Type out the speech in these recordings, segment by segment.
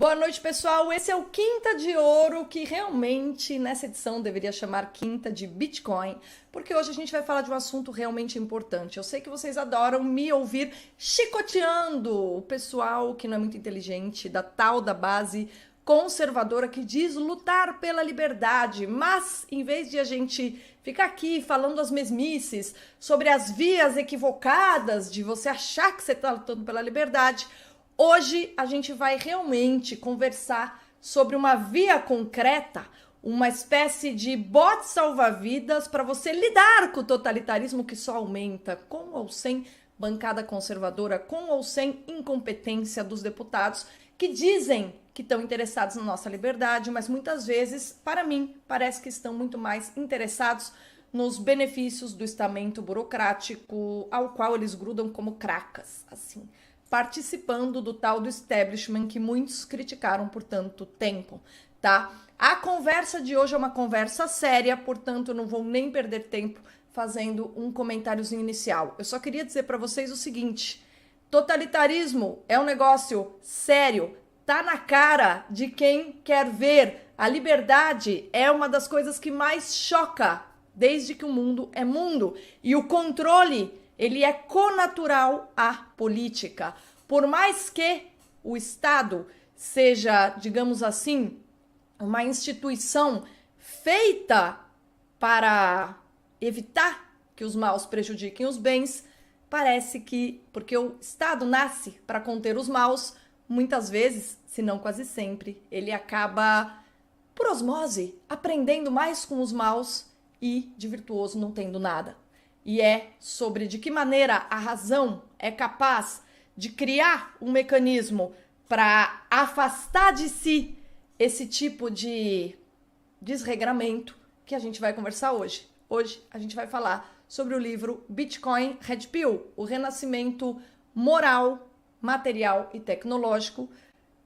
Boa noite, pessoal. Esse é o Quinta de Ouro, que realmente nessa edição deveria chamar Quinta de Bitcoin, porque hoje a gente vai falar de um assunto realmente importante. Eu sei que vocês adoram me ouvir chicoteando o pessoal que não é muito inteligente, da tal da base conservadora que diz lutar pela liberdade, mas em vez de a gente ficar aqui falando as mesmices sobre as vias equivocadas de você achar que você está lutando pela liberdade, hoje a gente vai realmente conversar sobre uma via concreta, uma espécie de bote salva-vidas para você lidar com o totalitarismo que só aumenta, com ou sem bancada conservadora, com ou sem incompetência dos deputados que dizem que estão interessados na nossa liberdade, mas muitas vezes, para mim, parece que estão muito mais interessados nos benefícios do estamento burocrático ao qual eles grudam como cracas, assim, participando do tal do establishment que muitos criticaram por tanto tempo, tá? A conversa de hoje é uma conversa séria, portanto, eu não vou nem perder tempo fazendo um comentáriozinho inicial. Eu só queria dizer para vocês o seguinte: totalitarismo é um negócio sério, tá na cara de quem quer ver. A liberdade é uma das coisas que mais choca desde que o mundo é mundo. E o controle, ele é connatural à política. Por mais que o Estado seja, digamos assim, uma instituição feita para evitar que os maus prejudiquem os bens, parece que, porque o Estado nasce para conter os maus, muitas vezes, se não quase sempre, ele acaba, por osmose, aprendendo mais com os maus e de virtuoso não tendo nada. E é sobre de que maneira a razão é capaz de criar um mecanismo para afastar de si esse tipo de desregramento que a gente vai conversar hoje. Hoje a gente vai falar sobre o livro Bitcoin Red Pill, o renascimento moral, material e tecnológico,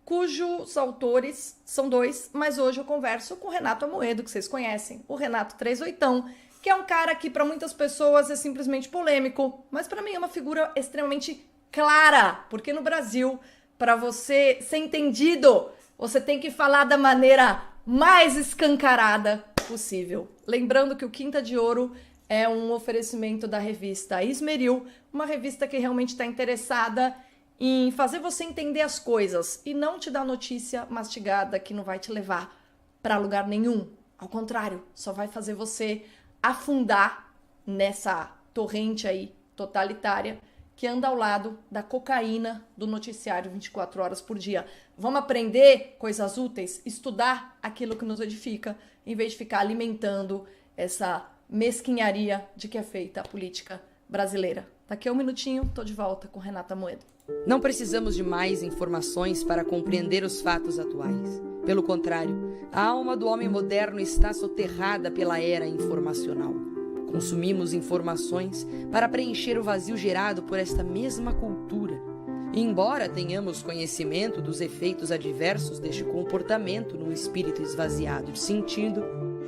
cujos autores são dois, mas hoje eu converso com o Renato Amoedo, que vocês conhecem, o Renato 38, que é um cara que para muitas pessoas é simplesmente polêmico, mas para mim é uma figura extremamente clara, porque no Brasil, para você ser entendido, você tem que falar da maneira mais escancarada possível. Lembrando que o Quinta de Ouro é um oferecimento da revista Esmeril, uma revista que realmente está interessada em fazer você entender as coisas e não te dar notícia mastigada que não vai te levar para lugar nenhum. Ao contrário, só vai fazer você afundar nessa torrente aí totalitária que anda ao lado da cocaína do noticiário 24 horas por dia. Vamos aprender coisas úteis, estudar aquilo que nos edifica, em vez de ficar alimentando essa mesquinharia de que é feita a política brasileira. Daqui a um minutinho, tô de volta com Renata Moedo. Não precisamos de mais informações para compreender os fatos atuais. Pelo contrário, a alma do homem moderno está soterrada pela era informacional. Consumimos informações para preencher o vazio gerado por esta mesma cultura. E embora tenhamos conhecimento dos efeitos adversos deste comportamento num espírito esvaziado de sentido,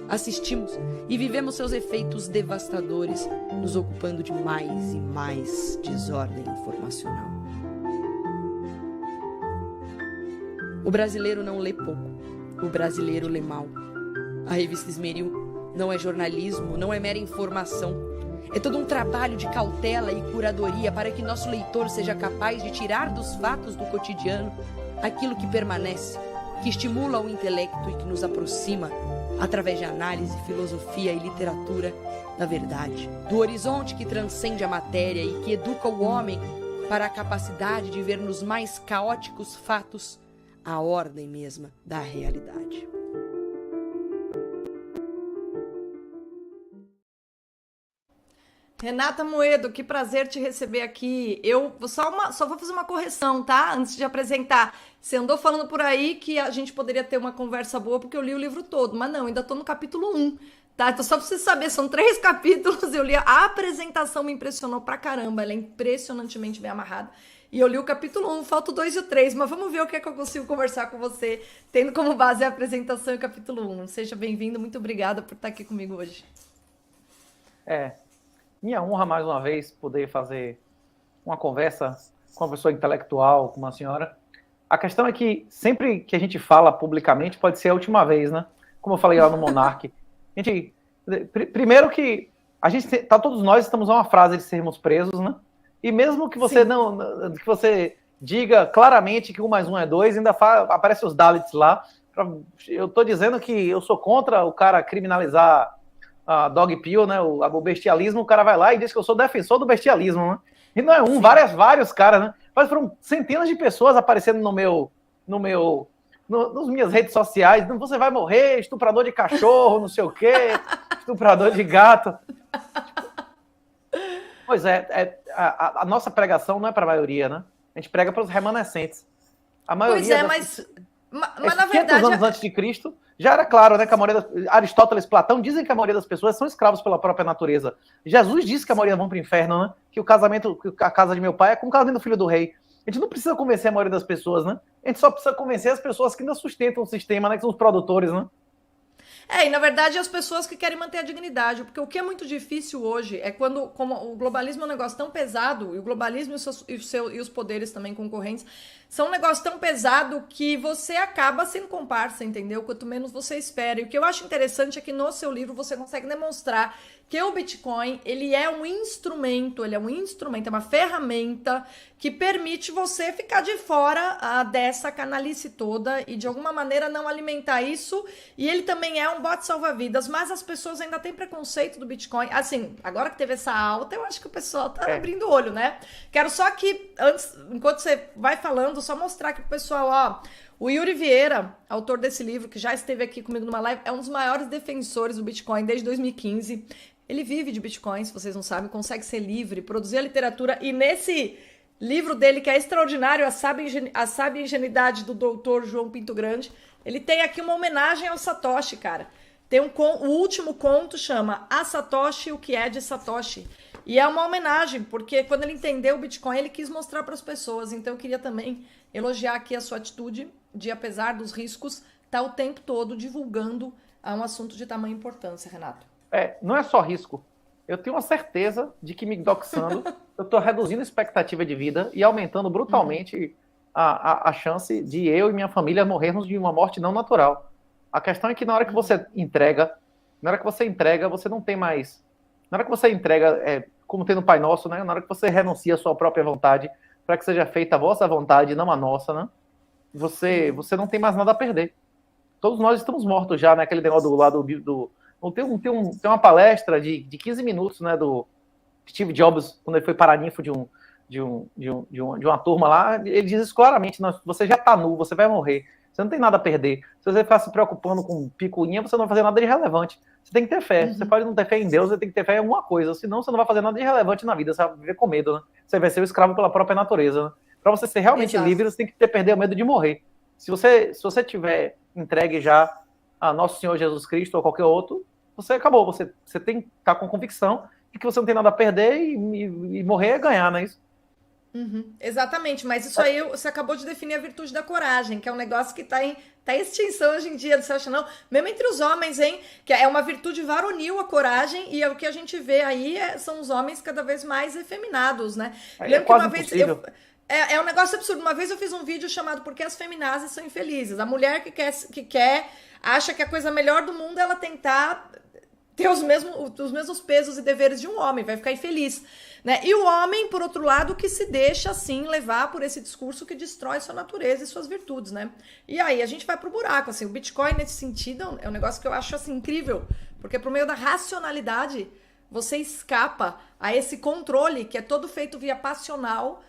assistimos e vivemos seus efeitos devastadores, nos ocupando de mais e mais desordem informacional. O brasileiro não lê pouco, o brasileiro lê mal. A revista Esmeril não é jornalismo, não é mera informação. É todo um trabalho de cautela e curadoria para que nosso leitor seja capaz de tirar dos fatos do cotidiano aquilo que permanece, que estimula o intelecto e que nos aproxima, através de análise, filosofia e literatura, da verdade, do horizonte que transcende a matéria e que educa o homem para a capacidade de ver nos mais caóticos fatos a ordem mesma da realidade. Renata Moedo, que prazer te receber aqui. Eu só vou fazer uma correção, tá? Antes de apresentar. Você andou falando por aí que a gente poderia ter uma conversa boa porque eu li o livro todo, mas não, ainda tô no capítulo 1, tá? Então só pra você saber, são 3 capítulos, eu li a apresentação, me impressionou pra caramba, ela é impressionantemente bem amarrada. E eu li o capítulo 1, falta o 2 e o 3, mas vamos ver o que é que eu consigo conversar com você, tendo como base a apresentação e o capítulo 1. Seja bem-vindo, muito obrigada por estar aqui comigo hoje. Minha honra, mais uma vez, poder fazer uma conversa com uma pessoa intelectual, com uma senhora. A questão é que sempre que a gente fala publicamente, pode ser a última vez, né? Como eu falei lá no Monark. Primeiro que todos nós estamos a uma frase de sermos presos, né? E mesmo que você que você diga claramente que 1 mais 1 é 2, ainda aparece os Dalits lá. Eu estou dizendo que eu sou contra o cara criminalizar a dog pill, né? O bestialismo. O cara vai lá e diz que eu sou defensor do bestialismo, né? E não é vários caras, né? Mas foram centenas de pessoas aparecendo nas minhas redes sociais. Você vai morrer, estuprador de cachorro, não sei o quê, estuprador de gato. Pois a nossa pregação não é para a maioria, né? A gente prega para os remanescentes. A maioria mas na verdade... 500 anos antes de Cristo, já era claro, né, que a maioria Aristóteles e Platão dizem que a maioria das pessoas são escravos pela própria natureza. Jesus disse que a maioria vão para o inferno, né? Que a casa de meu pai é como o casamento do filho do rei. A gente não precisa convencer a maioria das pessoas, né? A gente só precisa convencer as pessoas que ainda sustentam o sistema, né? Que são os produtores, né? E na verdade as pessoas que querem manter a dignidade, porque o que é muito difícil hoje é como o globalismo é um negócio tão pesado, e o globalismo e os poderes também concorrentes são um negócio tão pesado que você acaba sendo comparsa, entendeu? Quanto menos você espera. E o que eu acho interessante é que no seu livro você consegue demonstrar que o Bitcoin, ele é um instrumento, é uma ferramenta que permite você ficar de fora dessa canalice toda e de alguma maneira não alimentar isso. E ele também é um bote salva-vidas, mas as pessoas ainda têm preconceito do Bitcoin. Assim, agora que teve essa alta, eu acho que o pessoal tá abrindo o olho, né? Quero só que, enquanto você vai falando, só mostrar aqui pro pessoal, o Yuri Vieira, autor desse livro, que já esteve aqui comigo numa live, é um dos maiores defensores do Bitcoin desde 2015. Ele vive de Bitcoin, se vocês não sabem, consegue ser livre, produzir a literatura. E nesse livro dele, que é extraordinário, A Sábia Ingenuidade do Doutor João Pinto Grande, ele tem aqui uma homenagem ao Satoshi, cara. Tem o último conto chama A Satoshi, o que é de Satoshi. E é uma homenagem, porque quando ele entendeu o Bitcoin, ele quis mostrar para as pessoas. Então eu queria também elogiar aqui a sua atitude de, apesar dos riscos, estar o tempo todo divulgando um assunto de tamanha importância, Renato. Não é só risco. Eu tenho uma certeza de que me doxando, eu estou reduzindo a expectativa de vida e aumentando brutalmente a chance de eu e minha família morrermos de uma morte não natural. A questão é que na hora que você entrega, você não tem mais... Na hora que você entrega, como tem no Pai Nosso, né? Na hora que você renuncia à sua própria vontade, para que seja feita a vossa vontade, não a nossa, né? Você não tem mais nada a perder. Todos nós estamos mortos já, né? Aquele negócio do lado do tem uma palestra de 15 minutos, né, do Steve Jobs, quando ele foi paraninfo de uma turma lá. Ele diz isso claramente: você já está nu, você vai morrer, você não tem nada a perder. Se você ficar se preocupando com picuinha, você não vai fazer nada de relevante. Você tem que ter fé. Você pode não ter fé em Deus, você tem que ter fé em alguma coisa, senão você não vai fazer nada de relevante na vida, você vai viver com medo, né? Você vai ser o escravo pela própria natureza, né? Para você ser realmente livre, você tem que perder o medo de morrer. Se você tiver entregue já a Nosso Senhor Jesus Cristo ou qualquer outro, você acabou. Você tem que estar com convicção de que você não tem nada a perder e morrer é ganhar, não é isso? Exatamente, mas isso aí você acabou de definir a virtude da coragem, que é um negócio que tá em extinção hoje em dia, você acha não? Mesmo entre os homens, hein? Que é uma virtude varonil a coragem, e o que a gente vê aí são os homens cada vez mais efeminados, né? Lembro que uma vez é um negócio absurdo. Uma vez eu fiz um vídeo chamado Por que as feminazes são infelizes? A mulher que acha que a coisa melhor do mundo é ela tentar ter os mesmos pesos e deveres de um homem, vai ficar infeliz, né? E o homem, por outro lado, que se deixa, assim, levar por esse discurso que destrói sua natureza e suas virtudes, né? E aí a gente vai pro buraco, assim. O Bitcoin, nesse sentido, é um negócio que eu acho, assim, incrível, porque por meio da racionalidade, você escapa a esse controle que é todo feito via passional,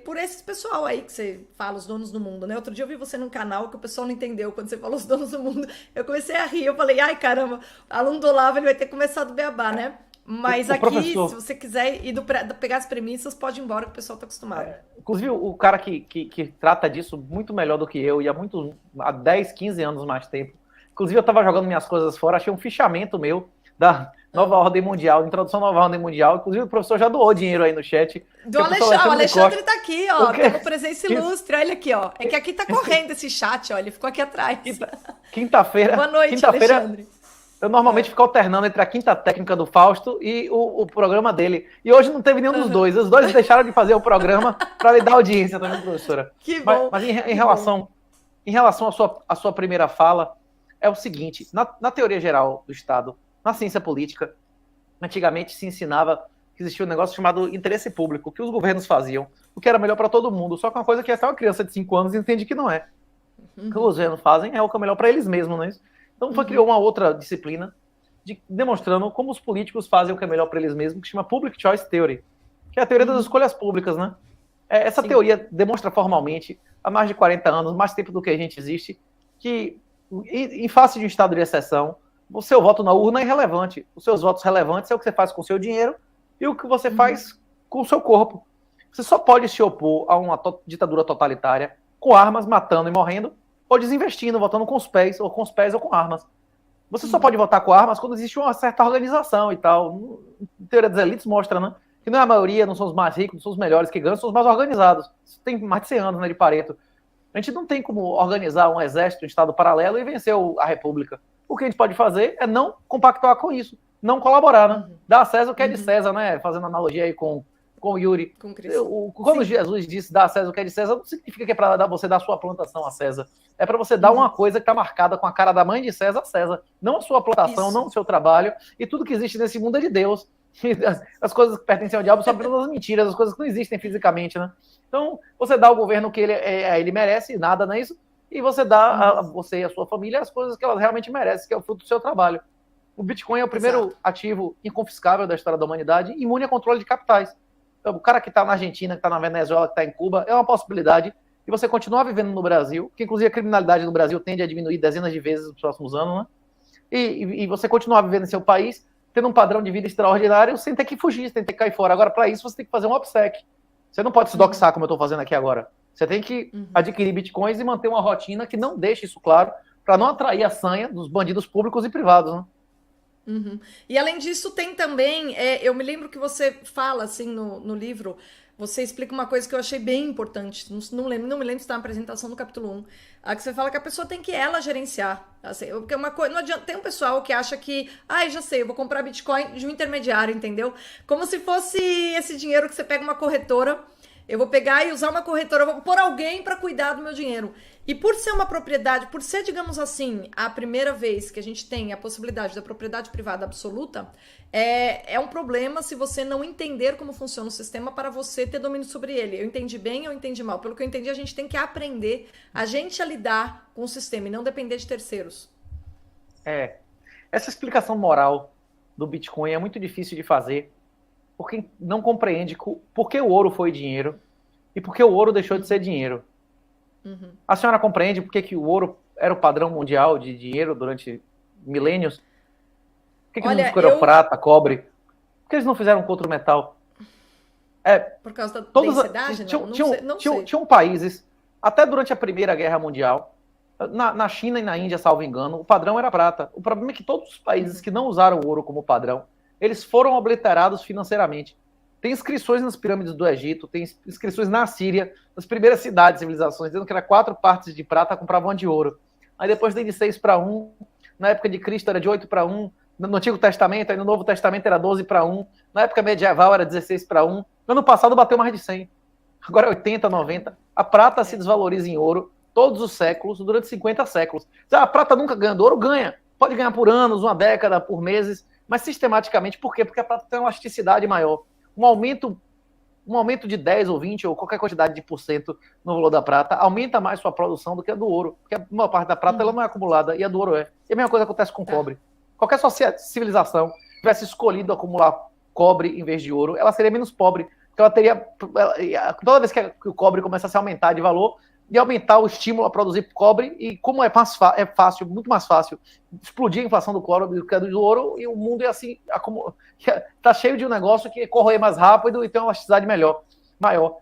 por esse pessoal aí que você fala, os donos do mundo, né? Outro dia eu vi você num canal que o pessoal não entendeu quando você falou os donos do mundo. Eu comecei a rir, eu falei, ai caramba, aluno do Olavo, ele vai ter começado a beabá, né? Mas aqui, professor, se você quiser ir pegar as premissas, pode ir embora que o pessoal tá acostumado. Inclusive, o cara que trata disso muito melhor do que eu, e há 10, 15 anos mais tempo. Inclusive, eu tava jogando minhas coisas fora, achei um fichamento meu da Nova Ordem Mundial, introdução à Nova Ordem Mundial. Inclusive, o professor já doou dinheiro aí no chat. Do Alexandre, o Alexandre tá aqui, ó. Tem uma presença ilustre, olha aqui, ó. É que aqui tá correndo esse chat, ó. Ele ficou aqui atrás. Quinta-feira. Boa noite, Alexandre. Eu normalmente fico alternando entre a quinta técnica do Fausto e o programa dele. E hoje não teve nenhum dos dois. Os dois deixaram de fazer o programa para lhe dar audiência também, professora. Que bom. Mas em relação à sua primeira fala, é o seguinte: na teoria geral do Estado, na ciência política, antigamente se ensinava que existia um negócio chamado interesse público, que os governos faziam, o que era melhor para todo mundo. Só que uma coisa que até uma criança de 5 anos entende que não é. O que os governos fazem é o que é melhor para eles mesmos, não é isso? Então criou uma outra disciplina demonstrando como os políticos fazem o que é melhor para eles mesmos, que se chama Public Choice Theory, que é a teoria das escolhas públicas, né? Essa teoria demonstra formalmente, há mais de 40 anos, mais tempo do que a gente existe, que em face de um estado de exceção, o seu voto na urna é irrelevante. Os seus votos relevantes é o que você faz com o seu dinheiro e o que você faz com o seu corpo. Você só pode se opor a uma ditadura totalitária com armas, matando e morrendo, ou desinvestindo, votando com os pés, ou com armas. Você só pode votar com armas quando existe uma certa organização e tal. A teoria das elites mostra, né? Que não é a maioria, não são os mais ricos, não são os melhores que ganham, são os mais organizados. Isso tem mais de 100 anos, né, de Pareto. A gente não tem como organizar um exército, um estado paralelo e vencer a república. O que a gente pode fazer é não compactuar com isso, não colaborar, né? Dar a César o que é de César, né? Fazendo analogia aí com o Yuri. Quando Jesus disse dar a César o que é de César, não significa que é para você dar a sua plantação a César. É para você dar uma coisa que está marcada com a cara da mãe de César a César. Não a sua plantação, não o seu trabalho. E tudo que existe nesse mundo é de Deus. As coisas que pertencem ao diabo são apenas as mentiras, as coisas que não existem fisicamente, né? Então, você dá ao governo o que ele merece, nada, não é isso? E você dá a você e a sua família as coisas que elas realmente merecem, que é o fruto do seu trabalho. O Bitcoin é o primeiro ativo inconfiscável da história da humanidade, imune a controle de capitais. Então, o cara que está na Argentina, que está na Venezuela, que está em Cuba, é uma possibilidade de você continuar vivendo no Brasil, que inclusive a criminalidade no Brasil tende a diminuir dezenas de vezes nos próximos anos, né? E você continuar vivendo em seu país, tendo um padrão de vida extraordinário, sem ter que fugir, sem ter que cair fora. Agora, para isso, você tem que fazer um OPSEC. Você não pode se doxar, como eu estou fazendo aqui agora. Você tem que adquirir bitcoins e manter uma rotina que não deixe isso claro, para não atrair a sanha dos bandidos públicos e privados, né? E além disso, tem também, eu me lembro que você fala assim no livro, você explica uma coisa que eu achei bem importante, não me lembro se está na apresentação do capítulo 1, que você fala que a pessoa tem que ela gerenciar. Assim, porque uma coisa, não adianta, tem um pessoal que acha que, já sei, eu vou comprar Bitcoin de um intermediário, entendeu? Como se fosse esse dinheiro que você pega uma corretora, eu vou pegar e usar uma corretora, eu vou pôr alguém para cuidar do meu dinheiro. E por ser uma propriedade, por ser, digamos assim, a primeira vez que a gente tem a possibilidade da propriedade privada absoluta, é um problema se você não entender como funciona o sistema para você ter domínio sobre ele. Eu entendi bem ou eu entendi mal? Pelo que eu entendi, a gente tem que aprender a lidar com o sistema e não depender de terceiros. Essa explicação moral do Bitcoin é muito difícil de fazer por quem não compreende por que o ouro foi dinheiro e por que o ouro deixou de ser dinheiro. A senhora compreende por que o ouro era o padrão mundial de dinheiro durante milênios? Por que não escolheram prata, cobre? Por que eles não fizeram com outro metal? Por causa da densidade? Não sei. Tinham países, até durante a Primeira Guerra Mundial, na China e na Índia, salvo engano, o padrão era prata. O problema é que todos os países que não usaram o ouro como padrão, eles foram obliterados financeiramente. Tem inscrições nas pirâmides do Egito, tem inscrições na Síria, nas primeiras cidades, civilizações, dizendo que era 4 partes de prata compravam de ouro. Aí depois tem de 6-1, na época de Cristo era de 8-1, no Antigo Testamento, aí no Novo Testamento era 12-1, na época medieval era 16-1, no ano passado bateu mais de 100, agora é 80, 90. A prata se desvaloriza em ouro todos os séculos, durante 50 séculos. A prata nunca ganha do ouro? Ganha. Pode ganhar por anos, uma década, por meses, mas sistematicamente, por quê? Porque a prata tem uma elasticidade maior. Um aumento de 10 ou 20 ou qualquer quantidade de % no valor da prata aumenta mais sua produção do que a do ouro, porque a maior parte da prata ela não é acumulada e a do ouro é. E a mesma coisa acontece com cobre. Qualquer civilização tivesse escolhido acumular cobre em vez de ouro, ela seria menos pobre, porque ela teria, toda vez que o cobre começasse a aumentar de valor, ia aumentar o estímulo a produzir cobre, e como é fácil, muito mais fácil explodir a inflação do cobre do que a do ouro, e o mundo ia assim, tá cheio de um negócio que corre mais rápido e tem uma elasticidade maior.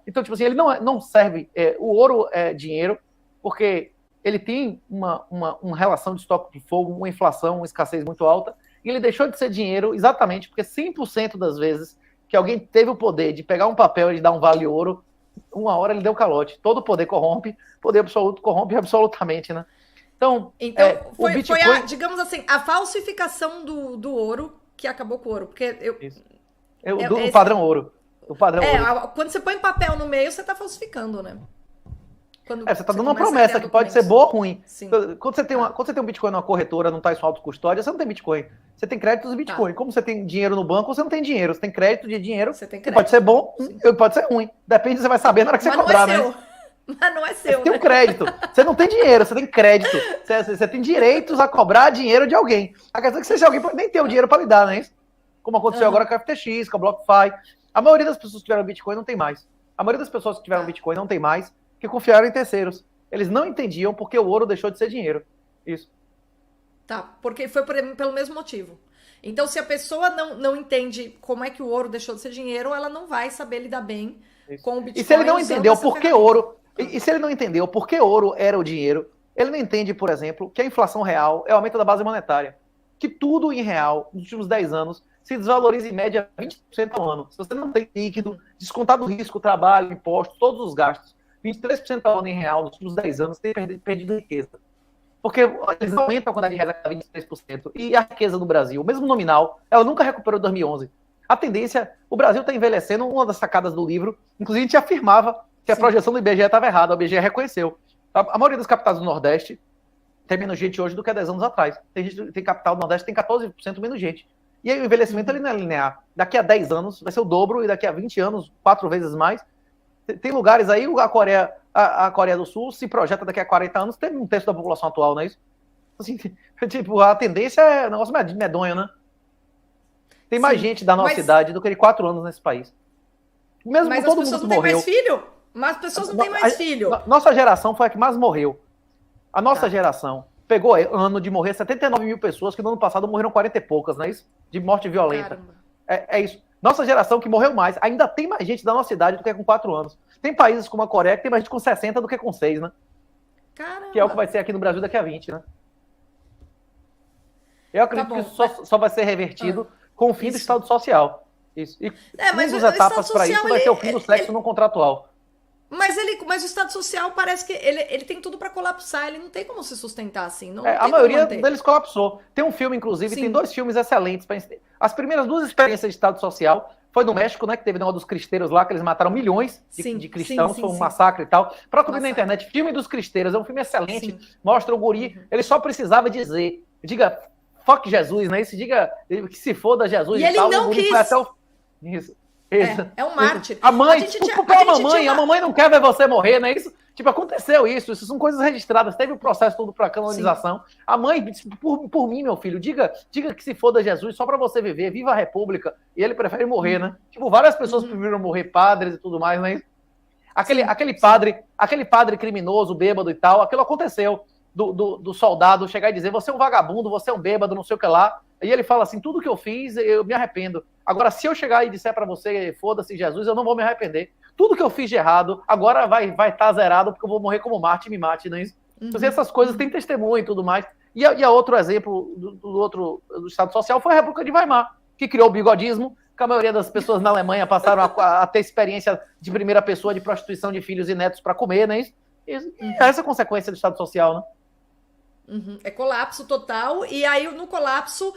Então, tipo assim, ele não serve, o ouro é dinheiro, porque ele tem uma relação de estoque de fogo, uma inflação, uma escassez muito alta, e ele deixou de ser dinheiro exatamente porque 100% das vezes que alguém teve o poder de pegar um papel e de dar um vale ouro, uma hora ele deu calote. Todo poder corrompe, poder absoluto corrompe absolutamente, né? Então, Então, o Bitcoin... digamos assim, a falsificação do ouro que acabou com o ouro. Porque o padrão ouro. O padrão ouro. Quando você põe papel no meio, você está falsificando, né? Você está dando uma promessa que pode ser boa ou ruim. Sim. Quando você tem um Bitcoin numa corretora, não está em sua autocustódia, você não tem Bitcoin. Você tem créditos de Bitcoin. Como você tem dinheiro no banco, você não tem dinheiro. Você tem crédito de dinheiro. Você tem crédito. Pode ser bom, pode ser ruim. Depende, você vai saber na hora que você cobrar, né? Mas não é seu, Você tem um crédito. Você não tem dinheiro, você tem crédito. Você tem direitos a cobrar dinheiro de alguém. A questão é que seja alguém pode nem ter o dinheiro para lhe dar, não é isso? Como aconteceu agora com a FTX, com a BlockFi. A maioria das pessoas que tiveram Bitcoin não tem mais. A maioria das pessoas que tiveram Bitcoin não tem mais, que confiaram em terceiros. Eles não entendiam porque o ouro deixou de ser dinheiro. Isso. Tá, porque foi pelo mesmo motivo. Então, se a pessoa não entende como é que o ouro deixou de ser dinheiro, ela não vai saber lidar bem com o Bitcoin. E se ele não entendeu por que ouro... E se ele não entendeu por que ouro era o dinheiro, ele não entende, por exemplo, que a inflação real é o aumento da base monetária. Que tudo em real, nos últimos 10 anos, se desvaloriza em média 20% ao ano. Se você não tem líquido, descontado o risco, trabalho, impostos, todos os gastos, 23% ao ano em real nos últimos 10 anos, tem perdido riqueza. Porque eles aumentam a quantidade de reais a 23%. E a riqueza do Brasil, mesmo nominal, ela nunca recuperou em 2011. A tendência, o Brasil está envelhecendo, uma das sacadas do livro, inclusive a gente afirmava que a projeção do IBGE estava errada, o IBGE reconheceu. A maioria das capitais do Nordeste tem menos gente hoje do que há 10 anos atrás. Tem capital do Nordeste tem 14% menos gente. E aí o envelhecimento ele não é linear. Daqui a 10 anos vai ser o dobro, e daqui a 20 anos, 4 vezes mais. Tem lugares aí, a Coreia do Sul se projeta daqui a 40 anos, tem um terço da população atual, não é isso? Assim, tipo, a tendência é um negócio medonho, né? Tem mais gente da nossa idade do que de 4 anos nesse país. Mesmo mas todo as pessoas mundo não têm morreu. mais filho? Mas as pessoas não têm mais filho. Nossa geração foi a que mais morreu. A nossa geração pegou ano de morrer 79 mil pessoas, que no ano passado morreram 40 e poucas, não é isso? De morte violenta. É isso. Nossa geração que morreu mais, ainda tem mais gente da nossa idade do que com 4 anos. Tem países como a Coreia que tem mais gente com 60 do que com 6, né? Caramba. Que é o que vai ser aqui no Brasil daqui a 20, né? Eu acredito que isso só vai ser revertido com o fim do Estado Social. Isso. E mas uma das etapas para isso vai ser o fim do sexo não contratual. Mas o Estado Social parece que ele tem tudo para colapsar, ele não tem como se sustentar assim. Não a maioria deles colapsou. Tem um filme, inclusive, tem 2 filmes excelentes. As primeiras 2 experiências de Estado Social foi no México, né? Que teve o negócio dos cristeiros lá, que eles mataram milhões de cristãos, foi um massacre e tal. Procure na internet, filme dos cristeiros, é um filme excelente. Mostra o guri, ele só precisava diga, fuck Jesus, né? Diga que se foda Jesus e ele tal. Não quis. Até o... Isso. É um mártir. A mamãe não quer ver você morrer, não é isso? Tipo, aconteceu isso são coisas registradas, teve o processo todo para canonização. A mãe disse, por mim, meu filho, diga que se foda Jesus só para você viver, viva a República, e ele prefere morrer, né? Tipo, várias pessoas preferiram morrer, padres e tudo mais, não é isso? Aquele padre criminoso, bêbado e tal, aquilo aconteceu, do soldado chegar e dizer, você é um vagabundo, você é um bêbado, não sei o que lá. E ele fala assim, tudo que eu fiz, eu me arrependo. Agora, se eu chegar e disser para você, foda-se Jesus, eu não vou me arrepender. Tudo que eu fiz de errado, agora vai estar zerado, porque eu vou morrer como Marte, me mate, não é isso? Então, essas coisas têm testemunho e tudo mais. E a outro exemplo do Estado Social foi a República de Weimar, que criou o bigodismo, que a maioria das pessoas na Alemanha passaram a ter experiência de primeira pessoa de prostituição de filhos e netos para comer, não é isso? E essa é a consequência do Estado Social, né? É colapso total, e aí no colapso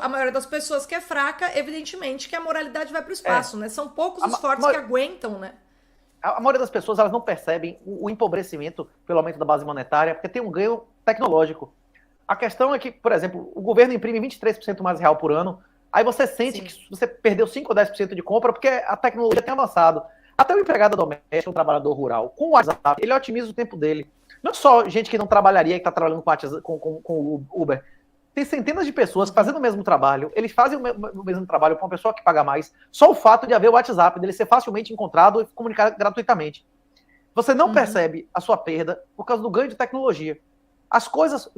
a maioria das pessoas que é fraca, evidentemente que a moralidade vai para o espaço, né? São poucos os fortes que aguentam, né? A maioria das pessoas elas não percebem o empobrecimento pelo aumento da base monetária, porque tem um ganho tecnológico. A questão é que, por exemplo, o governo imprime 23% mais real por ano, aí você sente que você perdeu 5 ou 10% de compra porque a tecnologia tem avançado. Até o empregado doméstico, o trabalhador rural, com o WhatsApp, ele otimiza o tempo dele. Não só gente que não trabalharia, que está trabalhando com o Uber. Tem centenas de pessoas fazendo o mesmo trabalho. Eles fazem o mesmo trabalho para uma pessoa que paga mais. Só o fato de haver o WhatsApp, dele ser facilmente encontrado e comunicar gratuitamente. Você não percebe a sua perda por causa do ganho de tecnologia. As coisas,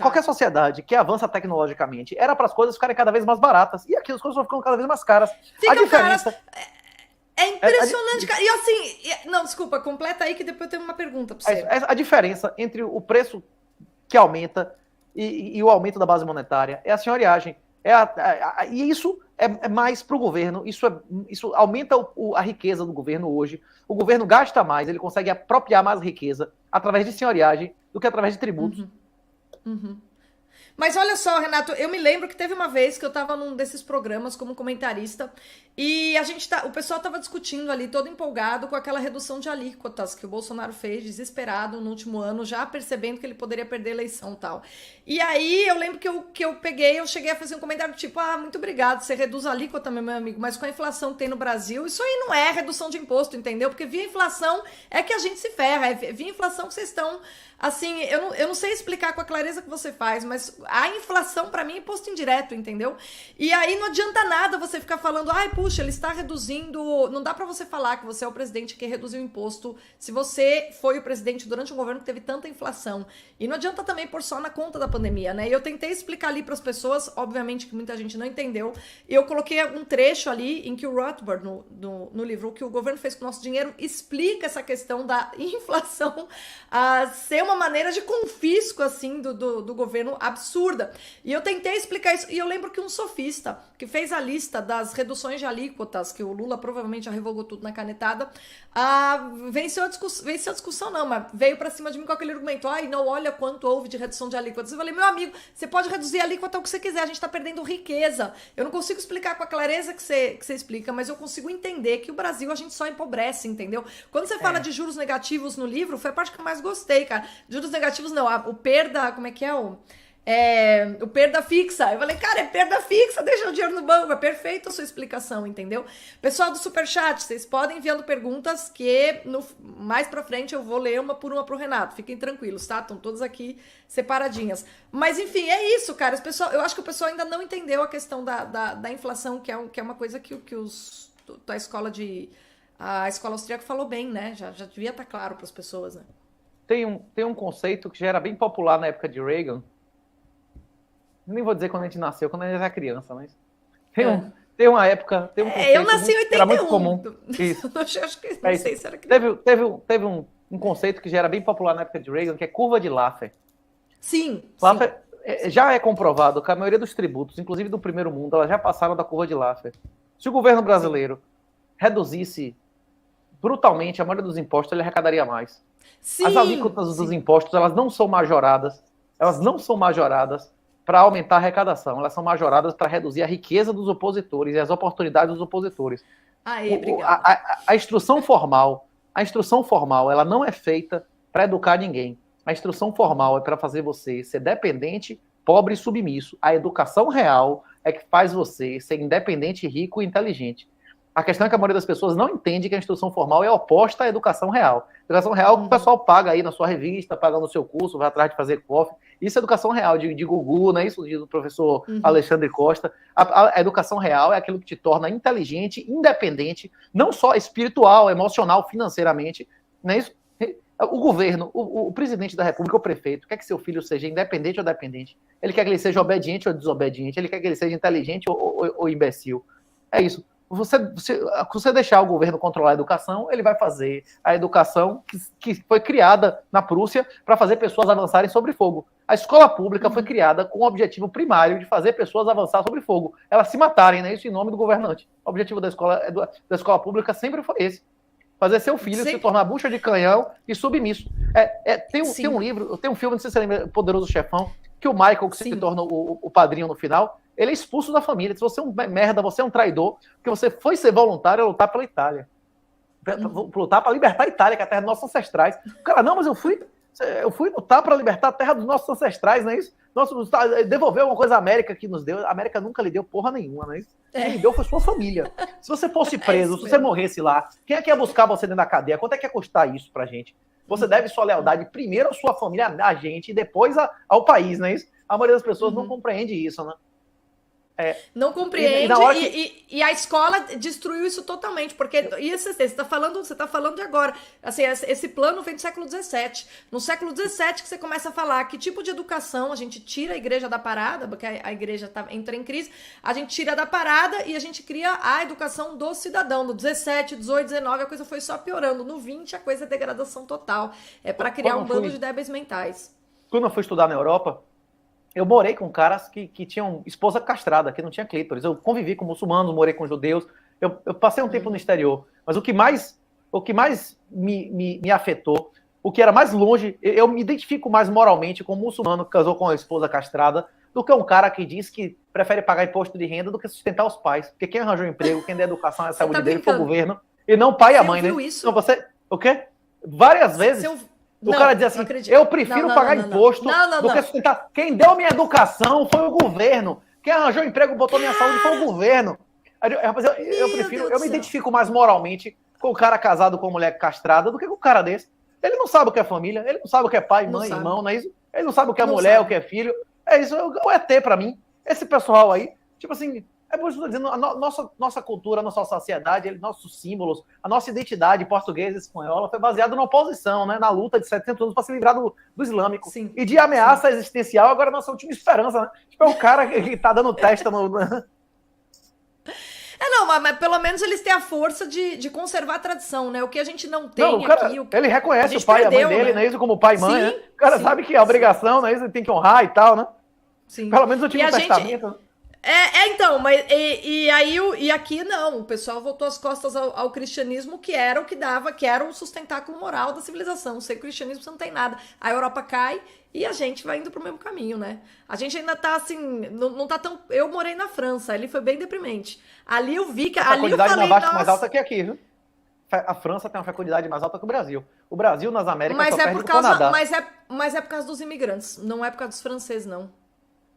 qualquer sociedade que avança tecnologicamente, era para as coisas ficarem cada vez mais baratas. E aqui as coisas vão ficando cada vez mais caras. A diferença... É impressionante, cara. E assim... Não, desculpa, completa aí que depois eu tenho uma pergunta para você. A diferença entre o preço que aumenta e o aumento da base monetária é a senhoriagem. E isso é mais para o governo. Isso aumenta a riqueza do governo hoje. O governo gasta mais, ele consegue apropriar mais riqueza através de senhoriagem do que através de tributos. Uhum. Mas olha só, Renato, eu me lembro que teve uma vez que eu tava num desses programas como comentarista e o pessoal tava discutindo ali, todo empolgado com aquela redução de alíquotas que o Bolsonaro fez, desesperado no último ano, já percebendo que ele poderia perder a eleição e tal. E aí eu lembro que eu cheguei a fazer um comentário tipo, muito obrigado, você reduz a alíquota, meu amigo, mas com a inflação que tem no Brasil, isso aí não é redução de imposto, entendeu? Porque via inflação é que a gente se ferra, via inflação que vocês estão... Assim, eu não sei explicar com a clareza que você faz, mas a inflação, pra mim, é imposto indireto, entendeu? E aí não adianta nada você ficar falando, puxa, ele está reduzindo... Não dá pra você falar que você é o presidente que reduziu o imposto se você foi o presidente durante um governo que teve tanta inflação. E não adianta também pôr só na conta da pandemia, né? E eu tentei explicar ali pras pessoas, obviamente que muita gente não entendeu, e eu coloquei um trecho ali em que o Rothbard, no livro, o que o governo fez com o nosso dinheiro, explica essa questão da inflação ser uma maneira de confisco, assim, do governo absurda. E eu tentei explicar isso. E eu lembro que um sofista que fez a lista das reduções de alíquotas, que o Lula provavelmente já revogou tudo na canetada, venceu a discussão, não, mas veio pra cima de mim com aquele argumento. Não, olha quanto houve de redução de alíquotas. Eu falei, meu amigo, você pode reduzir a alíquota o que você quiser, a gente tá perdendo riqueza. Eu não consigo explicar com a clareza que você explica, mas eu consigo entender que o Brasil a gente só empobrece, entendeu? Quando você fala de juros negativos no livro, foi a parte que eu mais gostei, cara. Juros negativos não, o perda, como é que é o perda fixa. Eu falei, cara, é perda fixa, deixa o dinheiro no banco. É perfeita a sua explicação, entendeu? Pessoal do Superchat, vocês podem enviando perguntas que mais pra frente eu vou ler uma por uma pro Renato. Fiquem tranquilos, tá? Estão todas aqui separadinhas. Mas enfim, é isso, cara. Eu acho que o pessoal ainda não entendeu a questão da inflação, que é uma coisa que a escola austríaca falou bem, né? Já devia estar claro para as pessoas, né? Tem um conceito que já era bem popular na época de Reagan. Nem vou dizer quando a gente nasceu, quando a gente era criança, mas tem uma época, tem um conceito eu nasci em 81. Que era muito comum. Isso. Acho que não sei se era criança. Teve um conceito que já era bem popular na época de Reagan, que é curva de Laffer. Sim. Laffer já é comprovado que a maioria dos tributos, inclusive do primeiro mundo, elas já passaram da curva de Laffer. Se o governo brasileiro reduzisse brutalmente a maioria dos impostos, ele arrecadaria mais. Sim, as alíquotas dos impostos, elas não são majoradas para aumentar a arrecadação, elas são majoradas para reduzir a riqueza dos opositores e as oportunidades dos opositores. A instrução formal, ela não é feita para educar ninguém. A instrução formal é para fazer você ser dependente, pobre e submisso. A educação real é que faz você ser independente, rico e inteligente. A questão é que a maioria das pessoas não entende que a instrução formal é oposta à educação real. Educação real que o pessoal paga aí na sua revista, paga no seu curso, vai atrás de fazer cofre. Isso é educação real, de Gugu, não é isso? Do professor Alexandre Costa. A educação real é aquilo que te torna inteligente, independente, não só espiritual, emocional, financeiramente. Não é isso? O governo, o presidente da República, o prefeito, quer que seu filho seja independente ou dependente. Ele quer que ele seja obediente ou desobediente. Ele quer que ele seja inteligente ou imbecil. É isso. Você deixar o governo controlar a educação, ele vai fazer a educação que foi criada na Prússia para fazer pessoas avançarem sobre fogo. A escola pública foi criada com o objetivo primário de fazer pessoas avançar sobre fogo. Elas se matarem, né? Isso em nome do governante. O objetivo da escola pública sempre foi esse. Fazer seu filho se tornar bucha de canhão e submisso. Tem um livro, tem um filme, não sei se você lembra, Poderoso Chefão, que o Michael, que se torna o padrinho no final, ele é expulso da família. Se você é um merda, você é um traidor, porque você foi ser voluntário a lutar pela Itália. Lutar para libertar a Itália, que é a terra dos nossos ancestrais. O cara, não, mas eu fui lutar para libertar a terra dos nossos ancestrais, não é isso? Devolver uma coisa à América que nos deu. A América nunca lhe deu porra nenhuma, não é isso? Quem lhe deu foi sua família. Se você fosse preso, se você morresse lá, quem é que ia buscar você dentro da cadeia? Quanto é que ia custar isso pra gente? Você deve sua lealdade primeiro à sua família, a gente, e depois ao país, não é isso? A maioria das pessoas não compreende isso, né? Não compreende e a escola destruiu isso totalmente, porque você está falando de agora, assim, esse plano vem do século XVII. No século XVII que você começa a falar que tipo de educação a gente tira a igreja da parada, porque a igreja entra em crise, a gente tira da parada e a gente cria a educação do cidadão. No 17, 18, 19 a coisa foi só piorando, no 20 a coisa é degradação total, é para criar um bando de débeis mentais. Quando eu fui estudar na Europa, eu morei com caras que tinham esposa castrada, que não tinha clítoris. Eu convivi com muçulmanos, morei com judeus. Eu passei um tempo no exterior. Mas o que mais me afetou, o que era mais longe, eu me identifico mais moralmente com um muçulmano que casou com a esposa castrada do que um cara que diz que prefere pagar imposto de renda do que sustentar os pais. Porque quem arranjou emprego, quem der educação e a saúde dele foi o governo, e não o pai e a mãe, né? Isso? Então você, o quê? Várias vezes, o cara diz assim, eu prefiro pagar imposto do que sustentar. Quem deu minha educação foi o governo. Quem arranjou emprego, botou minha saúde foi o governo. Eu me identifico mais moralmente com o cara casado com mulher castrada do que com o cara desse. Ele não sabe o que é família, ele não sabe o que é pai, mãe, irmão, não é isso? Ele não sabe o que é mulher, o que é filho. É isso, o ET pra mim. Esse pessoal aí, tipo assim, é por isso que eu tô dizendo, a nossa cultura, a nossa sociedade, nossos símbolos, a nossa identidade portuguesa e espanhola foi baseada na oposição, né? Na luta de 700 anos para se livrar do islâmico. Sim. E de ameaça existencial, agora a nossa última esperança, né? Tipo, é o cara que tá dando testa no... Não, mas pelo menos eles têm a força de conservar a tradição, né? O que a gente não tem não, o cara, aqui... Ele reconhece o pai e a mãe dele, né? Isso como pai e mãe, né? O cara sabe que é obrigação, né? Isso ele tem que honrar e tal, né? Sim. Pelo menos o Antigo Testamento. Então, mas e aqui não, o pessoal voltou as costas ao cristianismo, que era o que dava, que era o sustentáculo moral da civilização. Sem o cristianismo você não tem nada. A Europa cai e a gente vai indo pro mesmo caminho, né? A gente ainda tá assim, não tá tão... Eu morei na França, ali foi bem deprimente. Ali eu vi que... Ali eu falei, mais alta que aqui, viu? A França tem uma fecundidade mais alta que o Brasil. O Brasil, nas Américas, só perde pro Canadá. Mas é por causa dos imigrantes, não é por causa dos franceses, não.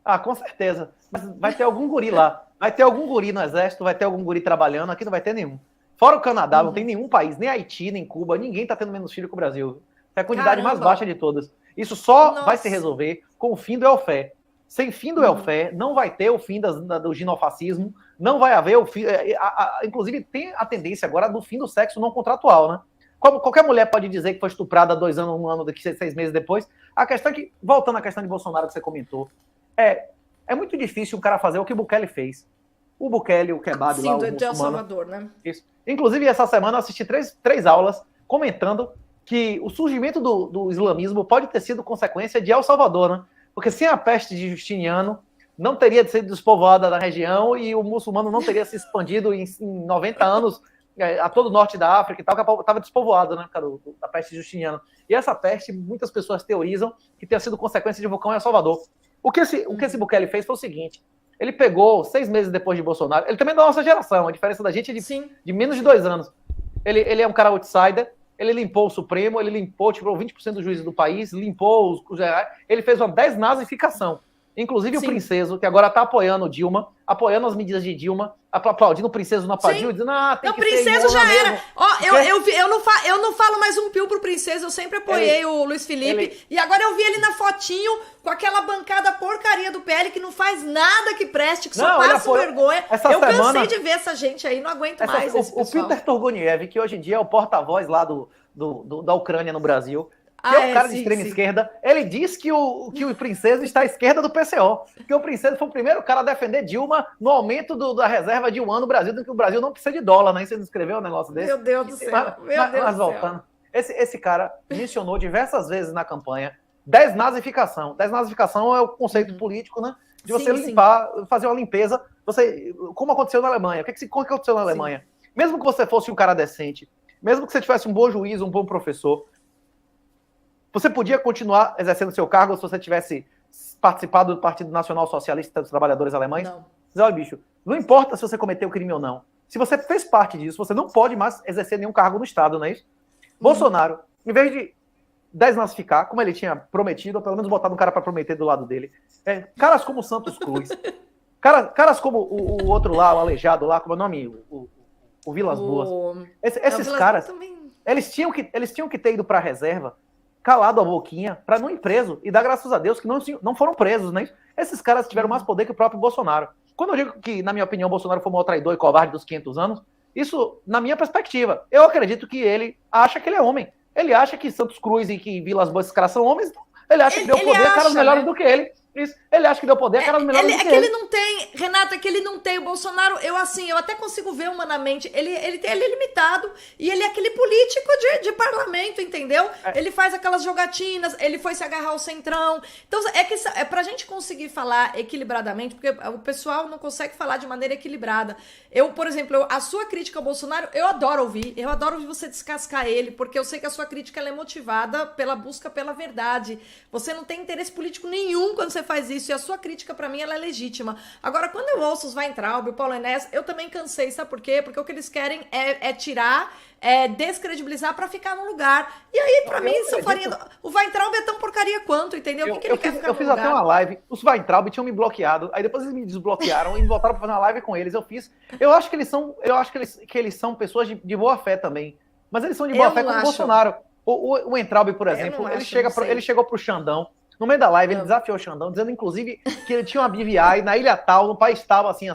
Ah, com certeza. Mas vai ter algum guri lá. Vai ter algum guri no exército, vai ter algum guri trabalhando. Aqui não vai ter nenhum. Fora o Canadá, não tem nenhum país, nem Haiti, nem Cuba, ninguém tá tendo menos filho que o Brasil. Fecundidade mais baixa de todas. Isso só vai se resolver com o fim do welfare. Sem fim do welfare, não vai ter o fim do ginofascismo, não vai haver o fim... inclusive, tem a tendência agora do fim do sexo não contratual, né? Qualquer mulher pode dizer que foi estuprada 2 anos, 1 ano, daqui 6 meses depois. A questão é que, voltando à questão de Bolsonaro que você comentou, é muito difícil o cara fazer o que o Bukele fez. O Bukele, o Kebab lá, o muçulmano. El Salvador, né? Isso. Inclusive, essa semana eu assisti três aulas comentando que o surgimento do islamismo pode ter sido consequência de El Salvador, né? Porque sem a peste de Justiniano, não teria sido despovoada da região e o muçulmano não teria se expandido em 90 anos a todo o norte da África e tal, que estava despovoado, né, da peste de Justiniano. E essa peste, muitas pessoas teorizam que tenha sido consequência de um vulcão em El Salvador. O que esse Bukele fez foi o seguinte: ele pegou 6 meses depois de Bolsonaro, ele também é da nossa geração, a diferença da gente é de menos de 2 anos. Ele é um cara outsider, ele limpou o Supremo, ele limpou, tirou 20% dos juízes do país, limpou os gerais, ele fez uma desnazificação. Inclusive o Princeso, que agora está apoiando Dilma, apoiando as medidas de Dilma, aplaudindo o Princeso na Padilha, dizendo, tem que Princeso já era. Eu não falo mais um pio pro Princeso, eu sempre apoiei o Luiz Felipe, e agora eu vi ele na fotinho com aquela bancada porcaria do PL que não faz nada que preste, que só passa vergonha. Cansei de ver essa gente aí, não aguento mais esse pessoal. O Peter Turguniev, que hoje em dia é o porta-voz lá da Ucrânia no Brasil, que é um cara de extrema esquerda, ele diz que o Princeso está à esquerda do PCO, que o Princeso foi o primeiro cara a defender Dilma no aumento da reserva de yuan no Brasil, do que o Brasil não precisa de dólar, né? Você não escreveu um negócio desse? Meu Deus do céu, mas voltando, esse cara mencionou diversas vezes na campanha desnazificação. Desnazificação é o conceito político, né? De você limpar, fazer uma limpeza, como aconteceu na Alemanha. Como aconteceu na Alemanha? Mesmo que você fosse um cara decente, mesmo que você tivesse um bom juiz, um bom professor, você podia continuar exercendo seu cargo se você tivesse participado do Partido Nacional Socialista dos Trabalhadores Alemães? Não. Mas olha, bicho, não importa se você cometeu crime ou não. Se você fez parte disso, você não pode mais exercer nenhum cargo no Estado, não é isso? Bolsonaro, em vez de desnazificar, como ele tinha prometido, ou pelo menos botar um cara para prometer do lado dele, caras como Santos Cruz, caras como o outro lá, o aleijado lá, como é o nome? O Vilas Boas. Esses caras, eles tinham que ter ido para a reserva, calado a boquinha, para não ir preso, e dar graças a Deus que não foram presos, né? Esses caras tiveram mais poder que o próprio Bolsonaro. Quando eu digo que, na minha opinião, Bolsonaro foi o maior traidor e covarde dos 500 anos, isso, na minha perspectiva, eu acredito que ele acha que ele é homem. Ele acha que Santos Cruz e que Vilas Boas, esses caras são homens, ele acha que deu poder a caras melhores do que ele. Isso. Ele acha que deu poder, aquelas melhores É que ele não tem, Renato, é que ele não tem. O Bolsonaro, eu até consigo ver humanamente. Ele é limitado e ele é aquele político de parlamento, entendeu? Ele faz aquelas jogatinas, ele foi se agarrar ao centrão. Então, é pra gente conseguir falar equilibradamente, porque o pessoal não consegue falar de maneira equilibrada. Por exemplo, a sua crítica ao Bolsonaro, eu adoro ouvir você descascar ele, porque eu sei que a sua crítica ela é motivada pela busca pela verdade. Você não tem interesse político nenhum quando você faz isso, e a sua crítica, pra mim, ela é legítima. Agora, quando eu ouço os Weintraub, o Paulo Enéas, eu também cansei, sabe por quê? Porque o que eles querem é tirar, descredibilizar pra ficar no lugar. E aí, pra mim, o Weintraub é tão porcaria quanto, entendeu? O que ele quer ficar no lugar? Eu fiz até uma live, os Weintraub tinham me bloqueado, aí depois eles me desbloquearam e me botaram pra fazer uma live com eles. Eu acho que eles são pessoas de boa fé também. Mas eles são de boa fé com o Bolsonaro. O Weintraub, por exemplo, ele chegou pro Xandão. No meio da live, ele desafiou o Xandão, dizendo, inclusive, que ele tinha uma BVI na ilha tal, no país tal, assim,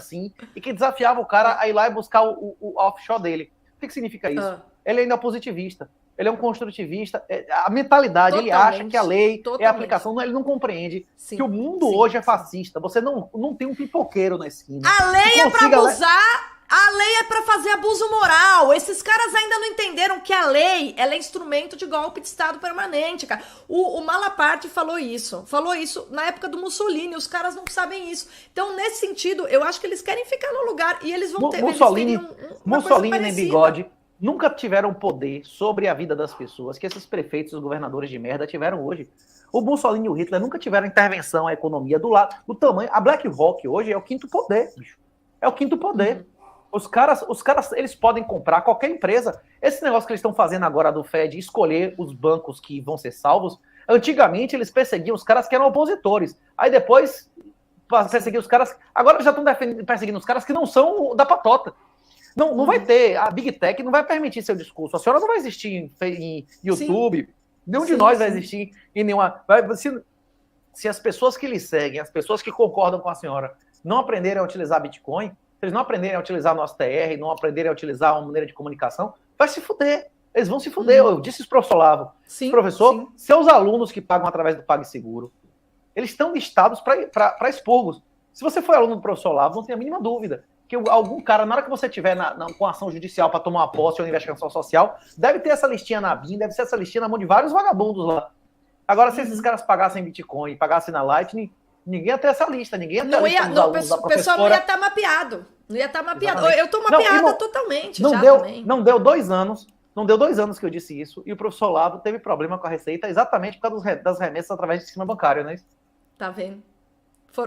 e que desafiava o cara a ir lá e buscar o offshore dele. O que significa isso? Ele ainda é positivista, ele é um construtivista, a mentalidade, ele acha que a lei é a aplicação, ele não compreende que o mundo hoje é fascista, você não tem um pipoqueiro na esquina. A lei é pra abusar... A lei é pra fazer abuso moral. Esses caras ainda não entenderam que a lei, ela é instrumento de golpe de Estado permanente, cara. O Malaparte falou isso na época do Mussolini. Os caras não sabem isso. Então, nesse sentido, eu acho que eles querem ficar no lugar e eles vão ter... Mussolini nem Bigode nunca tiveram poder sobre a vida das pessoas que esses prefeitos, os governadores de merda tiveram hoje. O Mussolini e o Hitler nunca tiveram intervenção à economia do tamanho. A BlackRock hoje é o quinto poder, bicho. É o quinto poder. Os caras, eles podem comprar qualquer empresa. Esse negócio que eles estão fazendo agora do Fed, escolher os bancos que vão ser salvos, antigamente eles perseguiam os caras que eram opositores. Aí depois perseguiam os caras... Agora já estão perseguindo os caras que não são da patota. Não vai ter... A Big Tech não vai permitir seu discurso. A senhora não vai existir em YouTube. Nenhum de nós vai existir em nenhuma... Se as pessoas que lhe seguem, as pessoas que concordam com a senhora, não aprenderem a utilizar Bitcoin... Se eles não aprenderem a utilizar nosso TR, não aprenderem a utilizar uma maneira de comunicação, vai se fuder. Eles vão se fuder. Eu disse isso para o professor Olavo. Professor, seus alunos que pagam através do PagSeguro, eles estão listados para expurgos. Se você for aluno do professor Olavo, não tem a mínima dúvida que algum cara, na hora que você tiver com ação judicial para tomar uma posse ou investigação social, deve ter essa listinha na BIM, deve ser essa listinha na mão de vários vagabundos lá. Agora, se esses caras pagassem Bitcoin, pagassem na Lightning, ninguém ia ter essa lista, ninguém ia ter o pessoal não ia estar mapeado. Não ia estar mapeado. Exatamente. Eu tô mapeada totalmente. Não deu 2 anos. Não deu 2 anos que eu disse isso. E o professor Olavo teve problema com a Receita exatamente por causa das remessas através do sistema bancário, né? Tá vendo?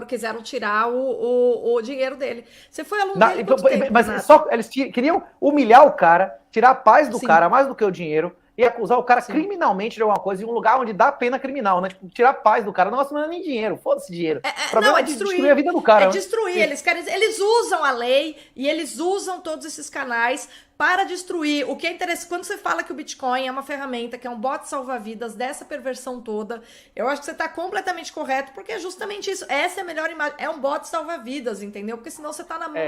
Quiseram tirar o dinheiro dele. Você foi aluno dele quanto tempo, mas eles queriam humilhar o cara, tirar a paz do cara mais do que o dinheiro, e acusar o cara criminalmente de alguma coisa em um lugar onde dá pena criminal, né? Tipo, tirar a paz do cara. Nossa, não é nem dinheiro, foda-se dinheiro. É destruir a vida do cara. Destruir. Eles usam a lei e eles usam todos esses canais para destruir. O que é interessante, quando você fala que o Bitcoin é uma ferramenta, que é um bot salva-vidas dessa perversão toda, eu acho que você está completamente correto, porque é justamente isso. Essa é a melhor imagem. É um bot salva-vidas, entendeu? Porque senão você tá na mão,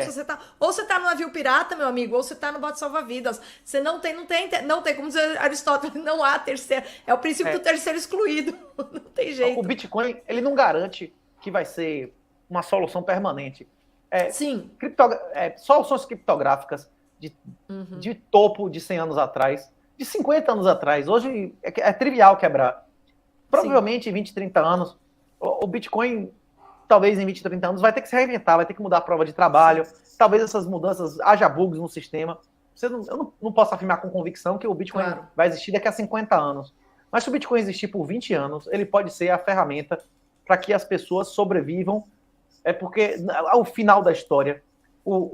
ou você tá no navio pirata, meu amigo, ou você tá no bot salva-vidas. Você não tem, como diz Aristóteles, não há terceiro. É o princípio do terceiro excluído. Não tem jeito. O Bitcoin, ele não garante que vai ser uma solução permanente. Sim. Soluções criptográficas de topo de 100 anos atrás, de 50 anos atrás. Hoje é trivial quebrar. Provavelmente em 20, 30 anos, o Bitcoin, talvez em 20, 30 anos, vai ter que se reinventar, vai ter que mudar a prova de trabalho. Talvez essas mudanças, haja bugs no sistema. Eu não posso afirmar com convicção que o Bitcoin vai existir daqui a 50 anos. Mas se o Bitcoin existir por 20 anos, ele pode ser a ferramenta para que as pessoas sobrevivam. É porque, ao final da história,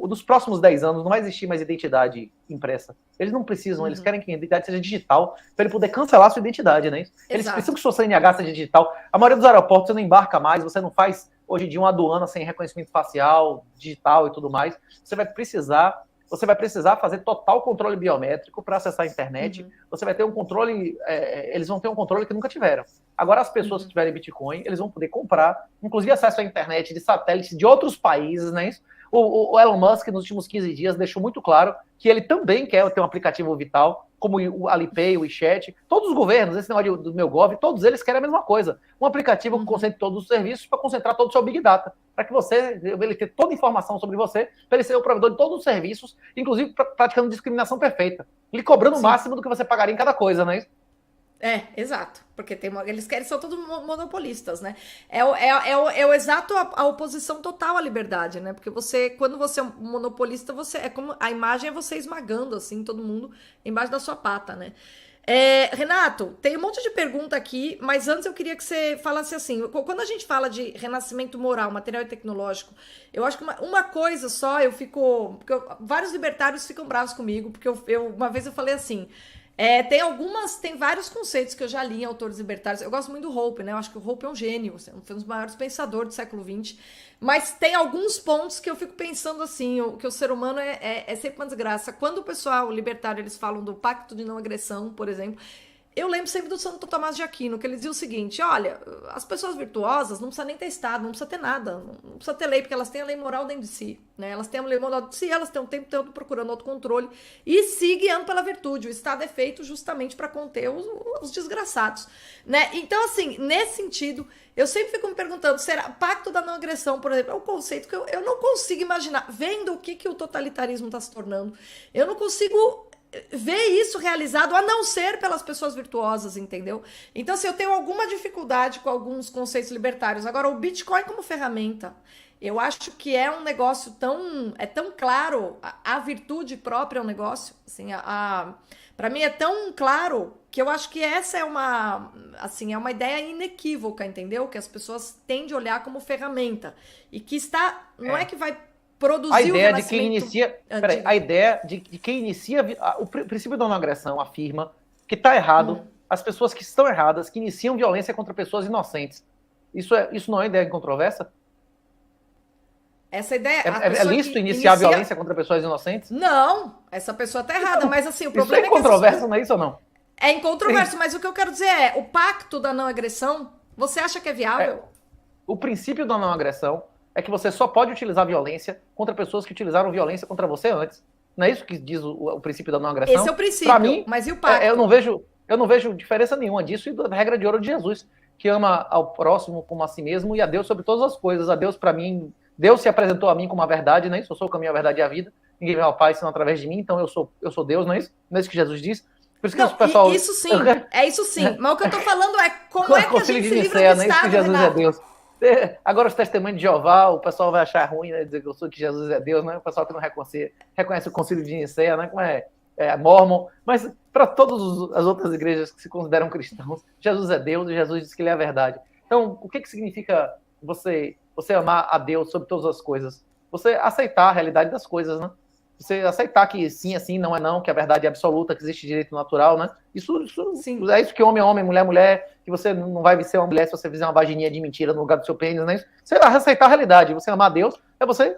dos próximos 10 anos não vai existir mais identidade impressa. Eles não precisam, eles querem que a identidade seja digital para ele poder cancelar a sua identidade, né? Eles precisam que o seu CNH seja digital. A maioria dos aeroportos você não embarca mais, você não faz hoje em dia uma aduana sem reconhecimento facial, digital e tudo mais. Você vai precisar fazer total controle biométrico para acessar a internet. Você vai ter um controle, eles vão ter um controle que nunca tiveram. Agora as pessoas que tiverem Bitcoin, eles vão poder comprar, inclusive acesso à internet de satélites de outros países, né? O Elon Musk, nos últimos 15 dias, deixou muito claro que ele também quer ter um aplicativo vital, como o Alipay, o WeChat. Todos os governos, esse negócio do meu Gov, todos eles querem a mesma coisa. Um aplicativo que concentre todos os serviços para concentrar todo o seu Big Data. Para que ele ter toda a informação sobre você, para ele ser o provedor de todos os serviços, inclusive praticando discriminação perfeita. Ele cobrando o máximo do que você pagaria em cada coisa, não é isso? Exato, porque eles querem ser todos monopolistas, né? É o exato a oposição total à liberdade, né? Porque quando você é um monopolista, é como a imagem é você esmagando, assim, todo mundo embaixo da sua pata, né? Renato, tem um monte de pergunta aqui, mas antes eu queria que você falasse assim, quando a gente fala de renascimento moral, material e tecnológico, eu acho que uma coisa só, vários libertários ficam bravos comigo, porque uma vez eu falei assim, tem vários conceitos que eu já li em autores libertários. Eu gosto muito do Hope, né? Eu acho que o Hope é um gênio, foi um dos maiores pensadores do século XX. Mas tem alguns pontos que eu fico pensando assim, que o ser humano é sempre uma desgraça. Quando o pessoal libertário, eles falam do pacto de não agressão, por exemplo, eu lembro sempre do Santo Tomás de Aquino, que ele dizia o seguinte, olha, as pessoas virtuosas não precisam nem ter Estado, não precisa ter nada, não precisa ter lei, porque elas têm a lei moral dentro de si, né? Elas têm a lei moral de si, elas têm o tempo todo procurando autocontrole e se guiando pela virtude. O Estado é feito justamente para conter os desgraçados, né? Então, assim, nesse sentido, eu sempre fico me perguntando, será pacto da não agressão, por exemplo, é um conceito que eu não consigo imaginar, vendo o que o totalitarismo está se tornando, eu não consigo ver isso realizado, a não ser pelas pessoas virtuosas, entendeu? Então, assim, eu tenho alguma dificuldade com alguns conceitos libertários. Agora, o Bitcoin como ferramenta, eu acho que é um negócio tão claro, a virtude própria é um negócio, assim, para mim é tão claro que eu acho que essa é uma ideia inequívoca, entendeu? Que as pessoas têm de olhar como ferramenta e que não é que vai produzir a ideia de quem inicia, a ideia de quem inicia o princípio da não agressão afirma que está errado as pessoas que estão erradas, que iniciam violência contra pessoas inocentes. Isso não é ideia incontroversa? Essa ideia é lícito iniciar violência contra pessoas inocentes? Não, essa pessoa está errada, então, mas assim, o problema é incontroverso, não é isso ou não? É incontroverso, mas o que eu quero dizer é, o pacto da não agressão, você acha que é viável? O princípio da não agressão é que você só pode utilizar violência contra pessoas que utilizaram violência contra você antes. Não é isso que diz o princípio da não agressão? Esse é o princípio, pra mim, mas e o pacto? Eu não vejo diferença nenhuma disso e da regra de ouro de Jesus, que ama ao próximo como a si mesmo e a Deus sobre todas as coisas. A Deus, para mim, Deus se apresentou a mim como a verdade, não é isso? Eu sou o caminho, a verdade e a vida. Ninguém vem ao Pai senão através de mim, então eu sou Deus, não é isso? Não é isso que Jesus diz? Por isso que o pessoal... Isso sim, isso sim. Mas o que eu tô falando é como é que a gente se livra do Estado, não é isso que Jesus é Deus. Agora os testemunhos de Jeová, o pessoal vai achar ruim, né, dizer que Jesus é Deus, né? O pessoal que não reconhece o concílio de Nicéia, né? Como é Mórmon, mas para todas as outras igrejas que se consideram cristãos, Jesus é Deus e Jesus diz que ele é a verdade. Então, o que significa você amar a Deus sobre todas as coisas? Você aceitar a realidade das coisas, né? Você aceitar que sim é sim, não é não, que a verdade é absoluta, que existe direito natural, né? Isso é isso que homem é homem, mulher é mulher, que você não vai ser uma mulher se você fizer uma vagininha de mentira no lugar do seu pênis, né? Você vai aceitar a realidade. Você amar a Deus é você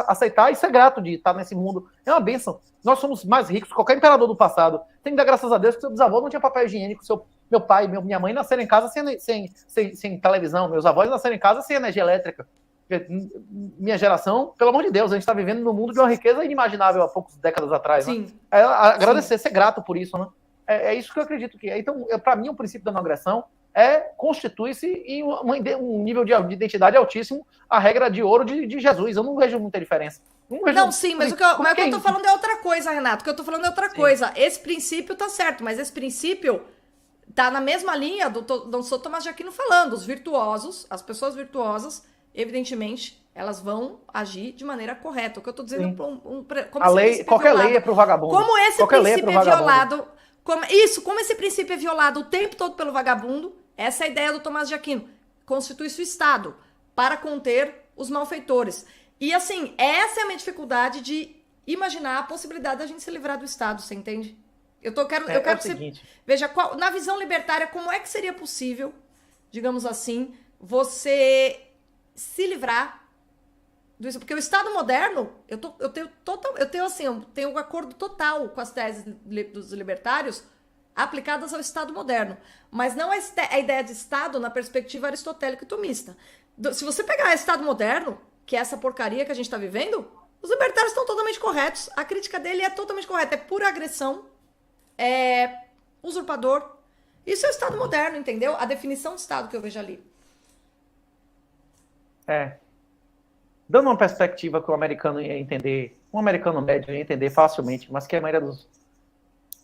aceitar e ser grato de estar nesse mundo. É uma bênção. Nós somos mais ricos que qualquer imperador do passado. Tem que dar graças a Deus que seu bisavô não tinha papel higiênico, meu pai, minha mãe nasceram em casa sem televisão, meus avós nasceram em casa sem energia elétrica. Minha geração, pelo amor de Deus, a gente está vivendo num mundo de uma riqueza inimaginável há poucas décadas atrás. Sim. Né? Agradecer, ser grato por isso. Né? É isso que eu acredito que é. Então, para mim, o princípio da não agressão constitui-se em um nível de identidade altíssimo, a regra de ouro de Jesus. Eu não vejo muita diferença. Sim, mas o que eu tô falando é outra coisa, Renato. O que eu tô falando é outra coisa. Esse princípio tá certo, mas esse princípio tá na mesma linha do Santo Tomás de Aquino falando. Os virtuosos, as pessoas virtuosas, evidentemente, elas vão agir de maneira correta. O que eu tô dizendo qualquer lei é pro vagabundo. Como esse princípio é violado, como esse princípio é violado o tempo todo pelo vagabundo, essa é a ideia do Tomás de Aquino. Constitui-se o Estado para conter os malfeitores. E assim, essa é a minha dificuldade de imaginar a possibilidade da gente se livrar do Estado, você entende? Eu quero que você veja, na visão libertária, como é que seria possível, digamos assim, você se livrar disso, porque o Estado moderno, eu tenho um acordo total com as teses dos libertários aplicadas ao Estado moderno, mas não a ideia de Estado na perspectiva aristotélica e tomista. Se você pegar o Estado moderno, que é essa porcaria que a gente está vivendo, os libertários estão totalmente corretos. A crítica dele é totalmente correta. É pura agressão, é usurpador. Isso é o Estado moderno, entendeu? A definição de Estado que eu vejo ali. Dando uma perspectiva que o americano ia entender, um americano médio ia entender facilmente, mas que a maioria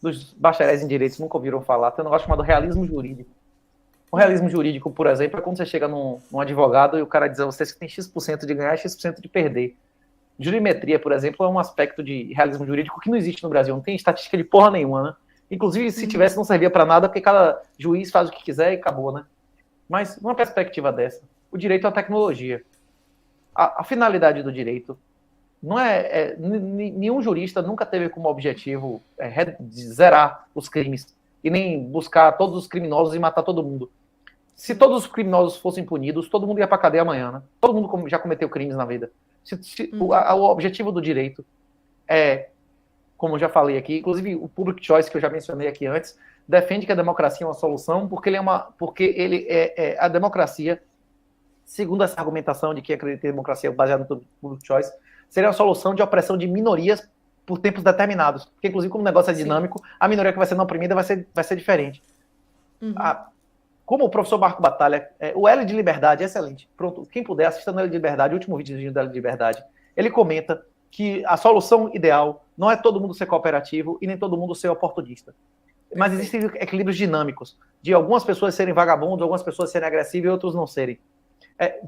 dos bacharéis em direitos nunca ouviram falar, tem um negócio chamado realismo jurídico. O realismo jurídico, por exemplo, é quando você chega num advogado e o cara diz a vocês que tem X% de ganhar e X% de perder. Jurimetria, por exemplo, é um aspecto de realismo jurídico que não existe no Brasil, não tem estatística de porra nenhuma, né? Inclusive, se tivesse, não servia para nada, porque cada juiz faz o que quiser e acabou, né? Mas, numa perspectiva dessa, o direito é uma tecnologia. A finalidade do direito não nenhum jurista nunca teve como objetivo zerar os crimes e nem buscar todos os criminosos e matar todo mundo. Se todos os criminosos fossem punidos, todo mundo ia para cadeia amanhã, né? Todo mundo já cometeu crimes na vida. O objetivo do direito é, como eu já falei aqui, inclusive o public choice que eu já mencionei aqui antes, defende que a democracia é uma solução porque a democracia, segundo essa argumentação de que acredita em democracia baseada no public choice, seria uma solução de opressão de minorias por tempos determinados. Porque, inclusive, como o negócio é dinâmico, a minoria que vai ser não oprimida vai ser diferente. Como o professor Marco Batalha, o L de Liberdade é excelente. Pronto, quem puder, assista no L de Liberdade, o último vídeo do L de Liberdade. Ele comenta que a solução ideal não é todo mundo ser cooperativo e nem todo mundo ser oportunista. Mas existem equilíbrios dinâmicos, de algumas pessoas serem vagabundos, algumas pessoas serem agressivas e outros não serem.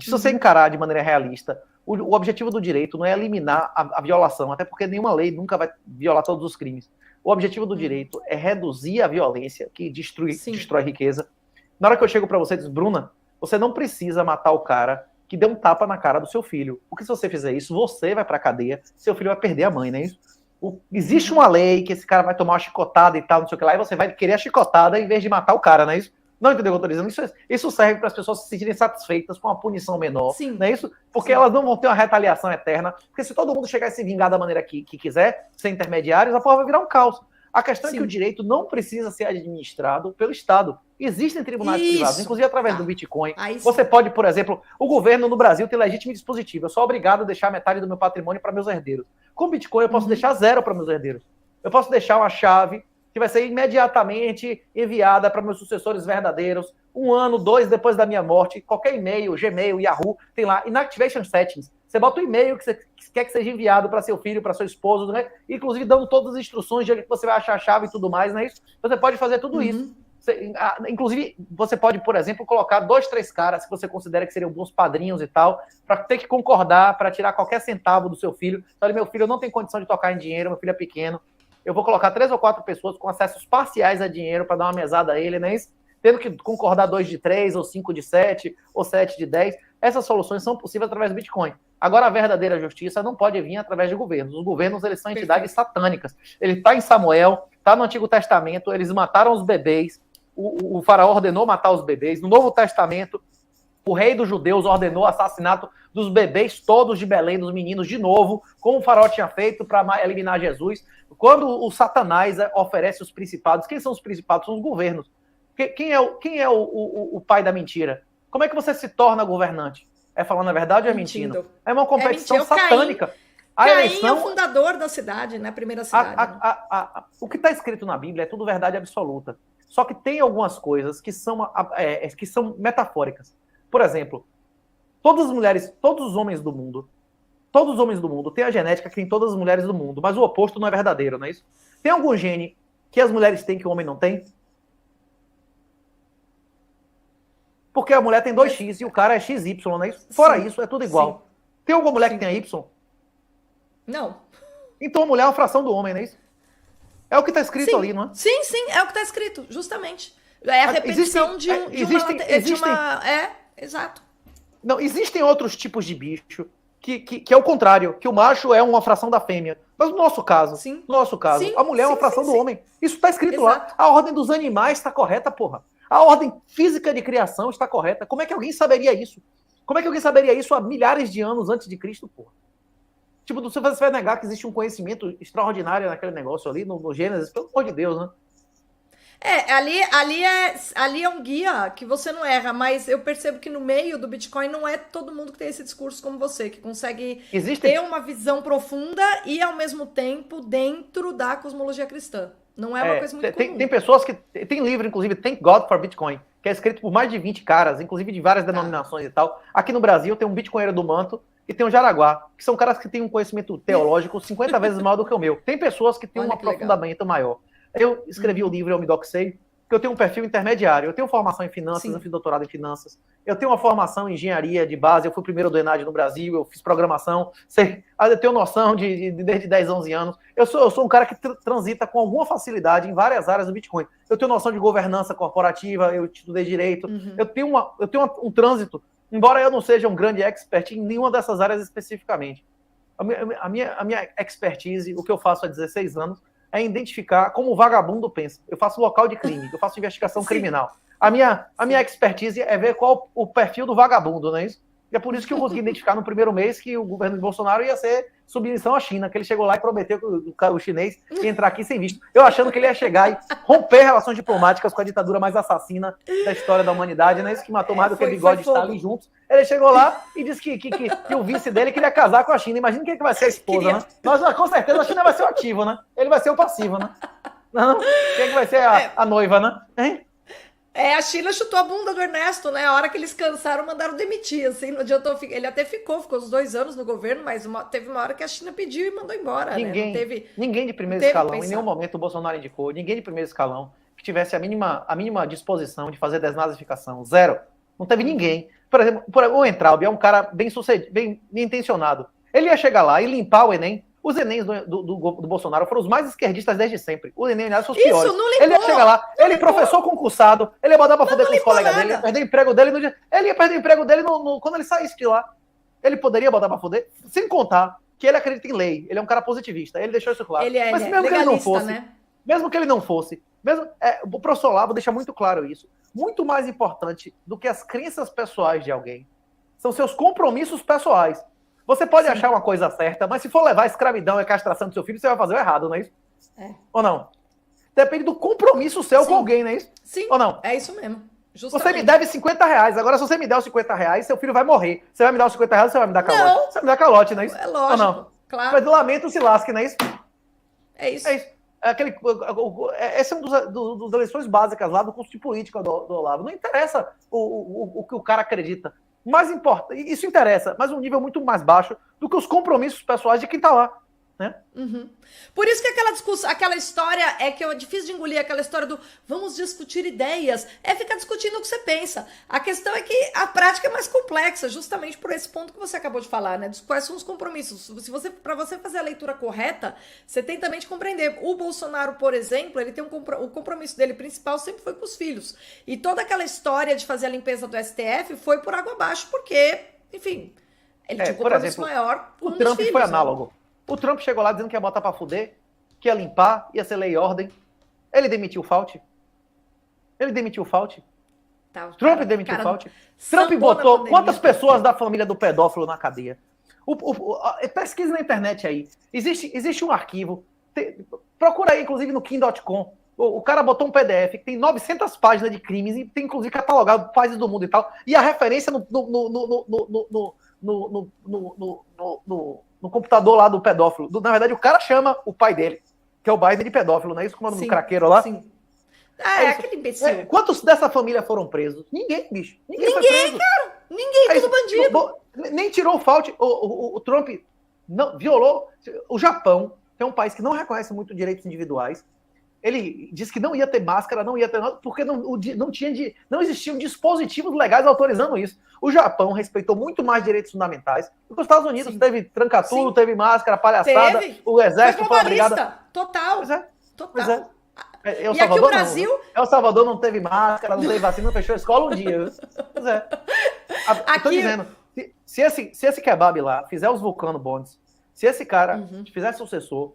Se você encarar de maneira realista, o objetivo do direito não é eliminar a violação, até porque nenhuma lei nunca vai violar todos os crimes. O objetivo do direito é reduzir a violência que destrói riqueza. Na hora que eu chego para você e diz, Bruna, você não precisa matar o cara que deu um tapa na cara do seu filho. Porque se você fizer isso, você vai para a cadeia, seu filho vai perder a mãe, não é isso? Existe uma lei que esse cara vai tomar uma chicotada e tal, não sei o que lá, e você vai querer a chicotada em vez de matar o cara, não é isso? Não entendeu o que eu estou dizendo? Isso serve para as pessoas se sentirem satisfeitas com uma punição menor, Sim. não é isso? Porque elas não vão ter uma retaliação eterna, porque se todo mundo chegar a se vingar da maneira que quiser, sem intermediários, a porra vai virar um caos. A questão é que o direito não precisa ser administrado pelo Estado. Existem tribunais privados, inclusive através do Bitcoin. Você pode, por exemplo, o governo no Brasil tem legítimo dispositivo. Eu sou obrigado a deixar metade do meu patrimônio para meus herdeiros. Com Bitcoin eu posso deixar 0 para meus herdeiros. Eu posso deixar uma chave que vai ser imediatamente enviada para meus sucessores verdadeiros, 1 ano, 2 depois da minha morte. Qualquer e-mail, Gmail, Yahoo, tem lá, Inactivation Settings. Você bota o e-mail que você quer que seja enviado para seu filho, para seu esposo, né? Inclusive dando todas as instruções de onde você vai achar a chave e tudo mais, não é isso? Você pode fazer tudo isso. Inclusive, você pode, por exemplo, colocar 2, 3 caras que você considera que seriam bons padrinhos e tal, para ter que concordar, para tirar qualquer centavo do seu filho. Então, meu filho não tem condição de tocar em dinheiro, meu filho é pequeno. Eu vou colocar 3 ou 4 pessoas com acessos parciais a dinheiro para dar uma mesada a ele, não é isso? Tendo que concordar 2 de 3, ou 5 de 7, ou 7 de 10. Essas soluções são possíveis através do Bitcoin. Agora, a verdadeira justiça não pode vir através de governos. Os governos, eles são entidades satânicas. Ele está em Samuel, está no Antigo Testamento, eles mataram os bebês, o faraó ordenou matar os bebês. No Novo Testamento, o rei dos judeus ordenou o assassinato dos bebês todos de Belém, dos meninos, de novo, como o faraó tinha feito para eliminar Jesus. Quando o Satanás oferece os principados, quem são os principados? São os governos. Quem é o pai da mentira? Como é que você se torna governante? É falando a verdade ou é mentindo? É uma competição satânica. Caim é o fundador da cidade, né? A primeira cidade. O que está escrito na Bíblia é tudo verdade absoluta. Só que tem algumas coisas que são metafóricas. Por exemplo, todas as mulheres, todos os homens do mundo têm a genética que tem todas as mulheres do mundo, mas o oposto não é verdadeiro, não é isso? Tem algum gene que as mulheres têm que o homem não tem? Porque a mulher tem 2x e o cara é XY, não é isso? Fora isso, é tudo igual. Sim. Tem alguma mulher que tenha Y? Não. Então a mulher é uma fração do homem, não é isso? É o que está escrito ali, não é? Sim, é o que está escrito, justamente. É a repetição de uma... exato. Não, existem outros tipos de bicho que é o contrário, que o macho é uma fração da fêmea. Mas no nosso caso, a mulher é uma fração do homem. Isso está escrito lá. A ordem dos animais está correta, porra. A ordem física de criação está correta. Como é que alguém saberia isso? Como é que alguém saberia isso há milhares de anos antes de Cristo, porra? Tipo, você vai negar que existe um conhecimento extraordinário naquele negócio ali, no Gênesis? Pelo amor de Deus, né? Ali é um guia que você não erra, mas eu percebo que no meio do Bitcoin não é todo mundo que tem esse discurso como você, que consegue ter uma visão profunda e, ao mesmo tempo, dentro da cosmologia cristã. Não é uma coisa muito comum. Tem pessoas que... Tem livro, inclusive, Thank God for Bitcoin, que é escrito por mais de 20 caras, inclusive de várias denominações e tal. Aqui no Brasil tem um Bitcoinheiro do Manto e tem um Jaraguá, que são caras que têm um conhecimento teológico 50 vezes maior do que o meu. Tem pessoas que têm um aprofundamento maior. Eu escrevi o livro, eu me doxei, porque eu tenho um perfil intermediário. Eu tenho formação em finanças, eu fiz doutorado em finanças. Eu tenho uma formação em engenharia de base, eu fui o primeiro do ENAD no Brasil, eu fiz programação. Eu tenho noção desde 10, 11 anos. Eu sou um cara que transita com alguma facilidade em várias áreas do Bitcoin. Eu tenho noção de governança corporativa, eu estudei direito. Eu tenho um trânsito, embora eu não seja um grande expert em nenhuma dessas áreas especificamente. A minha expertise, o que eu faço há 16 anos, é identificar como o vagabundo pensa. Eu faço local de crime, eu faço investigação criminal. A minha expertise é ver qual o perfil do vagabundo, não é isso? E é por isso que eu consegui identificar no primeiro mês que o governo de Bolsonaro ia ser submissão à China, que ele chegou lá e prometeu que o chinês ia entrar aqui sem visto. Eu achando que ele ia chegar e romper relações diplomáticas com a ditadura mais assassina da história da humanidade, não é isso? Que matou mais do que Bigode e Stalin juntos. Ele chegou lá e disse que o vice dele queria casar com a China. Imagina quem é que vai ser a esposa, né? Mas com certeza a China vai ser o ativo, né? Ele vai ser o passivo, né? Não? Quem é que vai ser a noiva, né? Hein? A China chutou a bunda do Ernesto, né? A hora que eles cansaram, mandaram demitir, assim, não adiantou. Ele até ficou uns 2 anos no governo, mas teve uma hora que a China pediu e mandou embora, ninguém, né? Não teve, ninguém de primeiro escalão, em nenhum momento o Bolsonaro indicou, ninguém de primeiro escalão que tivesse a mínima disposição de fazer desnazificação. Zero. Não teve ninguém. Por exemplo, o Entraub é um cara bem sucedido, bem intencionado. Ele ia chegar lá e limpar o Enem. Os Enems do Bolsonaro foram os mais esquerdistas desde sempre. O Enem, aliás, foi os piores. Ele ia chegar lá, ele professor concursado, ele ia botar pra foder com os colegas dele, ia perder o emprego dele no dia. Ele ia perder o emprego dele quando ele saísse de lá. Ele poderia botar pra foder, sem contar que ele acredita em lei. Ele é um cara positivista. Ele deixou isso claro. Mas mesmo que ele não fosse, né? Mesmo que ele não fosse, o professor Olavo deixa muito claro isso. Muito mais importante do que as crenças pessoais de alguém são seus compromissos pessoais. Você pode achar uma coisa certa, mas se for levar a escravidão e a castração do seu filho, você vai fazer o errado, não é isso? Ou não? Depende do compromisso seu com alguém, não é isso? Sim. Ou não? É isso mesmo. Justamente. Você me deve R$50. Agora, se você me der os R$50, seu filho vai morrer. Você vai me dar os R$50 ou você vai me dar calote? Não. Você vai me dar calote, não é isso? É lógico. Ou não? Claro. Mas lamento se lasque, não é isso? É isso. É isso. Essa é uma das lições básicas lá do curso de política do Olavo. Não interessa o que o cara acredita. Mais importa, isso interessa, mas um nível muito mais baixo do que os compromissos pessoais de quem está lá, né? Por isso que aquela história é que é difícil de engolir, aquela história do vamos discutir ideias, é ficar discutindo o que você pensa. A questão é que a prática é mais complexa, justamente por esse ponto que você acabou de falar, né? Quais são os compromissos? Para você fazer a leitura correta, você tem também de compreender. O Bolsonaro, por exemplo, ele tem o compromisso dele principal sempre foi com os filhos. E toda aquela história de fazer a limpeza do STF foi por água abaixo, porque, enfim, ele tinha um compromisso maior com os filhos. O Trump foi análogo. O Trump chegou lá dizendo que ia botar pra fuder, que ia limpar, ia ser lei e ordem. Ele demitiu o Fauci. Trump demitiu o Fauci. Trump botou quantas pessoas da família do pedófilo na cadeia? Pesquisa na internet aí. Existe um arquivo. Procura aí, inclusive, no Kim.com. O cara botou um PDF que tem 900 páginas de crimes e tem, inclusive, catalogado países do mundo e tal. E a referência no computador lá do pedófilo. Na verdade, o cara chama o pai dele, que é o Biden, de pedófilo, não é isso? Como é o nome do craqueiro lá? Sim. Aquele imbecil. Quantos dessa família foram presos? Ninguém, bicho. Ninguém foi preso. Cara. Ninguém, tudo bandido. Nem tirou o Fauci. O Trump não, violou. O Japão é um país que não reconhece muito direitos individuais. Ele disse que não ia ter máscara, não ia ter nada, porque não existiam dispositivos legais autorizando isso. O Japão respeitou muito mais direitos fundamentais do que os Estados Unidos. Teve tranca-tudo, teve máscara, palhaçada, o exército foi obrigado. Total. Pois é. Total. Pois é. El E Salvador, aqui o Brasil... El Salvador não teve máscara, não teve vacina, não fechou a escola um dia. Pois é. Estou dizendo, se esse kebab lá fizer os Vulcano Bonds, se esse cara fizer sucessor,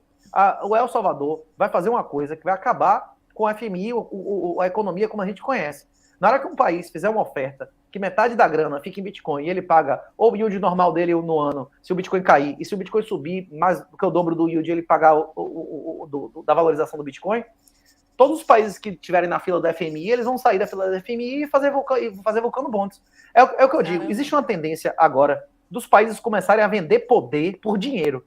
o El Salvador vai fazer uma coisa que vai acabar com a FMI, a economia como a gente conhece. Na hora que um país fizer uma oferta que metade da grana fica em Bitcoin e ele paga o yield normal dele no ano, se o Bitcoin cair, e se o Bitcoin subir mais do que o dobro do yield, ele pagar da valorização do Bitcoin, Todos os países que estiverem na fila da FMI, eles vão sair da fila da FMI e fazer vulcano bonds. É o que eu digo. Existe uma tendência agora dos países começarem a vender poder por dinheiro.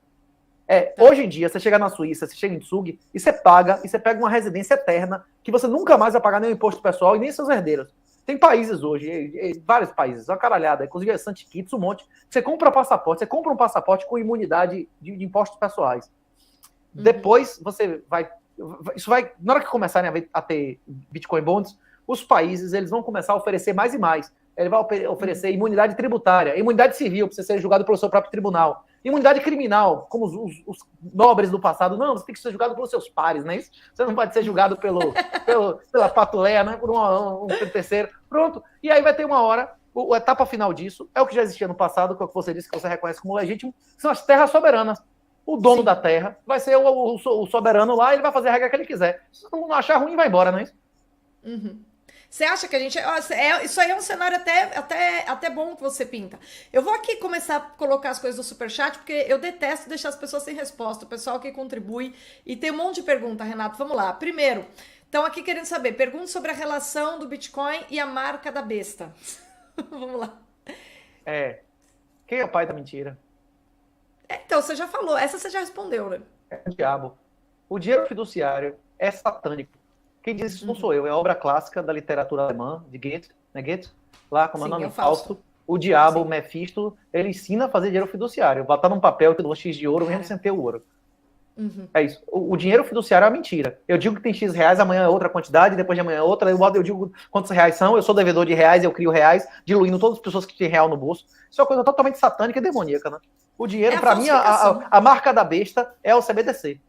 Hoje em dia, você chega na Suíça, você chega em Zug, e você pega uma residência eterna, que você nunca mais vai pagar nenhum imposto pessoal e nem seus herdeiros. Tem países hoje, vários países, uma caralhada, inclusive a Santi Kitts, um monte. Você compra um passaporte com imunidade de impostos pessoais. Depois, na hora que começarem a ter Bitcoin bonds, os países eles vão começar a oferecer mais e mais. Ele vai oferecer imunidade tributária, imunidade civil, para você ser julgado pelo seu próprio tribunal. Imunidade criminal, como os nobres do passado. Não, você tem que ser julgado pelos seus pares, não é isso? Você não pode ser julgado pela patuleia, né? Por um terceiro. Pronto. E aí vai ter uma hora, a etapa final disso, é o que já existia no passado, que é o que você disse, que você reconhece como legítimo, são as terras soberanas. O dono da terra vai ser o soberano lá, ele vai fazer a regra que ele quiser. Se não achar ruim, vai embora, não é isso? Você acha que a gente... isso aí é um cenário até bom que você pinta. Eu vou aqui começar a colocar as coisas do Superchat, porque eu detesto deixar as pessoas sem resposta. O pessoal que contribui. E tem um monte de pergunta, Renato. Vamos lá. Primeiro, estão aqui querendo saber. Pergunta sobre a relação do Bitcoin e a marca da besta. Vamos lá. Quem é o pai da mentira? Então, você já falou. Essa você já respondeu, né? É o diabo. O dinheiro fiduciário é satânico. Quem diz isso não sou eu, é obra clássica da literatura alemã, de Goethe, né, Goethe? Lá, como é o nome? Fausto. O diabo, o Mefisto, ele ensina a fazer dinheiro fiduciário. Botar num papel que dá um X de ouro, mesmo sem ter o ouro. É isso. O dinheiro fiduciário é uma mentira. Eu digo que tem X reais, amanhã é outra quantidade, depois de amanhã é outra. Eu digo quantos reais são, eu sou devedor de reais, eu crio reais, diluindo todas as pessoas que têm real no bolso. Isso é uma coisa totalmente satânica e demoníaca, né? O dinheiro, para mim, a marca da besta é o CBDC.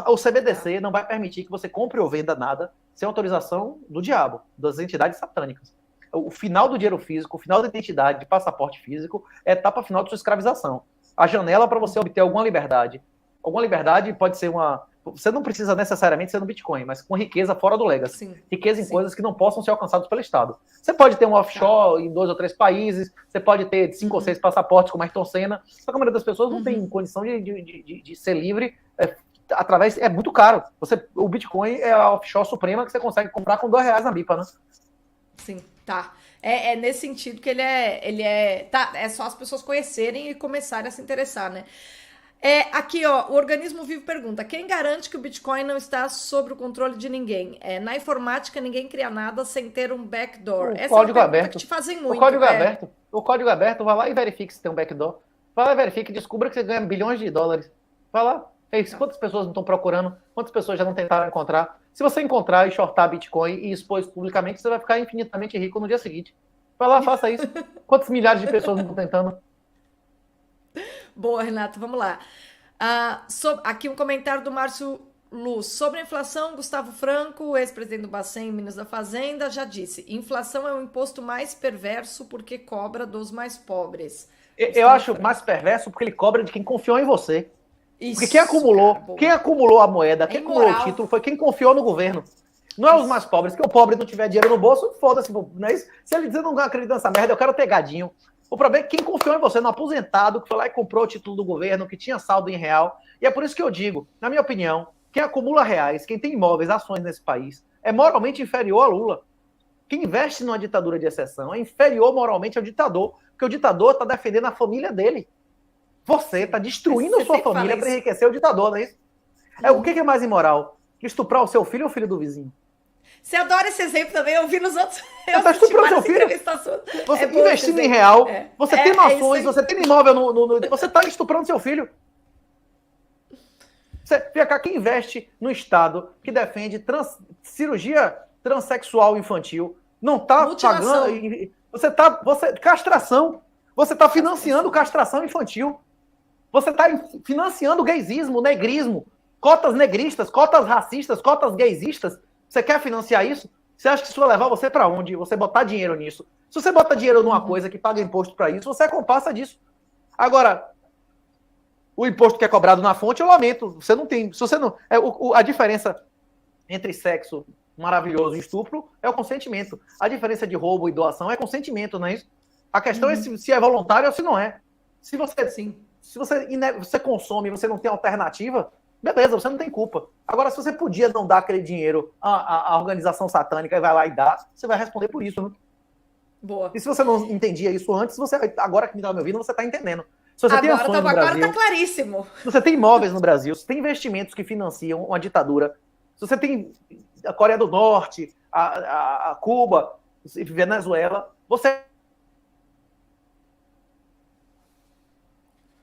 O CBDC não vai permitir que você compre ou venda nada sem autorização do diabo, das entidades satânicas. O final do dinheiro físico, o final da identidade de passaporte físico é a etapa final de sua escravização. A janela para você obter alguma liberdade. Alguma liberdade pode ser uma... Você não precisa necessariamente ser no Bitcoin, mas com riqueza fora do legacy. Sim. Riqueza em coisas que não possam ser alcançadas pelo Estado. Você pode ter um offshore em 2 ou 3 países, você pode ter 5 ou 6 passaportes como Ayrton Senna, só que a maioria das pessoas não tem condição de ser livre através... É muito caro. O Bitcoin é a offshore suprema que você consegue comprar com R$2 na BIPA, né? Sim, tá. É nesse sentido que ele é... Tá, é só as pessoas conhecerem e começarem a se interessar, né? Aqui, ó, o Organismo Vivo pergunta: quem garante que o Bitcoin não está sob o controle de ninguém? Na informática, ninguém cria nada sem ter um backdoor. Essa código é uma pergunta aberto. Que te fazem muito. O código é aberto. O código é aberto, vai lá e verifique se tem um backdoor. Vai lá e verifique e descubra que você ganha bilhões de dólares. Vai lá. Quantas pessoas não estão procurando? Quantas pessoas já não tentaram encontrar? Se você encontrar e shortar Bitcoin e expor isso publicamente, você vai ficar infinitamente rico no dia seguinte. Vai lá, faça isso. Quantas milhares de pessoas não estão tentando? Boa, Renato, vamos lá. Aqui um comentário do Márcio Luz. Sobre a inflação, Gustavo Franco, ex-presidente do Bacen, Ministro da Fazenda, já disse: inflação é o imposto mais perverso porque cobra dos mais pobres. Eu acho mais perverso porque ele cobra de quem confiou em você. Isso, porque quem acumulou a moeda, quem acumulou o título, foi quem confiou no governo. Não é os mais pobres. Que o pobre não tiver dinheiro no bolso, foda-se. Não é isso? Se ele dizer não acredita nessa merda, eu quero ter gadinho. O problema é que quem confiou em você, no aposentado, que foi lá e comprou o título do governo, que tinha saldo em real. E é por isso que eu digo, na minha opinião, quem acumula reais, quem tem imóveis, ações nesse país, é moralmente inferior a Lula. Quem investe numa ditadura de exceção é inferior moralmente ao ditador, porque o ditador está defendendo a família dele. Você está destruindo a sua família para enriquecer o ditador, não é isso? O que é mais imoral? Estuprar o seu filho ou o filho do vizinho? Você adora esse exemplo também, eu vi nos outros. Você está estuprando seu filho. Você investindo em real, você tem ações, você tem imóvel você está estuprando seu filho. Quem investe no Estado que defende cirurgia transexual infantil, não está pagando. Castração. Você está financiando castração infantil. Você está financiando gaysismo, negrismo, cotas negristas, cotas racistas, cotas gaysistas. Você quer financiar isso? Você acha que isso vai levar você para onde? Você botar dinheiro nisso. Se você bota dinheiro numa coisa que paga imposto para isso, você é comparsa disso. Agora, o imposto que é cobrado na fonte, eu lamento. Você não tem. Se você não, a diferença entre sexo maravilhoso e estupro é o consentimento. A diferença de roubo e doação é consentimento, não é isso? A questão é se é voluntário ou se não é. Se você consome e você não tem alternativa, beleza, você não tem culpa. Agora, se você podia não dar aquele dinheiro à organização satânica e vai lá e dá, você vai responder por isso, né? Boa. E se você não entendia isso antes, agora que me está me ouvindo, você está entendendo. Se você tem ações no Agora Brasil, tá claríssimo. se você tem imóveis no Brasil, se tem investimentos que financiam uma ditadura, se você tem a Coreia do Norte, a Cuba, Venezuela, você...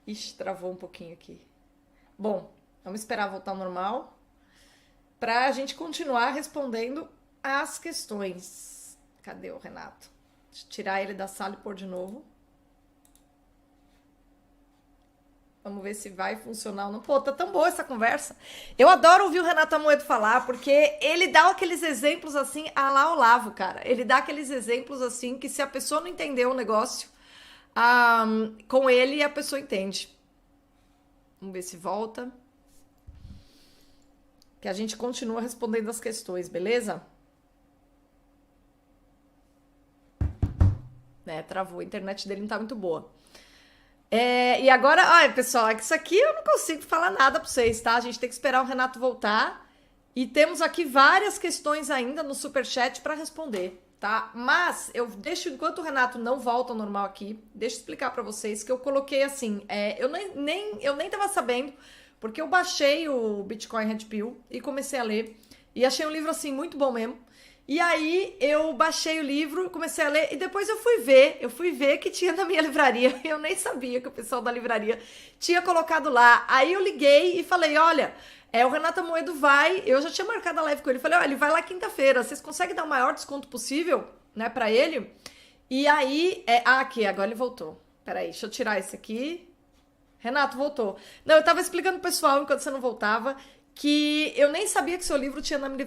Ixi, travou um pouquinho aqui. Bom, vamos esperar voltar ao normal para a gente continuar respondendo as questões. Cadê o Renato? Deixa eu tirar ele da sala e pôr de novo. Vamos ver se vai funcionar ou não. Pô, tá tão boa essa conversa. Eu adoro ouvir o Renato Amoedo falar, porque ele dá aqueles exemplos assim, a lá Olavo, cara. Ele dá aqueles exemplos assim, que se a pessoa não entendeu o negócio, com ele a pessoa entende. Vamos ver se volta. Que a gente continua respondendo as questões, beleza? Travou. A internet dele não tá muito boa. E agora, olha, pessoal, isso aqui eu não consigo falar nada para vocês, tá? A gente tem que esperar o Renato voltar. E temos aqui várias questões ainda no Superchat para responder, tá? Mas eu deixo, enquanto o Renato não volta ao normal aqui, deixa eu explicar para vocês que eu coloquei assim, eu nem tava sabendo, porque eu baixei o Bitcoin Red Pill e comecei a ler. E achei um livro, assim, muito bom mesmo. E aí eu baixei o livro, comecei a ler e depois eu fui ver que tinha na minha livraria. Eu nem sabia que o pessoal da livraria tinha colocado lá. Aí eu liguei e falei, olha, o Renato Amoedo vai, eu já tinha marcado a live com ele, falei, olha, ele vai lá quinta-feira, vocês conseguem dar o maior desconto possível, né, pra ele? E aí, aqui, agora ele voltou. Peraí, deixa eu tirar esse aqui. Renato, voltou. Não, eu tava explicando pro pessoal, enquanto você não voltava, que eu nem sabia que seu livro tinha na minha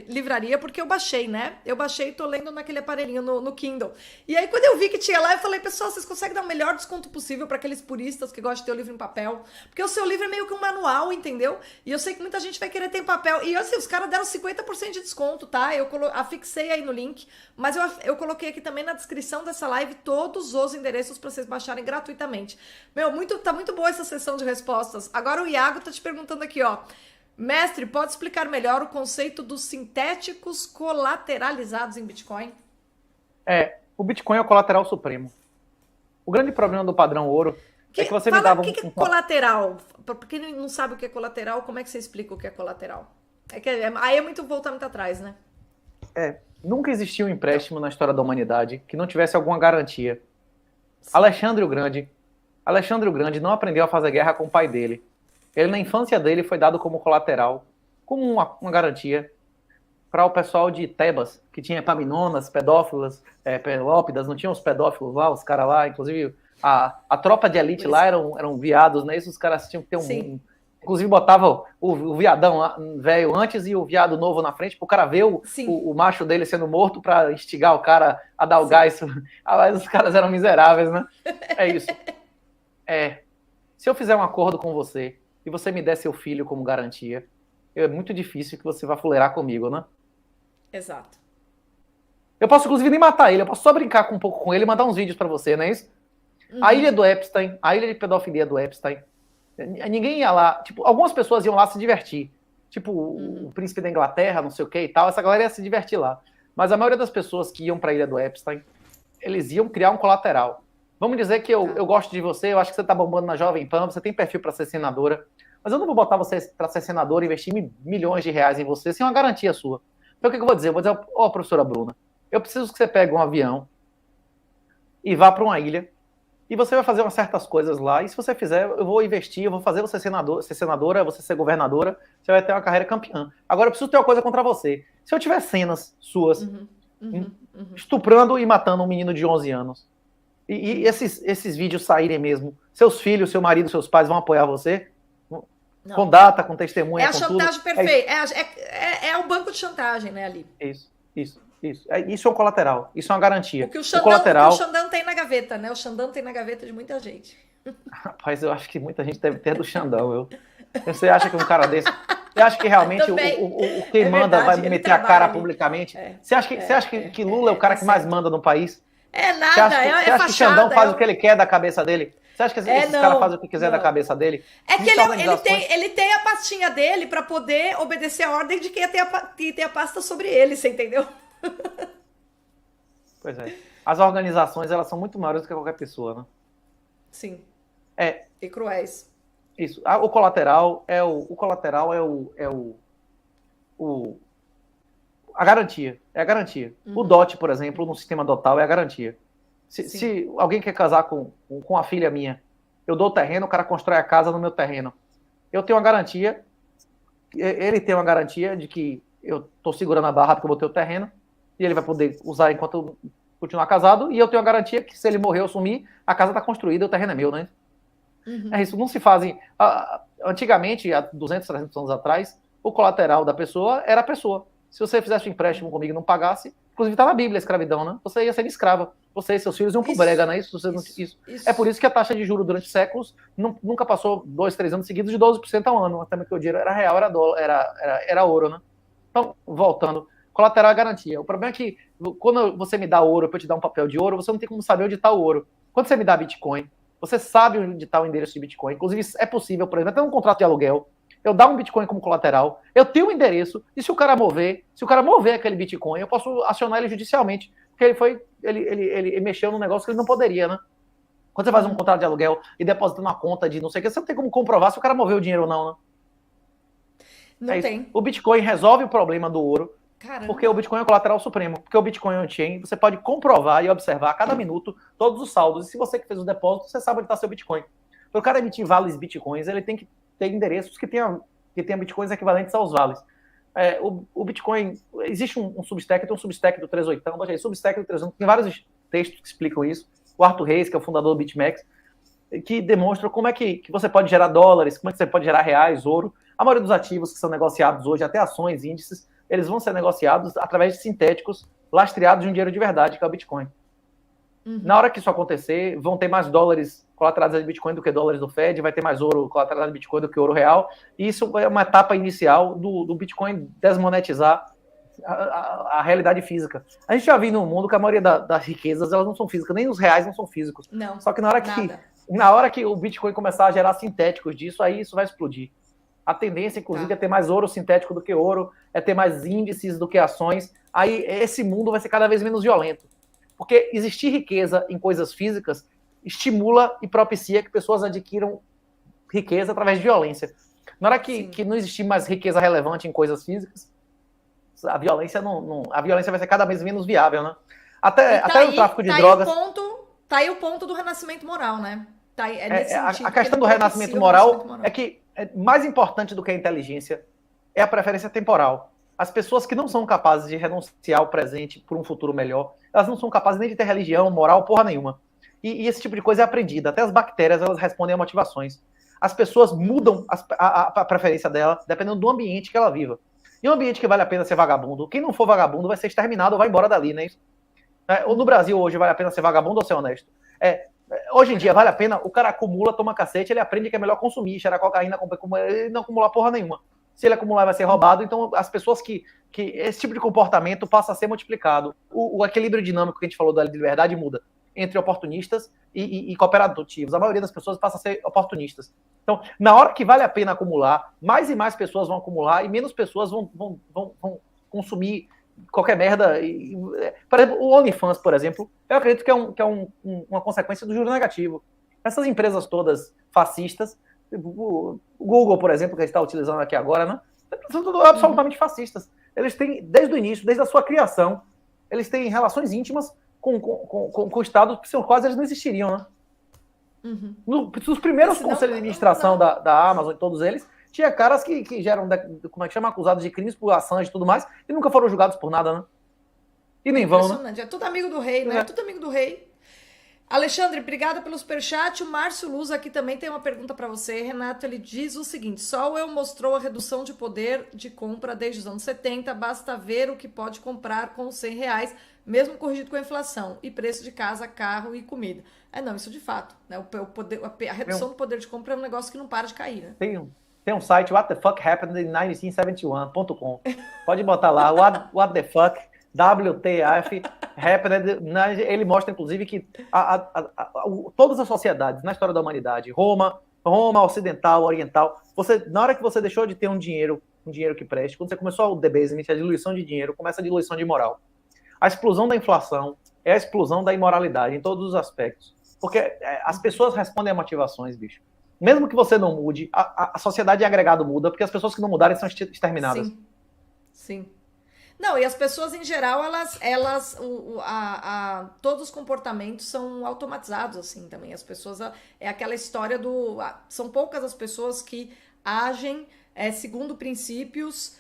livraria, porque eu baixei, né? Eu baixei e tô lendo naquele aparelhinho no Kindle. E aí, quando eu vi que tinha lá, eu falei, pessoal, vocês conseguem dar o melhor desconto possível para aqueles puristas que gostam de ter o livro em papel? Porque o seu livro é meio que um manual, entendeu? E eu sei que muita gente vai querer ter em papel. E assim, os caras deram 50% de desconto, tá? Eu afixei aí no link, mas eu coloquei aqui também na descrição dessa live todos os endereços para vocês baixarem gratuitamente. Meu, tá muito boa essa sessão de respostas. Agora o Iago tá te perguntando aqui, ó. Mestre, pode explicar melhor o conceito dos sintéticos colateralizados em Bitcoin? O Bitcoin é o colateral supremo. O grande problema do padrão ouro é que você me dava O que é colateral? Pra quem não sabe o que é colateral, como é que você explica o que é colateral? Aí é muito voltar muito atrás, né? Nunca existiu um empréstimo na história da humanidade que não tivesse alguma garantia. Alexandre o Grande não aprendeu a fazer guerra com o pai dele. Ele, na infância dele, foi dado como colateral, como uma garantia para o pessoal de Tebas, que tinha Epaminondas, pedófilas, Pelópidas, não tinha os pedófilos lá, os caras lá, inclusive a tropa de elite lá eram viados, né? Isso os caras tinham que ter inclusive botava o viadão velho antes e o viado novo na frente, para o cara ver o macho dele sendo morto para instigar o cara a dar o gás. Mas os caras eram miseráveis, né? É isso. Se eu fizer um acordo com você, e você me der seu filho como garantia, é muito difícil que você vá fuleirar comigo, né? Exato. Eu posso, inclusive, nem matar ele, eu posso só brincar um pouco com ele e mandar uns vídeos pra você, não é isso? Uhum. A ilha do Epstein, a ilha de pedofilia do Epstein, ninguém ia lá, tipo, algumas pessoas iam lá se divertir, tipo, o príncipe da Inglaterra, não sei o que e tal, essa galera ia se divertir lá. Mas a maioria das pessoas que iam pra ilha do Epstein, eles iam criar um colateral. Vamos dizer que eu gosto de você, eu acho que você tá bombando na Jovem Pan, você tem perfil para ser senadora, mas eu não vou botar você para ser senadora e investir milhões de reais em você sem uma garantia sua. Então o que eu vou dizer? Eu vou dizer, professora Bruna, eu preciso que você pegue um avião e vá para uma ilha e você vai fazer umas certas coisas lá, e se você fizer, eu vou investir, eu vou fazer você ser senadora, você ser governadora, você vai ter uma carreira campeã. Agora eu preciso ter uma coisa contra você. Se eu tiver cenas suas estuprando e matando um menino de 11 anos, e esses vídeos saírem mesmo, seus filhos, seu marido, seus pais vão apoiar você? Não. Com data, com testemunha, com tudo. É a chantagem perfeita. É o banco de chantagem, né, ali. Isso. Isso é um colateral. Isso é uma garantia. O que o Xandão tem na gaveta, né? O Xandão tem na gaveta de muita gente. Rapaz, eu acho que muita gente deve ter do Xandão. Você acha que um cara desse... Você acha que realmente o quem manda vai meter a cara publicamente? Você acha que Lula é o cara que mais manda no país? É Você nada, acha, é você acha que Xandão fachada. faz o que ele quer da cabeça dele? Você acha que esses caras fazem o que quiser da cabeça dele? É que Existem ele organizações- tem a pastinha dele pra poder obedecer a ordem de quem tem a pasta sobre ele, você entendeu? Pois é. As organizações, elas são muito maiores do que qualquer pessoa, né? Sim. É, E cruéis. isso. O colateral a garantia. É a garantia. O DOT, por exemplo, no sistema dotal é a garantia. Se alguém quer casar com a filha minha, eu dou o terreno, o cara constrói a casa no meu terreno. Eu tenho uma garantia, ele tem uma garantia de que eu estou segurando a barra porque eu vou ter o terreno, e ele vai poder usar enquanto eu continuar casado, e eu tenho a garantia que se ele morrer ou sumir, a casa está construída, o terreno é meu, né? É isso, não se fazem... Antigamente, há 200, 300 anos atrás, o colateral da pessoa era a pessoa. Se você fizesse um empréstimo comigo e não pagasse, inclusive está na Bíblia a escravidão, né? Você ia ser escrava. Você e seus filhos iam pro brega, né? Isso. É por isso que a taxa de juros durante séculos nunca passou 2, 3 anos seguidos de 12% ao ano. Até que o dinheiro era real, era dólar, era ouro, né? Então, voltando, colateral é garantia. O problema é que quando você me dá ouro para eu te dar um papel de ouro, você não tem como saber onde está o ouro. Quando você me dá Bitcoin, você sabe onde está o endereço de Bitcoin. Inclusive, é possível, por exemplo, até um contrato de aluguel, eu dar um Bitcoin como colateral, eu tenho um endereço, e se o cara mover aquele Bitcoin, eu posso acionar ele judicialmente, porque ele mexeu num negócio que ele não poderia, né? Quando você faz um contrato de aluguel e deposita numa conta de não sei o que, você não tem como comprovar se o cara moveu o dinheiro ou não, né? Não tem. O Bitcoin resolve o problema do ouro, Caramba. porque o Bitcoin é o colateral supremo. Porque o Bitcoin on-chain, você pode comprovar e observar a cada minuto todos os saldos. E se você que fez o depósito, você sabe onde está seu Bitcoin. Para o cara emitir vales Bitcoins, ele tem que ter endereços que tenham Bitcoins equivalentes aos vales. O Bitcoin, existe um Substack, tem um Substack do 38, baixa aí, Substack do 38, tem vários textos que explicam isso. O Arthur Reis, que é o fundador do BitMEX, que demonstra como é que você pode gerar dólares, como é que você pode gerar reais, ouro. A maioria dos ativos que são negociados hoje, até ações, índices, eles vão ser negociados através de sintéticos lastreados de um dinheiro de verdade, que é o Bitcoin. Na hora que isso acontecer, vão ter mais dólares colateralizados de Bitcoin do que dólares do Fed, vai ter mais ouro colateralizado de Bitcoin do que ouro real, e isso é uma etapa inicial do Bitcoin desmonetizar a realidade física. A gente já viu no mundo que a maioria das riquezas, elas não são físicas, nem os reais não são físicos. Não. Só que na hora que o Bitcoin começar a gerar sintéticos disso, aí isso vai explodir. A tendência, inclusive, é ter mais ouro sintético do que ouro, é ter mais índices do que ações. Aí esse mundo vai ser cada vez menos violento. Porque existir riqueza em coisas físicas estimula e propicia que pessoas adquiram riqueza através de violência. Na hora que não existir mais riqueza relevante em coisas físicas, a violência vai ser cada vez menos viável, né? Até o tráfico de drogas... Tá aí o ponto do renascimento moral, né? Tá aí, nesse sentido, a questão do renascimento moral é que mais importante do que a inteligência é a preferência temporal. As pessoas que não são capazes de renunciar ao presente por um futuro melhor, elas não são capazes nem de ter religião, moral, porra nenhuma. E esse tipo de coisa é aprendida. Até as bactérias, elas respondem a motivações. As pessoas mudam a preferência dela dependendo do ambiente que ela viva. E um ambiente que vale a pena ser vagabundo, quem não for vagabundo vai ser exterminado ou vai embora dali, né? Ou no Brasil hoje vale a pena ser vagabundo ou ser honesto? Hoje em dia vale a pena, o cara acumula, toma cacete, ele aprende que é melhor consumir, cheirar cocaína, e não acumular porra nenhuma. Se ele acumular, vai ser roubado. Então, as pessoas que esse tipo de comportamento passa a ser multiplicado. O equilíbrio dinâmico que a gente falou da liberdade muda entre oportunistas e cooperativos. A maioria das pessoas passa a ser oportunistas. Então, na hora que vale a pena acumular, mais e mais pessoas vão acumular e menos pessoas vão consumir qualquer merda. Por exemplo, o OnlyFans, por exemplo, eu acredito que é uma consequência do juro negativo. Essas empresas todas fascistas, o Google, por exemplo, que a gente está utilizando aqui agora, né? São tudo absolutamente fascistas. Eles têm, desde o início, desde a sua criação, eles têm relações íntimas com estados que sem quase eles não existiriam, né? Nos primeiros conselhos de administração da Amazon e todos eles, tinha caras que já eram, como é que chama, acusados de crimes por Assange e tudo mais, e nunca foram julgados por nada, né? E nem vão, né? É tudo amigo do rei, né? É tudo amigo do rei. Alexandre, obrigada pelo superchat. O Márcio Luz aqui também tem uma pergunta para você. Renato, ele diz o seguinte: Solwell mostrou a redução de poder de compra desde os anos 70. Basta ver o que pode comprar com R$100, mesmo corrigido com a inflação, e preço de casa, carro e comida. Não, isso de fato, né? A redução do poder de compra é um negócio que não para de cair, né? Tem um site, whatthefuckhappened in 1971.com. Pode botar lá, what the fuck, WTF, Ele mostra, inclusive, que todas as sociedades na história da humanidade, Roma ocidental, oriental, na hora que você deixou de ter um dinheiro que preste, quando você começou o debasement, a diluição de dinheiro, começa a diluição de moral. A explosão da inflação é a explosão da imoralidade em todos os aspectos. Porque as pessoas respondem a motivações, bicho. Mesmo que você não mude, a sociedade agregado muda, porque as pessoas que não mudarem são exterminadas. Sim. Não, e as pessoas em geral, todos os comportamentos são automatizados, assim, também. As pessoas, é aquela história são poucas as pessoas que agem segundo princípios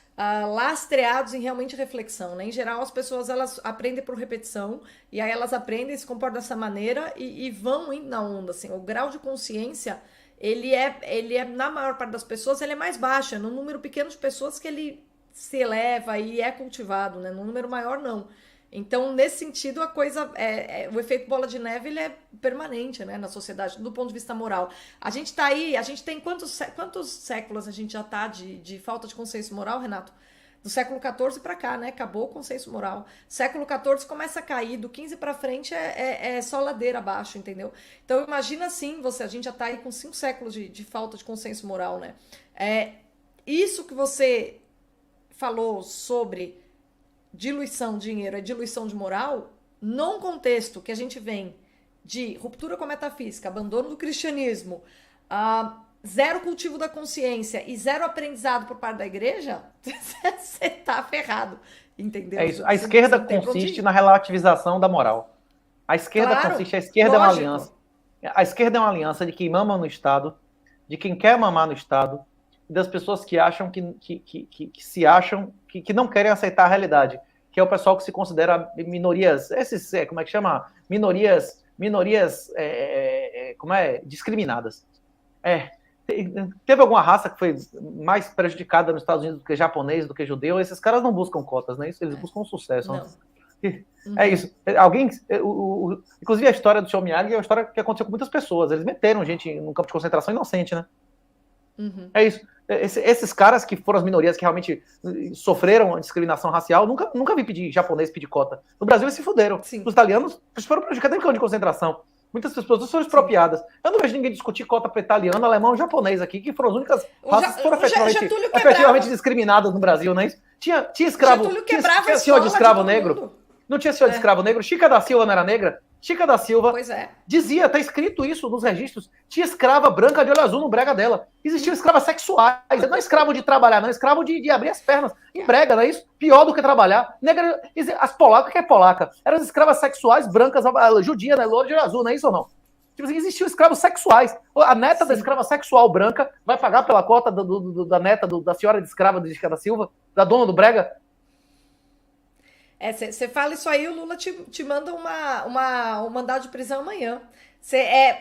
lastreados em realmente reflexão, né? Em geral, as pessoas, elas aprendem por repetição, e aí elas aprendem, se comportam dessa maneira e vão indo na onda, assim. O grau de consciência, ele é, na maior parte das pessoas, ele é mais baixo, é num número pequeno de pessoas que ele se eleva e é cultivado, né? Num número maior, não. Então, nesse sentido, a coisa, o efeito bola de neve, ele é permanente, né, na sociedade, do ponto de vista moral. A gente tá aí, a gente tem quantos séculos a gente já tá de falta de consenso moral, Renato? Do século XIV para cá, né? Acabou o consenso moral. Século XIV começa a cair, do XV para frente é só ladeira abaixo, entendeu? Então, imagina assim, a gente já tá aí com 5 séculos de falta de consenso moral, né? Isso que você falou sobre diluição de dinheiro, diluição de moral, num contexto que a gente vem de ruptura com a metafísica, abandono do cristianismo, zero cultivo da consciência e zero aprendizado por parte da igreja, você tá ferrado, entendeu? É isso. A esquerda consiste na relativização da moral. A esquerda consiste, a esquerda lógico. É uma aliança. A esquerda é uma aliança de quem mama no Estado, de quem quer mamar no Estado, das pessoas que acham que não querem aceitar a realidade, que é o pessoal que se considera minorias, como é que chama? Minorias discriminadas. Teve alguma raça que foi mais prejudicada nos Estados Unidos do que japonês, do que judeu? Esses caras não buscam cotas, né? Eles buscam sucesso. Né? É isso. Inclusive a história do Seu Miyagi é uma história que aconteceu com muitas pessoas. Eles meteram gente no campo de concentração inocente, né? É isso. Esses caras que foram as minorias que realmente sofreram a discriminação racial, nunca vi japonês pedir cota. No Brasil eles se fuderam. Sim. Os italianos foram prejudicados em campo de concentração. Muitas pessoas foram expropriadas. Eu não vejo ninguém discutir cota para italiano, alemão, japonês aqui, que foram as únicas raças que foram efetivamente discriminadas no Brasil, não é isso? Tinha escravo. Tinha senhor de escravo negro. Não tinha senhor de escravo negro? Chica da Silva não era negra? Chica da Silva dizia, tá escrito isso nos registros, tinha escrava branca de olho azul no brega dela. Existiam escravas sexuais, não é escravo de trabalhar, não, é escravo de abrir as pernas. Em brega, não é isso? Pior do que trabalhar. Negra, as polacas, o que é polaca? Eram as escravas sexuais brancas, judia, né, loura de olho azul, não é isso ou não? Tipo assim, existiam escravos sexuais. A neta da escrava sexual branca vai pagar pela cota da neta da senhora de escrava de Chica da Silva, da dona do brega? Você fala isso aí, o Lula te manda um mandado de prisão amanhã.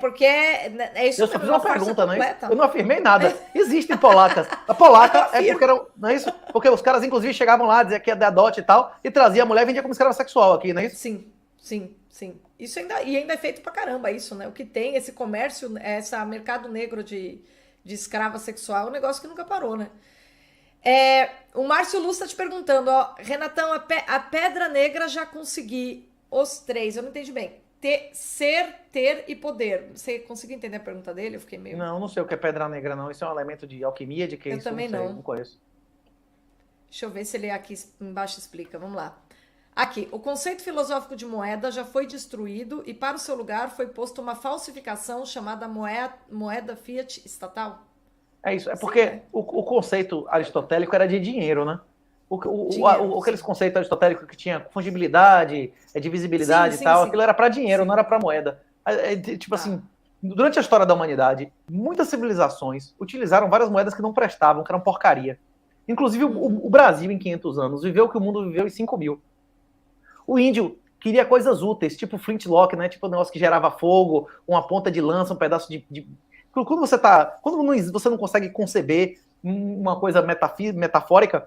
Porque é isso. Eu só fiz uma pergunta, não é isso? Eu não afirmei nada. Existem polacas. A polaca porque não é isso? Porque os caras, inclusive, chegavam lá, diziam que é da dote e tal, e trazia a mulher e vendia como escrava sexual aqui, não é isso? Sim. Isso ainda é feito pra caramba, isso, né? O que tem, esse comércio, esse mercado negro de escrava sexual, é um negócio que nunca parou, né? O Márcio Luz tá te perguntando, Renatão, a Pedra Negra já consegui os 3, eu não entendi bem. Ter e poder. Você conseguiu entender a pergunta dele? Eu fiquei meio... Não sei o que é Pedra Negra, não. Isso é um elemento de alquimia, de que eu isso? Também não conheço. Deixa eu ver se ele aqui embaixo explica, vamos lá. Aqui, o conceito filosófico de moeda já foi destruído e para o seu lugar foi posto uma falsificação chamada moeda fiat estatal. É isso, porque o conceito aristotélico era de dinheiro, né? Aqueles conceitos aristotélicos que tinha fungibilidade, divisibilidade e tal, aquilo era para dinheiro, não era para moeda. Assim, durante a história da humanidade, muitas civilizações utilizaram várias moedas que não prestavam, que eram porcaria. Inclusive o Brasil, em 500 anos, viveu o que o mundo viveu em 5.000. O índio queria coisas úteis, tipo flintlock, né? Tipo um negócio que gerava fogo, uma ponta de lança, um pedaço de... Quando você não consegue conceber uma coisa metafórica,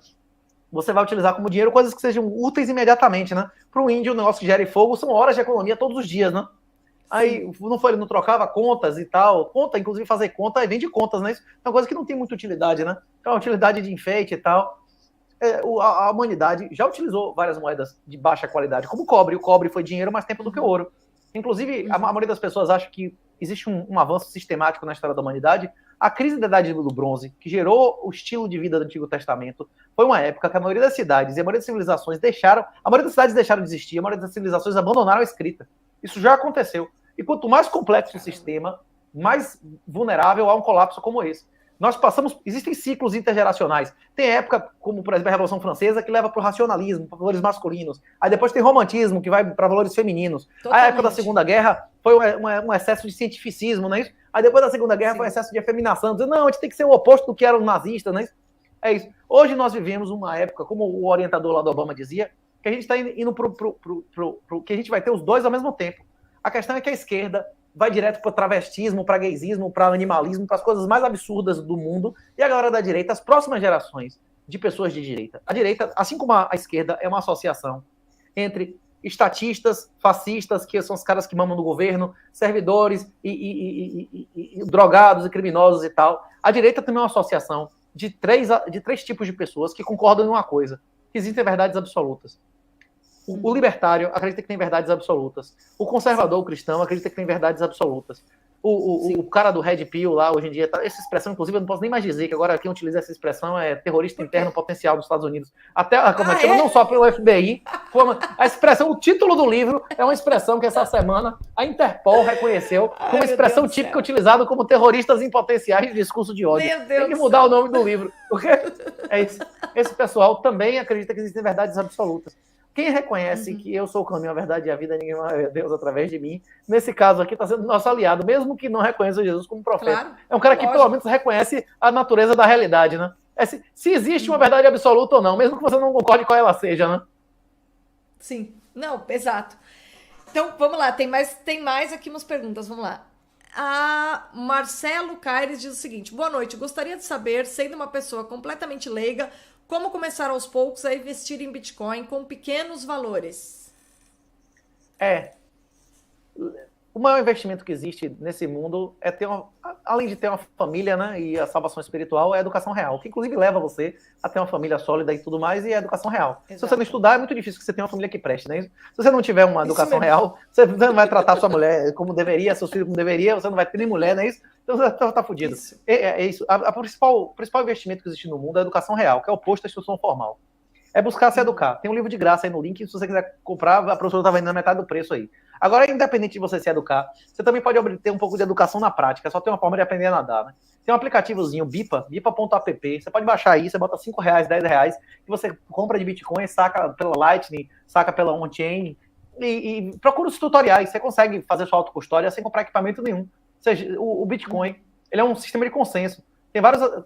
você vai utilizar como dinheiro coisas que sejam úteis imediatamente, né? Para um índio, o negócio que gere fogo são horas de economia todos os dias, né? Aí ele não trocava contas e tal. Conta, inclusive fazer conta, aí vende contas, né? Isso é uma coisa que não tem muita utilidade, né? É uma utilidade de enfeite e tal. a humanidade já utilizou várias moedas de baixa qualidade, como o cobre. O cobre foi dinheiro mais tempo do que o ouro. Inclusive, a maioria das pessoas acha que existe um avanço sistemático na história da humanidade. A crise da Idade do Bronze, que gerou o estilo de vida do Antigo Testamento, foi uma época que a maioria das cidades e a maioria das civilizações a maioria das cidades deixaram de existir, a maioria das civilizações abandonaram a escrita. Isso já aconteceu. E quanto mais complexo o sistema, mais vulnerável a um colapso como esse. Nós passamos, existem ciclos intergeracionais. Tem época, como por exemplo a Revolução Francesa, que leva para o racionalismo, para valores masculinos. Aí depois tem romantismo, que vai para valores femininos. Totalmente. Aí a época da Segunda Guerra foi um excesso de cientificismo, não é isso? Aí depois da Segunda Guerra foi um excesso de efeminação. Dizendo, não, a gente tem que ser o oposto do que eram nazistas, não é isso? É isso. Hoje nós vivemos uma época, como o orientador lá do Obama dizia, que a gente está indo que a gente vai ter os dois ao mesmo tempo. A questão é que a esquerda vai direto para o travestismo, para gaysismo, para animalismo, para as coisas mais absurdas do mundo, e a galera da direita, as próximas gerações de pessoas de direita. A direita, assim como a esquerda, é uma associação entre estatistas, fascistas, que são os caras que mamam no governo, servidores e drogados e criminosos e tal. A direita também é uma associação de três tipos de pessoas que concordam em uma coisa, que existem verdades absolutas. O libertário acredita que tem verdades absolutas. O conservador, o cristão, acredita que tem verdades absolutas. O cara do Red Pill lá, hoje em dia, essa expressão, inclusive, eu não posso nem mais dizer, que agora quem utiliza essa expressão é terrorista interno potencial dos Estados Unidos. Até, chama, não só pelo FBI, como a expressão, o título do livro é uma expressão que essa semana a Interpol reconheceu como expressão típica utilizada como terroristas em potenciais de discurso de ódio. Tem que mudar o nome do livro. Porque é isso. Esse pessoal também acredita que existem verdades absolutas. Quem reconhece que eu sou o caminho, a verdade e a vida, ninguém vai ver Deus através de mim, nesse caso aqui está sendo nosso aliado, mesmo que não reconheça Jesus como profeta. Claro, é um cara que pelo menos reconhece a natureza da realidade, né? Se existe uma verdade absoluta ou não, mesmo que você não concorde qual ela seja, né? Sim, não, exato. Então, vamos lá, tem mais aqui umas perguntas, vamos lá. A Marcelo Caires diz o seguinte: boa noite, gostaria de saber, sendo uma pessoa completamente leiga, como começar aos poucos a investir em Bitcoin com pequenos valores? O maior investimento que existe nesse mundo é além de ter uma família, né, e a salvação espiritual, é a educação real, que inclusive leva você a ter uma família sólida e tudo mais, e a educação real. Exato. Se você não estudar, é muito difícil que você tenha uma família que preste, né? Se você não tiver uma educação real, você não vai tratar sua mulher como deveria, seus filhos como deveria, você não vai ter nem mulher, não é isso? Então você tá fudido. Isso. É isso. O principal investimento que existe no mundo é a educação real, que é o oposto à instrução formal. É buscar se educar. Tem um livro de graça aí no link, se você quiser comprar, a professora está vendendo a metade do preço aí. Agora, independente de você se educar, você também pode obter um pouco de educação na prática, só tem uma forma de aprender a nadar, né? Tem um aplicativozinho, bipa.app, você pode baixar aí, você bota R$5, R$10, e você compra de Bitcoin, saca pela Lightning, saca pela on-chain, e procura os tutoriais, você consegue fazer sua autocustódia sem comprar equipamento nenhum. Ou seja, o Bitcoin, ele é um sistema de consenso. Tem vários...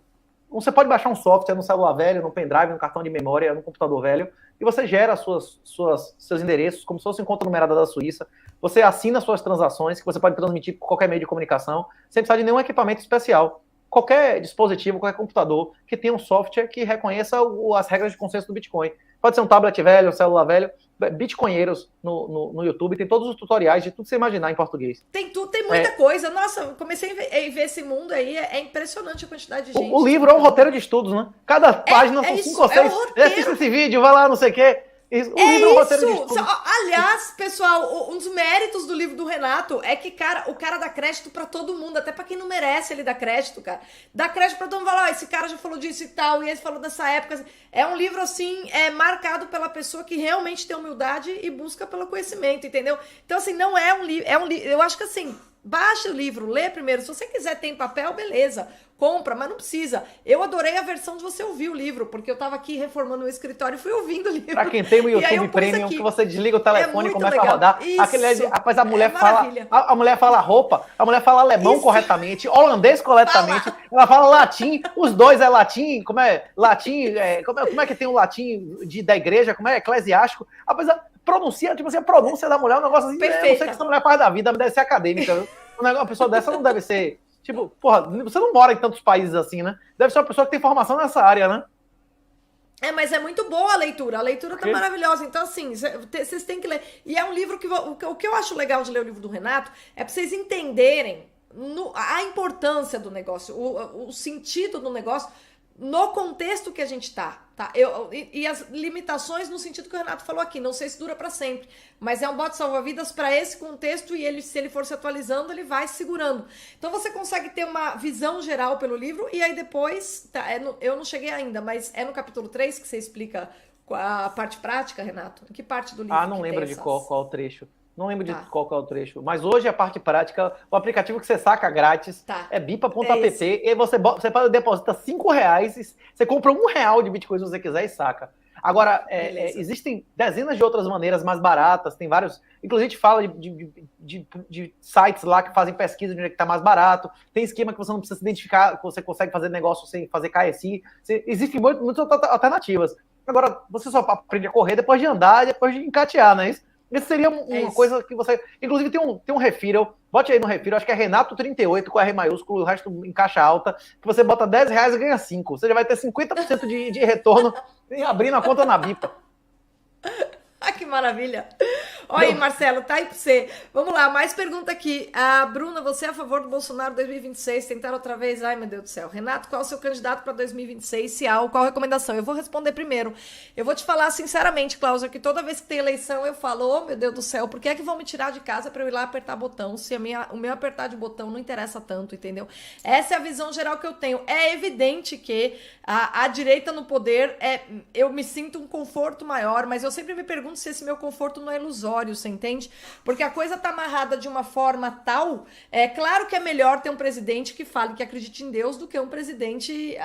Você pode baixar um software no celular velho, no pendrive, no cartão de memória, no computador velho, e você gera seus endereços, como se fosse uma conta numerada da Suíça. Você assina suas transações, que você pode transmitir por qualquer meio de comunicação, sem precisar de nenhum equipamento especial. Qualquer dispositivo, qualquer computador que tenha um software que reconheça as regras de consenso do Bitcoin. Pode ser um tablet velho, um celular velho. Bitcoinheiros no YouTube, tem todos os tutoriais de tudo que você imaginar em português. Tem muita coisa. Nossa, eu comecei a ver esse mundo aí, é impressionante a quantidade de gente. O livro é um roteiro de estudos, né? Cada página são 5 ou 6. Assista esse vídeo, vai lá, não sei o quê. O livro é um roteiro de estudos. Aliás, pessoal, um dos méritos do livro do Renato é que o cara dá crédito pra todo mundo, até pra quem não merece ele dar crédito, cara. Dá crédito pra todo mundo, falar, esse cara já falou disso e tal, e ele falou dessa época. É um livro, assim, marcado pela pessoa que realmente tem humildade e busca pelo conhecimento, entendeu? Então, assim, não é um livro, eu acho que, assim, baixa o livro, lê primeiro. Se você quiser ter em papel, beleza, compra, mas não precisa. Eu adorei a versão de você ouvir o livro, porque eu tava aqui reformando o escritório e fui ouvindo o livro. Pra quem tem o YouTube Premium, que você desliga o telefone e começa legal. A rodar. Rapaz, a mulher fala roupa, a mulher fala alemão corretamente, holandês corretamente, ela fala latim, os dois é latim, como é que tem o latim da igreja, como é eclesiástico, apesar pronuncia, tipo assim, a pronúncia da mulher é um negócio assim, eu não sei o que essa mulher faz da vida, deve ser acadêmica. Uma pessoa dessa não deve ser, tipo, porra, você não mora em tantos países assim, né? Deve ser uma pessoa que tem formação nessa área, né? Mas é muito boa a leitura tá maravilhosa, então assim, vocês têm que ler. E é um livro que, o que eu acho legal de ler o livro do Renato, é pra vocês entenderem a importância do negócio, o sentido do negócio, no contexto que a gente tá? E as limitações no sentido que o Renato falou aqui, não sei se dura para sempre, mas é um bote salva-vidas para esse contexto e ele, se ele for se atualizando, ele vai segurando. Então você consegue ter uma visão geral pelo livro e aí depois, eu não cheguei ainda, mas é no capítulo 3 que você explica a parte prática, Renato? Em que parte do livro? Não lembro de qual trecho. Não lembro de qual que é o trecho. Mas hoje a parte prática, o aplicativo que você saca grátis é bipa.app e você deposita R$5, você compra R$1 de Bitcoin se você quiser e saca. Agora, existem dezenas de outras maneiras mais baratas, tem vários. Inclusive, a gente fala de sites lá que fazem pesquisa de onde é que está mais barato. Tem esquema que você não precisa se identificar, que você consegue fazer negócio sem fazer KSI. Existem muitas alternativas. Agora, você só aprende a correr depois de andar, depois de encatear, não é isso? Isso seria uma coisa que você... Inclusive, tem um refill, bote aí no refill, acho que é Renato38 com R maiúsculo, o resto em caixa alta, que você bota R$10 e ganha 5. Você já vai ter 50% de retorno abrindo a conta na Bipa. Que maravilha. Olha aí, Marcelo, tá aí pra você. Vamos lá, mais pergunta aqui. Bruna, você é a favor do Bolsonaro 2026? Tentaram outra vez? Ai, meu Deus do céu. Renato, qual é o seu candidato para 2026? Se há, qual a recomendação? Eu vou responder primeiro. Eu vou te falar sinceramente, Cláudia, que toda vez que tem eleição eu falo, oh, meu Deus do céu, por que é que vão me tirar de casa para eu ir lá apertar botão? Se o meu apertar de botão não interessa tanto, entendeu? Essa é a visão geral que eu tenho. É evidente que a direita no poder, eu me sinto um conforto maior, mas eu sempre me pergunto se esse meu conforto não é ilusório, você entende? Porque a coisa tá amarrada de uma forma tal, claro que é melhor ter um presidente que fale que acredite em Deus do que um presidente,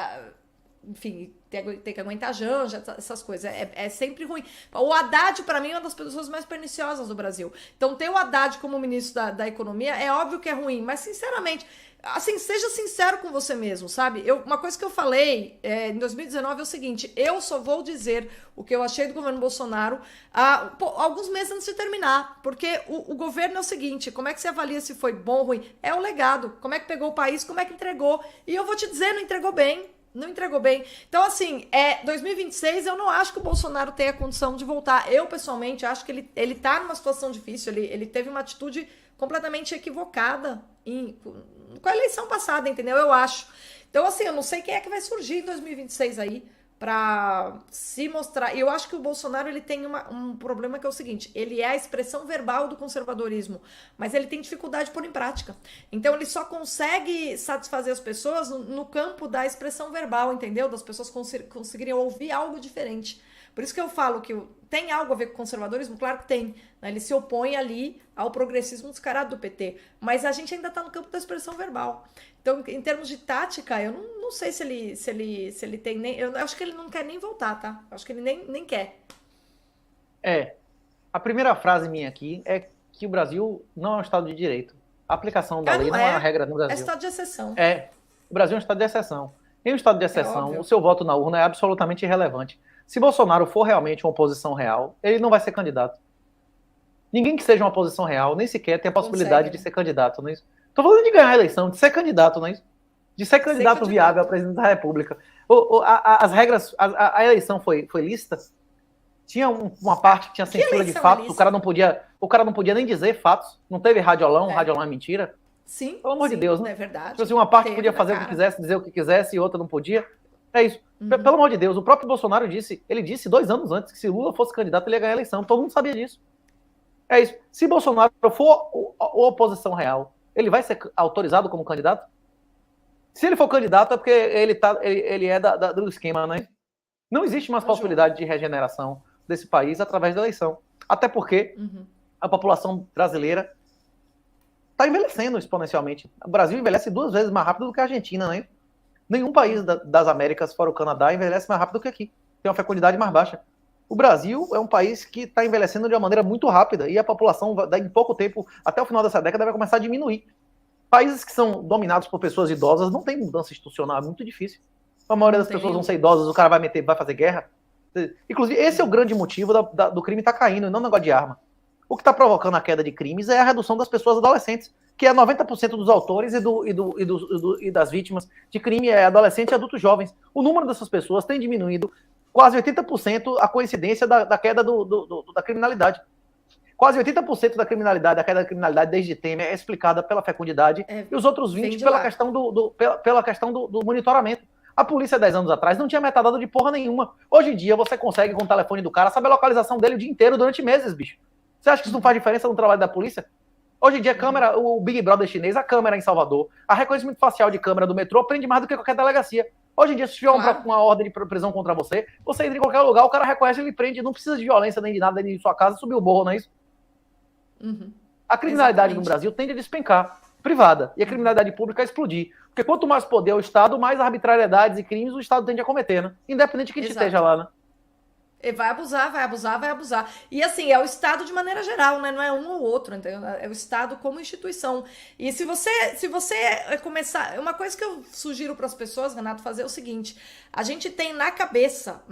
enfim, ter que aguentar janja, essas coisas, é sempre ruim. O Haddad, para mim, é uma das pessoas mais perniciosas do Brasil. Então, ter o Haddad como ministro da Economia é óbvio que é ruim, mas, sinceramente, assim, seja sincero com você mesmo, sabe? Uma coisa que eu falei em 2019 é o seguinte, eu só vou dizer o que eu achei do governo Bolsonaro alguns meses antes de terminar, porque o governo é o seguinte, como é que você avalia se foi bom ou ruim? É o legado, como é que pegou o país, como é que entregou, e eu vou te dizer, não entregou bem. Não entregou bem. Então, assim, 2026 eu não acho que o Bolsonaro tenha condição de voltar. Eu, pessoalmente, acho que ele tá numa situação difícil. Ele teve uma atitude completamente equivocada com a eleição passada, entendeu? Eu acho. Então, assim, eu não sei quem é que vai surgir em 2026 aí para se mostrar. E eu acho que o Bolsonaro ele tem um problema que é o seguinte, ele é a expressão verbal do conservadorismo, mas ele tem dificuldade de pôr em prática. Então ele só consegue satisfazer as pessoas no campo da expressão verbal, entendeu? Das pessoas conseguirem ouvir algo diferente. Por isso que eu falo que tem algo a ver com o conservadorismo? Claro que tem. Né? Ele se opõe ali ao progressismo descarado do PT. Mas a gente ainda está no campo da expressão verbal. Então, em termos de tática, eu não sei se ele tem nem... Eu acho que ele não quer nem voltar, tá? Eu acho que ele nem quer. A primeira frase minha aqui é que o Brasil não é um Estado de Direito. A aplicação da lei não é a regra no Brasil. É Estado de exceção. O Brasil é um Estado de exceção. Em um Estado de exceção, o seu voto na urna é absolutamente irrelevante. Se Bolsonaro for realmente uma oposição real, ele não vai ser candidato. Ninguém que seja uma oposição real nem sequer tem a possibilidade de ser candidato, não é isso? Estou falando de ganhar a eleição, de ser candidato, não é isso? De ser candidato viável a presidente da República. As regras, a eleição foi lícita? Tinha uma parte que tinha censura de fatos, o cara não podia nem dizer fatos, não teve radiolão é mentira. Sim, pelo amor de Deus, né? É verdade. Tipo assim, uma parte podia fazer o que quisesse, dizer o que quisesse, e outra não podia. É isso. Pelo amor de Deus, o próprio Bolsonaro disse 2 anos antes que se Lula fosse candidato, ele ia ganhar a eleição. Todo mundo sabia disso. É isso. Se Bolsonaro for a oposição real, ele vai ser autorizado como candidato? Se ele for candidato, é porque ele é do esquema, né? Não existe mais possibilidade de regeneração desse país através da eleição. Até porque a população brasileira está envelhecendo exponencialmente. O Brasil envelhece 2 vezes mais rápido do que a Argentina, né? Nenhum país das Américas, fora o Canadá, envelhece mais rápido que aqui. Tem uma fecundidade mais baixa. O Brasil é um país que está envelhecendo de uma maneira muito rápida e a população, em pouco tempo, até o final dessa década, vai começar a diminuir. Países que são dominados por pessoas idosas não tem mudança institucional, é muito difícil. A maioria das pessoas vão ser idosas, o cara vai fazer guerra. Inclusive, esse é o grande motivo do crime estar caindo, e não o negócio de arma. O que está provocando a queda de crimes é a redução das pessoas adolescentes, que é 90% dos autores e das vítimas de crime é adolescente e adultos jovens. O número dessas pessoas tem diminuído quase 80% a coincidência da queda da criminalidade. Quase 80% da criminalidade, a queda da criminalidade desde Temer é explicada pela fecundidade e os outros 20% pela questão do monitoramento. A polícia 10 anos atrás não tinha metadado de porra nenhuma. Hoje em dia você consegue com o telefone do cara saber a localização dele o dia inteiro durante meses, bicho. Você acha que isso não faz diferença no trabalho da polícia? Hoje em dia, a câmera, o Big Brother chinês, a câmera em Salvador, a reconhecimento facial de câmera do metrô prende mais do que qualquer delegacia. Hoje em dia, se tiver uma ordem de prisão contra você, você entra em qualquer lugar, o cara reconhece e ele prende. Não precisa de violência nem de nada dentro de sua casa, subir o morro, não é isso? A criminalidade no Brasil tende a despencar, privada, e a criminalidade pública a explodir. Porque quanto mais poder o Estado, mais arbitrariedades e crimes o Estado tende a cometer, né? Independente de quem esteja lá, né? Vai abusar, vai abusar, vai abusar. E assim, é o Estado de maneira geral, né? Não é um ou outro, entendeu? É o Estado como instituição. E se você começar... Uma coisa que eu sugiro para as pessoas, Renato, fazer é o seguinte. A gente tem na cabeça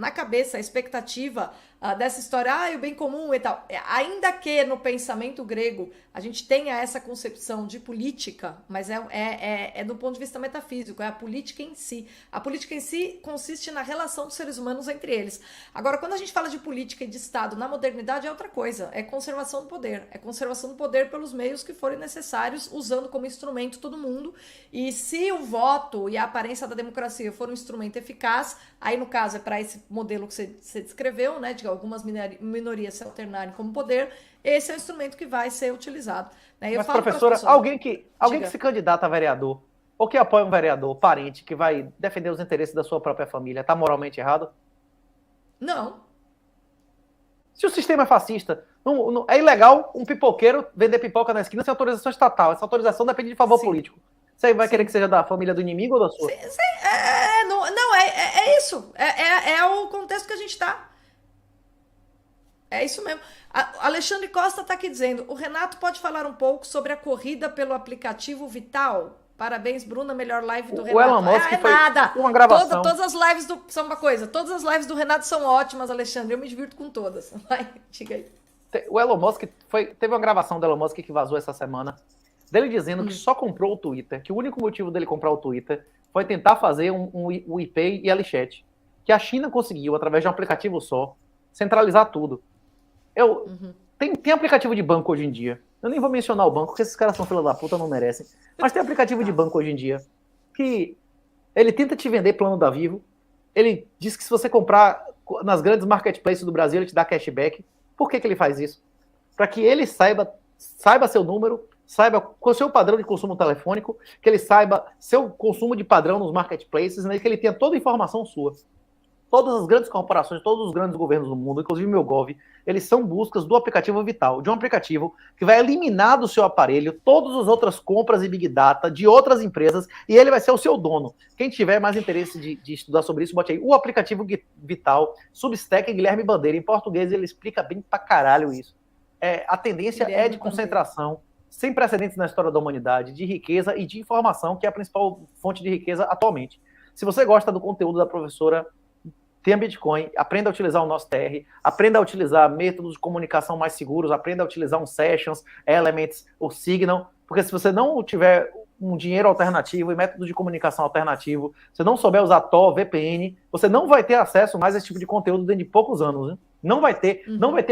a expectativa dessa história, o bem comum e tal. Ainda que no pensamento grego a gente tenha essa concepção de política, mas é do ponto de vista metafísico, é a política em si. A política em si consiste na relação dos seres humanos entre eles. Agora, quando a gente fala de política e de Estado na modernidade, é outra coisa. É conservação do poder. É conservação do poder pelos meios que forem necessários, usando como instrumento todo mundo. E se o voto e a aparência da democracia for um instrumento eficaz, aí no caso é para esse modelo que você descreveu, né, de algumas minorias se alternarem como poder, esse é o instrumento que vai ser utilizado. Né? Mas, professora, alguém que se candidata a vereador, ou que apoia um vereador, parente, que vai defender os interesses da sua própria família, está moralmente errado? Não. Se o sistema é fascista, é ilegal um pipoqueiro vender pipoca na esquina sem autorização estatal. Essa autorização depende de favor político. Você vai querer que seja da família do inimigo ou da sua? É isso. É o contexto que a gente está. É isso mesmo. Alexandre Costa está aqui dizendo, o Renato pode falar um pouco sobre a corrida pelo aplicativo Vital? Parabéns, Bruna, melhor live do Renato. O Elon Musk foi nada. Uma gravação. Todas as lives são uma coisa, todas as lives do Renato são ótimas, Alexandre, eu me divirto com todas. Vai, diga aí. O Elon Musk, teve uma gravação do Elon Musk que vazou essa semana, dele dizendo que só comprou o Twitter, que o único motivo dele comprar o Twitter foi tentar fazer um IP e LChat, que a China conseguiu, através de um aplicativo só, centralizar tudo. Tem aplicativo de banco hoje em dia. Eu nem vou mencionar o banco, porque esses caras são filha da puta, não merecem. Mas tem aplicativo de banco hoje em dia que ele tenta te vender plano da Vivo. Ele diz que se você comprar nas grandes marketplaces do Brasil, ele te dá cashback. Por que ele faz isso? Para que ele saiba seu número, saiba qual é o seu padrão de consumo telefônico, que ele saiba seu consumo de padrão nos marketplaces, né, que ele tenha toda a informação sua. Todas as grandes corporações, todos os grandes governos do mundo, inclusive o meu Gov, eles são buscas do aplicativo Vital, de um aplicativo que vai eliminar do seu aparelho todas as outras compras e Big Data de outras empresas e ele vai ser o seu dono. Quem tiver mais interesse de estudar sobre isso, bote aí o aplicativo Vital, Substack Guilherme Bandeira. Em português ele explica bem pra caralho isso. A tendência Guilherme é de concentração, sem precedentes na história da humanidade, de riqueza e de informação, que é a principal fonte de riqueza atualmente. Se você gosta do conteúdo da professora, tenha Bitcoin, aprenda a utilizar o nosso TR, aprenda a utilizar métodos de comunicação mais seguros, aprenda a utilizar um Sessions, Elements, o Signal, porque se você não tiver um dinheiro alternativo e método de comunicação alternativo, se não souber usar Tor, VPN, você não vai ter acesso mais a esse tipo de conteúdo dentro de poucos anos, né? Não vai ter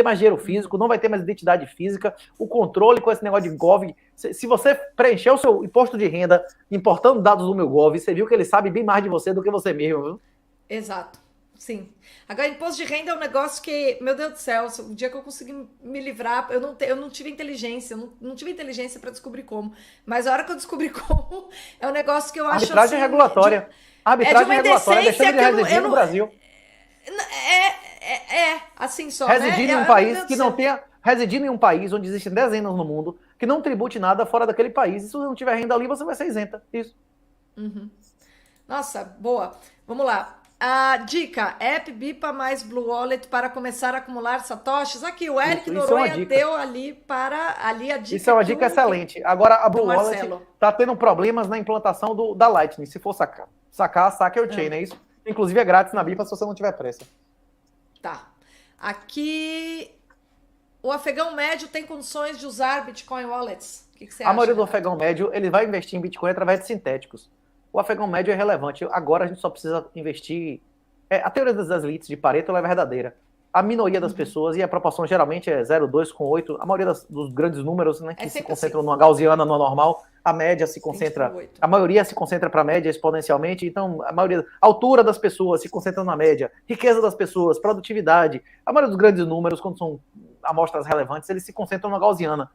mais dinheiro físico, não vai ter mais identidade física, o controle com esse negócio de Gov. Se você preencher o seu imposto de renda importando dados do meu Gov, você viu que ele sabe bem mais de você do que você mesmo, viu? Exato. Sim. Agora, imposto de renda é um negócio que, meu Deus do céu, o dia que eu consegui me livrar, eu não tive inteligência, não tive inteligência para descobrir como. Mas a hora que eu descobri como, é um negócio que eu acho arbitragem assim, regulatória. Arbitragem regulatória, deixando de residir no Brasil. Assim só, residir né? Em um país que não tenha... Residir em um país onde existem dezenas no mundo, que não tribute nada fora daquele país. E se você não tiver renda ali, você vai ser isenta. Isso. Nossa, boa. Vamos lá. A dica, app Bipa mais Blue Wallet para começar a acumular satoshis. Aqui, o Eric Noronha deu ali a dica. Isso é uma dica excelente. Agora, a Blue Wallet está tendo problemas na implantação da Lightning. Se for sacar, saque o chain, é isso? Inclusive é grátis na Bipa se você não tiver pressa. Tá. Aqui, o afegão médio tem condições de usar Bitcoin Wallets? O que você acha? A maioria do afegão médio, ele vai investir em Bitcoin através de sintéticos. O afegão médio é relevante. Agora a gente só precisa investir... a teoria das elites de Pareto ela é verdadeira. a minoria das pessoas, e a proporção geralmente é 0,2 com 8, a maioria dos grandes números, né, que se concentram numa gaussiana, numa normal, a média se concentra, a maioria se concentra para a média exponencialmente, então a altura das pessoas se concentra na média, riqueza das pessoas, produtividade, a maioria dos grandes números, quando são amostras relevantes, eles se concentram na gaussiana,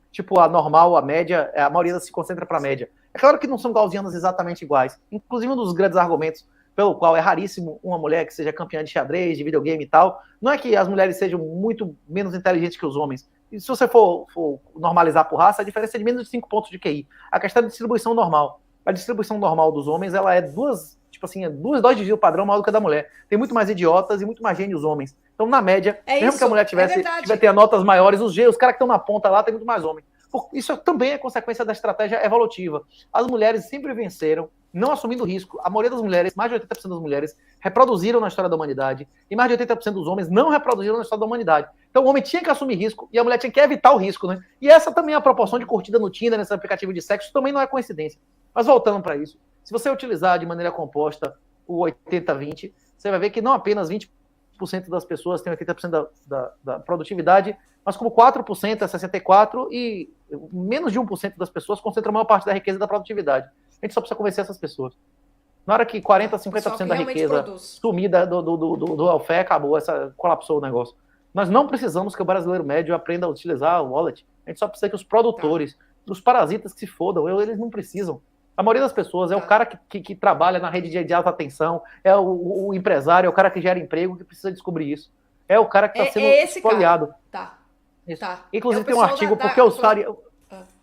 tipo a normal, a média, a maioria se concentra para a média. É claro que não são gaussianas exatamente iguais, inclusive um dos grandes argumentos pelo qual é raríssimo uma mulher que seja campeã de xadrez, de videogame e tal, não é que as mulheres sejam muito menos inteligentes que os homens. E se você for normalizar por raça, a diferença é de menos de 5 pontos de QI. A questão da distribuição normal. A distribuição normal dos homens, ela é dois dígitos o padrão maior do que a da mulher. Tem muito mais idiotas e muito mais gênios homens. Então, na média, mesmo que a mulher tiver notas maiores, os caras que estão na ponta lá, tem muito mais homem. Isso também é consequência da estratégia evolutiva. As mulheres sempre venceram, não assumindo risco. A maioria das mulheres, mais de 80% das mulheres, reproduziram na história da humanidade, e mais de 80% dos homens não reproduziram na história da humanidade. Então o homem tinha que assumir risco, e a mulher tinha que evitar o risco, né? E essa também é a proporção de curtida no Tinder, nesse aplicativo de sexo, também não é coincidência. Mas voltando para isso, se você utilizar de maneira composta o 80-20, você vai ver que não apenas 20% das pessoas têm 80% da produtividade, mas como 4% é 64% e menos de 1% das pessoas concentram a maior parte da riqueza e da produtividade. A gente só precisa convencer essas pessoas. Na hora que 40%, 50% da riqueza sumir do welfare, acabou, colapsou o negócio. Nós não precisamos que o brasileiro médio aprenda a utilizar o wallet. A gente só precisa que os produtores, os parasitas que se fodam, eles não precisam. A maioria das pessoas é o cara que trabalha na rede de alta tensão, é o empresário, é o cara que gera emprego que precisa descobrir isso. É o cara que está sendo espoliado. Tá. Inclusive tem um artigo porque os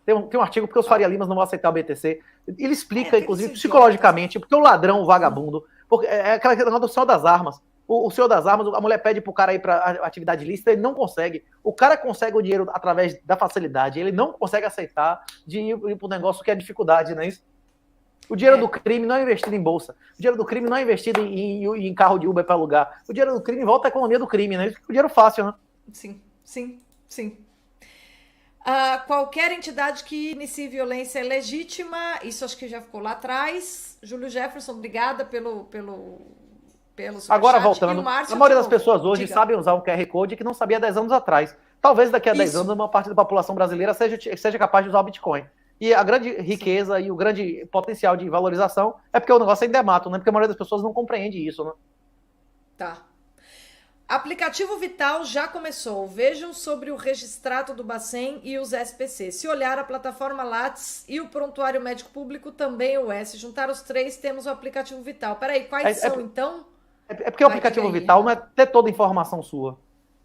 tem um artigo porque os Faria Limas não vão aceitar o BTC. Ele explica, inclusive, psicologicamente, porque o ladrão, o vagabundo, porque é aquela questão do senhor das armas. O senhor das armas, a mulher pede pro cara ir pra atividade ilícita, ele não consegue. O cara consegue o dinheiro através da facilidade, ele não consegue aceitar de ir pro negócio que é dificuldade, não é isso? O dinheiro do crime não é investido em bolsa. O dinheiro do crime não é investido em carro de Uber para alugar. O dinheiro do crime volta à economia do crime, né? O dinheiro fácil, né? Sim. Qualquer entidade que inicie violência é legítima, isso acho que já ficou lá atrás. Júlio Jefferson, obrigada pelo Agora voltando, a maioria das pessoas hoje sabem usar um QR Code que não sabia 10 anos atrás. Talvez daqui a 10 anos uma parte da população brasileira seja capaz de usar o Bitcoin. E a grande riqueza e o grande potencial de valorização é porque o negócio ainda é mato, né? Porque a maioria das pessoas não compreende isso, né? Tá. Aplicativo Vital já começou. Vejam sobre o registrado do Bacen e os SPC. Se olhar a plataforma Lattes e o prontuário médico público, também o S. Juntar os três, temos o aplicativo Vital. Peraí, quais são, então? É porque o aplicativo Vital não é ter toda a informação sua.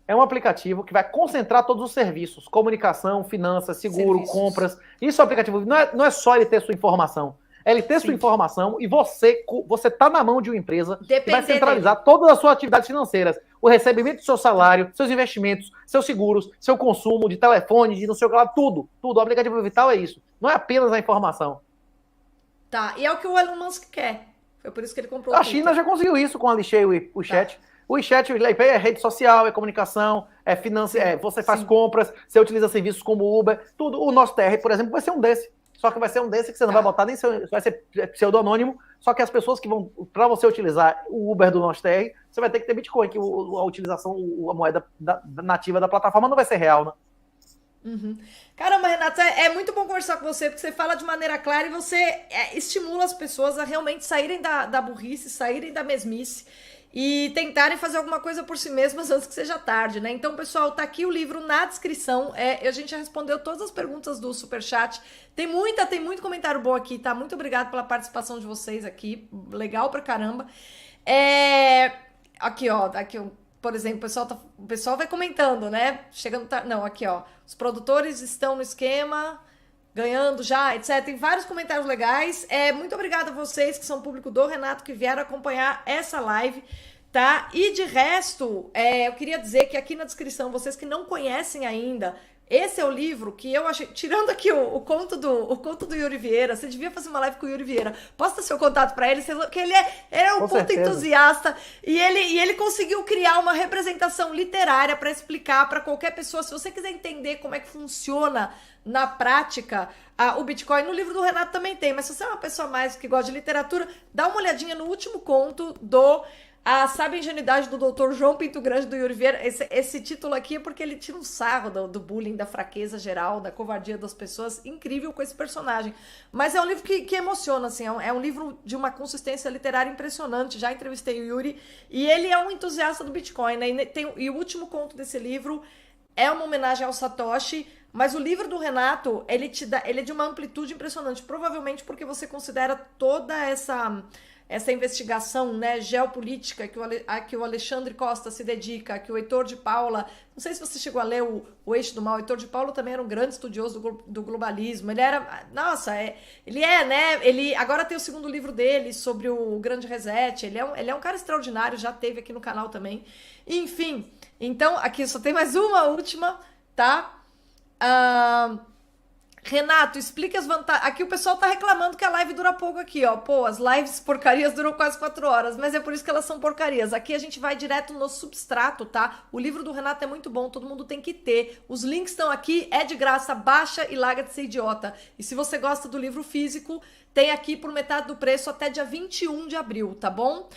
É um aplicativo que vai concentrar todos os serviços. Comunicação, finanças, seguro, compras. Isso é o aplicativo. Não é só ele ter sua informação. É ele ter sua informação e você tá na mão de uma empresa que vai centralizar todas as suas atividades financeiras. O recebimento do seu salário, seus investimentos, seus seguros, seu consumo de telefone, de não sei o que lá, tudo. O aplicativo Vital é isso. Não é apenas a informação. Tá, e é o que o Elon Musk quer. Foi por isso que ele comprou o China já conseguiu isso com a Alixei e o Chat. O WeChat é rede social, é comunicação, é finança, você faz compras, você utiliza serviços como Uber, tudo. O nosso TR, por exemplo, vai ser um desse. Só que vai ser um desse que você não vai botar nem vai ser pseudonônimo, só que as pessoas que vão, para você utilizar o Uber do nosso TR, você vai ter que ter Bitcoin, que a utilização, a moeda nativa da plataforma não vai ser real, né? Uhum. Caramba, Renata, é muito bom conversar com você, porque você fala de maneira clara e você estimula as pessoas a realmente saírem da burrice, saírem da mesmice e tentarem fazer alguma coisa por si mesmas antes que seja tarde, né? Então, pessoal, tá aqui o livro na descrição. A gente já respondeu todas as perguntas do Superchat. Tem muito comentário bom aqui, tá? Muito obrigada pela participação de vocês aqui. Legal pra caramba. Aqui, ó. Por exemplo, o pessoal vai comentando, né? Aqui, ó. Os produtores estão no esquema, ganhando já, etc. Tem vários comentários legais. Muito obrigada a vocês que são público do Renato, que vieram acompanhar essa live, tá? E de resto, eu queria dizer que aqui na descrição, vocês que não conhecem ainda, esse é o livro que eu achei, tirando aqui o conto do Yuri Vieira, você devia fazer uma live com o Yuri Vieira, posta seu contato para ele, que ele é um puta entusiasta, e ele conseguiu criar uma representação literária para explicar para qualquer pessoa, se você quiser entender como é que funciona na prática o Bitcoin, no livro do Renato também tem, mas se você é uma pessoa mais que gosta de literatura, dá uma olhadinha no último conto do Sabe a ingenuidade do Dr. João Pinto Grande do Yuri Vieira? Esse título aqui é porque ele tira um sarro do bullying, da fraqueza geral, da covardia das pessoas. Incrível com esse personagem. Mas é um livro que emociona, assim. É um livro de uma consistência literária impressionante. Já entrevistei o Yuri. E ele é um entusiasta do Bitcoin, né? E o último conto desse livro é uma homenagem ao Satoshi. Mas o livro do Renato, ele é de uma amplitude impressionante. Provavelmente porque você considera toda essa investigação, né, geopolítica que o Alexandre Costa se dedica, que o Heitor de Paula, não sei se você chegou a ler o Eixo do Mal, o Heitor de Paula também era um grande estudioso do globalismo, ele agora tem o segundo livro dele sobre o Grande Reset, ele é um cara extraordinário, já teve aqui no canal também, enfim, então aqui só tem mais uma última, tá? Renato, explica as vantagens. Aqui o pessoal tá reclamando que a live dura pouco aqui, ó. Pô, as lives porcarias duram quase 4 horas, mas é por isso que elas são porcarias. Aqui a gente vai direto no substrato, tá? O livro do Renato é muito bom, todo mundo tem que ter. Os links estão aqui, é de graça, baixa e larga de ser idiota. E se você gosta do livro físico, tem aqui por metade do preço até dia 21 de abril, tá bom?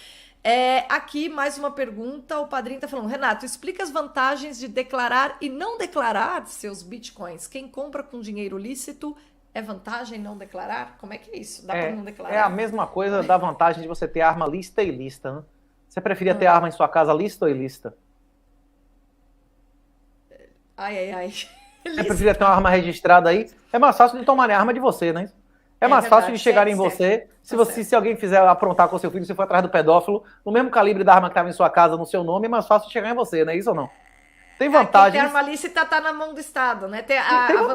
Aqui mais uma pergunta, o padrinho tá falando, Renato, explica as vantagens de declarar e não declarar seus bitcoins. Quem compra com dinheiro lícito, é vantagem não declarar? Como é que é isso? Dá pra não declarar? É a mesma coisa da vantagem de você ter arma lícita e ilícita, né? Você preferia ter arma em sua casa lícita ou ilícita? Ai. Você preferia ter uma arma registrada aí? É mais fácil de tomarem arma de você, né? É mais fácil de chegarem em você. Se alguém fizer aprontar com seu filho, se for atrás do pedófilo, no mesmo calibre da arma que estava em sua casa, no seu nome, é mais fácil de chegar em você, não é isso ou não? Tem vantagens. Quem tem arma lícita tá na mão do Estado, né?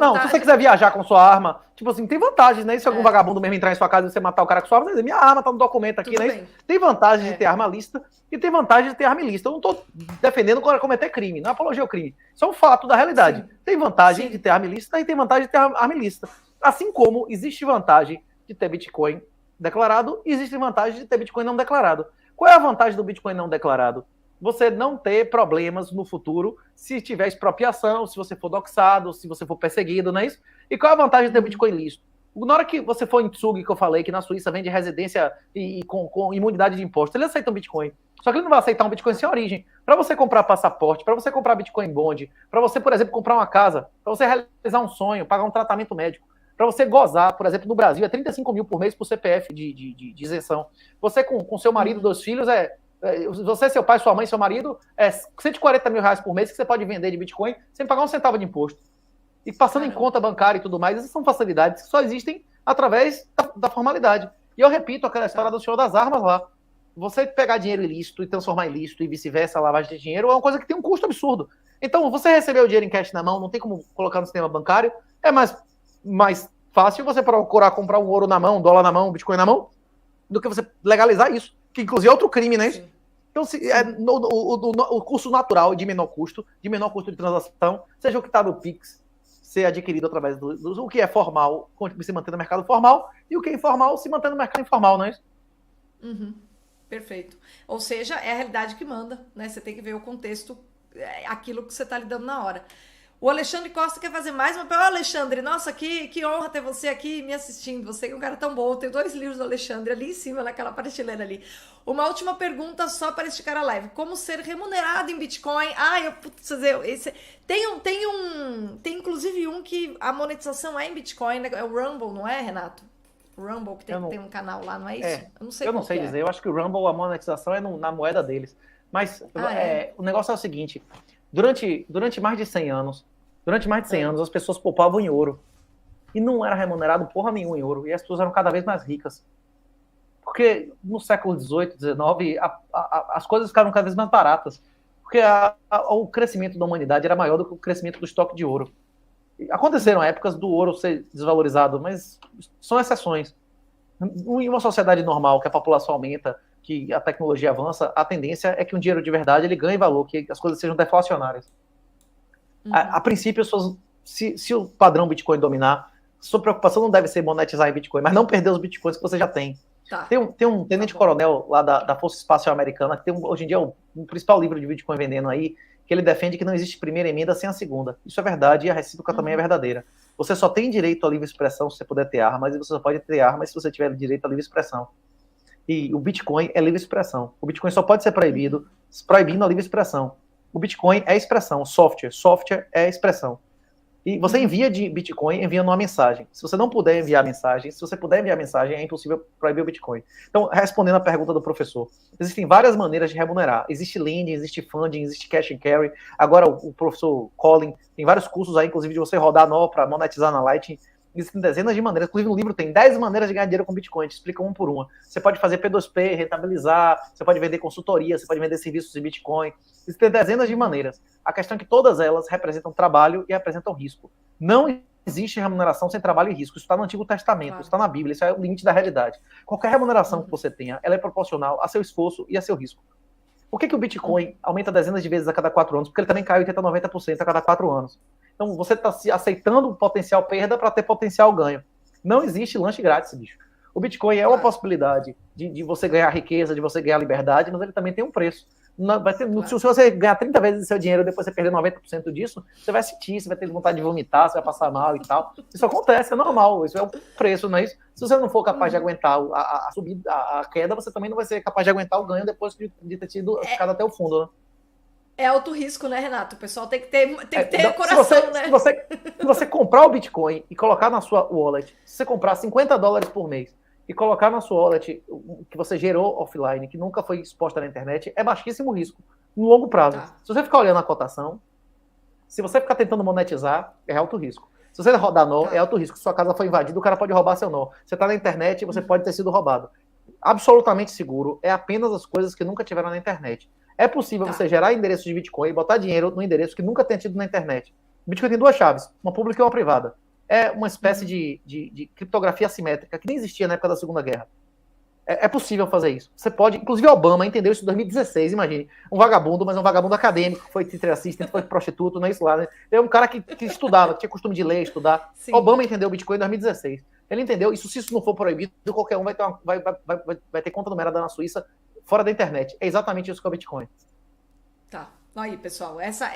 Não, se você quiser viajar com sua arma, tipo assim, tem vantagens, né? Se algum vagabundo mesmo entrar em sua casa e você matar o cara com sua arma, você diz, minha arma tá no documento aqui, né? Tem vantagem de ter arma lícita e tem vantagem de ter arma ilícita. Eu não tô defendendo cometer crime, não é apologia ao crime. Isso é um fato da realidade. Sim. Tem vantagem de ter arma ilícita e tem vantagem de ter arma ilícita. Assim como existe vantagem de ter Bitcoin declarado, existe vantagem de ter Bitcoin não declarado. Qual é a vantagem do Bitcoin não declarado? Você não ter problemas no futuro se tiver expropriação, se você for doxado, se você for perseguido, não é isso? E qual é a vantagem de ter Bitcoin lícito? Na hora que você for em Tsug, que eu falei, que na Suíça vende residência e com imunidade de imposto, eles aceitam Bitcoin. Só que ele não vai aceitar um Bitcoin sem origem. Para você comprar passaporte, para você comprar Bitcoin Bond, para você, por exemplo, comprar uma casa, para você realizar um sonho, pagar um tratamento médico, para você gozar, por exemplo, no Brasil, é 35 mil por mês por CPF de isenção. Você com seu marido, 2 filhos, você, seu pai, sua mãe, seu marido, 140 mil reais por mês que você pode vender de Bitcoin sem pagar um centavo de imposto. E passando em conta bancária e tudo mais, essas são facilidades que só existem através da formalidade. E eu repito aquela história do senhor das armas lá. Você pegar dinheiro ilícito e transformar em ilícito e vice-versa, lavagem de dinheiro, é uma coisa que tem um custo absurdo. Então, você receber o dinheiro em cash na mão, não tem como colocar no sistema bancário, é mais fácil você procurar comprar um ouro na mão, um dólar na mão, um Bitcoin na mão, do que você legalizar isso, que inclusive é outro crime, né? Sim. Então, o curso natural de menor custo de transação, seja o que está no Pix, ser adquirido através do que é formal, se manter no mercado formal, e o que é informal se manter no mercado informal, não é isso? Uhum. Perfeito. Ou seja, é a realidade que manda, né? Você tem que ver o contexto, aquilo que você está lidando na hora. O Alexandre Costa quer fazer mais uma pergunta. Alexandre, nossa, que honra ter você aqui me assistindo. Você é um cara tão bom. Eu tenho 2 livros do Alexandre ali em cima, naquela prateleira ali. Uma última pergunta só para esticar a live. Como ser remunerado em Bitcoin? Tem inclusive um que a monetização é em Bitcoin, né? É o Rumble, não é, Renato? O Rumble, que tem um canal lá, não é isso? Eu não sei dizer. Eu acho que o Rumble, a monetização é na moeda deles. Mas o negócio é o seguinte... Durante mais de 100 anos, as pessoas poupavam em ouro. E não era remunerado porra nenhuma em ouro. E as pessoas eram cada vez mais ricas. Porque no século XVIII, XIX, as coisas ficaram cada vez mais baratas. Porque o crescimento da humanidade era maior do que o crescimento do estoque de ouro. Aconteceram épocas do ouro ser desvalorizado, mas são exceções. Em uma sociedade normal, que a população aumenta, que a tecnologia avança, a tendência é que um dinheiro de verdade ele ganhe valor, que as coisas sejam deflacionárias. Uhum. A princípio, se o padrão Bitcoin dominar, sua preocupação não deve ser monetizar em Bitcoin, mas não perder os Bitcoins que você já tem. Tá. Tem um tenente-coronel lá da Força Espacial Americana, que tem hoje em dia o principal livro de Bitcoin vendendo aí, que ele defende que não existe primeira emenda sem a segunda. Isso é verdade e a recíproca também é verdadeira. Você só tem direito à livre expressão se você puder ter armas, e você só pode ter armas se você tiver direito à livre expressão. E o Bitcoin é livre expressão. O Bitcoin só pode ser proibido, proibindo a livre expressão. O Bitcoin é expressão, software é expressão. E você envia de Bitcoin enviando uma mensagem. Se você não puder enviar mensagem, se você puder enviar mensagem, é impossível proibir o Bitcoin. Então, respondendo a pergunta do professor, existem várias maneiras de remunerar. Existe lending, existe funding, existe cash and carry. Agora, o professor Colin tem vários cursos aí, inclusive de você rodar nó para monetizar na Lightning. Existem dezenas de maneiras. Inclusive, no livro tem 10 maneiras de ganhar dinheiro com Bitcoin. A gente explica uma por uma. Você pode fazer P2P, rentabilizar, você pode vender consultoria, você pode vender serviços de Bitcoin. Existem dezenas de maneiras. A questão é que todas elas representam trabalho e representam risco. Não existe remuneração sem trabalho e risco. Isso está no Antigo Testamento, isso está na Bíblia, isso é o limite da realidade. Qualquer remuneração que você tenha, ela é proporcional a seu esforço e a seu risco. Por que o Bitcoin aumenta dezenas de vezes a cada 4 anos? Porque ele também cai 80% a 90% a cada 4 anos. Então você está se aceitando potencial perda para ter potencial ganho. Não existe lanche grátis, bicho. O Bitcoin é uma possibilidade de você ganhar riqueza, de você ganhar liberdade, mas ele também tem um preço. Se você ganhar 30 vezes o seu dinheiro e depois você perder 90% disso, você vai sentir, você vai ter vontade de vomitar, você vai passar mal e tal. Isso acontece, é normal, isso é o preço, não é isso? Se você não for capaz de aguentar a subida, a queda, você também não vai ser capaz de aguentar o ganho depois de ter ficado até o fundo, né? É alto risco, né, Renato? O pessoal tem que ter coração, né? Se você comprar o Bitcoin e colocar na sua wallet, se você comprar $50 por mês, e colocar na sua wallet que você gerou offline, que nunca foi exposta na internet, é baixíssimo risco, no longo prazo. Tá. Se você ficar olhando a cotação, se você ficar tentando monetizar, é alto risco. Se você rodar nó, é alto risco. Se sua casa foi invadida, o cara pode roubar seu nó. Você está na internet, você pode ter sido roubado. Absolutamente seguro, é apenas as coisas que nunca tiveram na internet. É possível você gerar endereço de Bitcoin e botar dinheiro no endereço que nunca tenha tido na internet. O Bitcoin tem 2 chaves, uma pública e uma privada. É uma espécie de criptografia assimétrica que nem existia na época da Segunda Guerra. É possível fazer isso. Você pode, inclusive Obama entendeu isso em 2016, imagine. Um vagabundo, mas um vagabundo acadêmico, que foi teacher assistant, foi prostituto, não é isso lá, né? É um cara que estudava, que tinha costume de ler, estudar. Sim. Obama entendeu o Bitcoin em 2016. Ele entendeu, se isso não for proibido, qualquer um vai ter conta numerada na Suíça, fora da internet. É exatamente isso que é o Bitcoin. Tá. Aí, pessoal, essa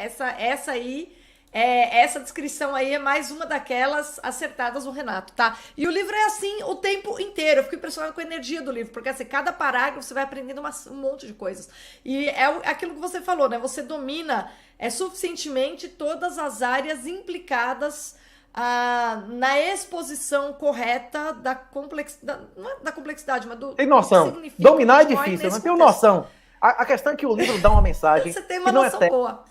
aí... essa descrição aí é mais uma daquelas acertadas do Renato, tá? E o livro é assim o tempo inteiro. Eu fico impressionada com a energia do livro, porque assim, cada parágrafo você vai aprendendo um monte de coisas. E é aquilo que você falou, né? Você domina suficientemente todas as áreas implicadas na exposição correta da complexidade, não é da complexidade, mas do... Tem noção. Dominar é difícil, não tenho noção. A questão é que o livro dá uma mensagem. Você tem uma noção boa.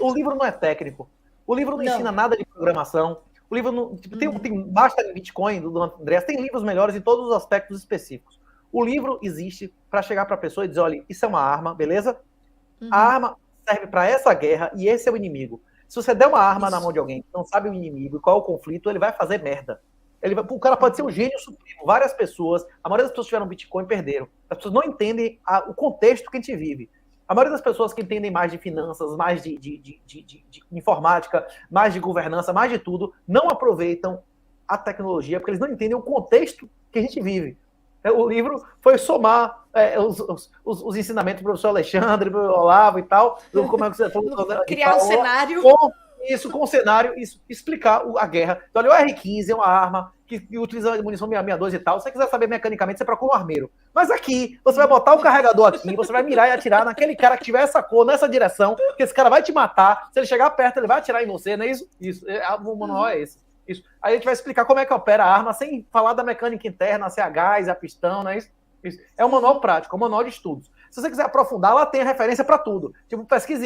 O livro não é técnico. O livro não ensina nada de programação. O livro não, tem basta em Bitcoin do Andreas, tem livros melhores em todos os aspectos específicos. O livro existe para chegar para a pessoa e dizer, olha, isso é uma arma, beleza? A arma serve para essa guerra e esse é o inimigo. Se você der uma arma na mão de alguém que não sabe o inimigo e qual é o conflito, ele vai fazer merda. O cara pode ser um gênio supremo. Várias pessoas, a maioria das pessoas que tiveram Bitcoin perderam. As pessoas não entendem o contexto que a gente vive. A maioria das pessoas que entendem mais de finanças, mais de informática, mais de governança, mais de tudo, não aproveitam a tecnologia, porque eles não entendem o contexto que a gente vive. O livro foi somar os ensinamentos do professor Alexandre, do Olavo e tal, como é que você falou? Criar um cenário. Com o cenário, explicar a guerra. Então, olha, o R15 é uma arma que utiliza munição 662 e tal. Se você quiser saber mecanicamente, você procura um armeiro. Mas aqui, você vai botar o carregador aqui, você vai mirar e atirar naquele cara que tiver essa cor, nessa direção, que esse cara vai te matar. Se ele chegar perto, ele vai atirar em você, não é isso? Isso. O manual é esse. Isso. Aí a gente vai explicar como é que opera a arma, sem falar da mecânica interna, se é a gás, a pistão, não é isso? Isso. É um manual prático, é um manual de estudos. Se você quiser aprofundar, lá tem a referência para tudo. Tipo, pesquise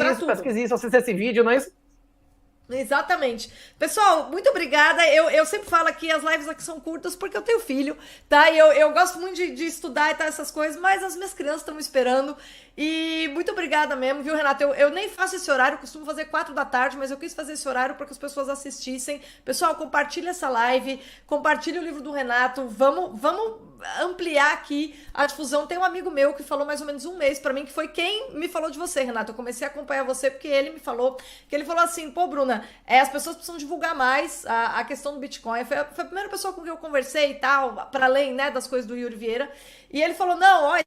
isso, assista esse vídeo, não é isso? Exatamente. Pessoal, muito obrigada. Eu sempre falo aqui, as lives aqui são curtas porque eu tenho filho, tá? E eu gosto muito de estudar e tal, essas coisas, mas as minhas crianças estão me esperando. E muito obrigada mesmo, viu, Renato? Eu nem faço esse horário, eu costumo fazer 4 da tarde, mas eu quis fazer esse horário para que as pessoas assistissem. Pessoal, compartilha essa live, compartilha o livro do Renato, vamos ampliar aqui a difusão. Tem um amigo meu que falou mais ou menos um mês para mim, que foi quem me falou de você, Renato. Eu comecei a acompanhar você porque ele me falou, que ele falou assim, pô, Bruna, as pessoas precisam divulgar mais a questão do Bitcoin. Foi a primeira pessoa com quem eu conversei e tal, para além, né, das coisas do Yuri Vieira. E ele falou, não, olha,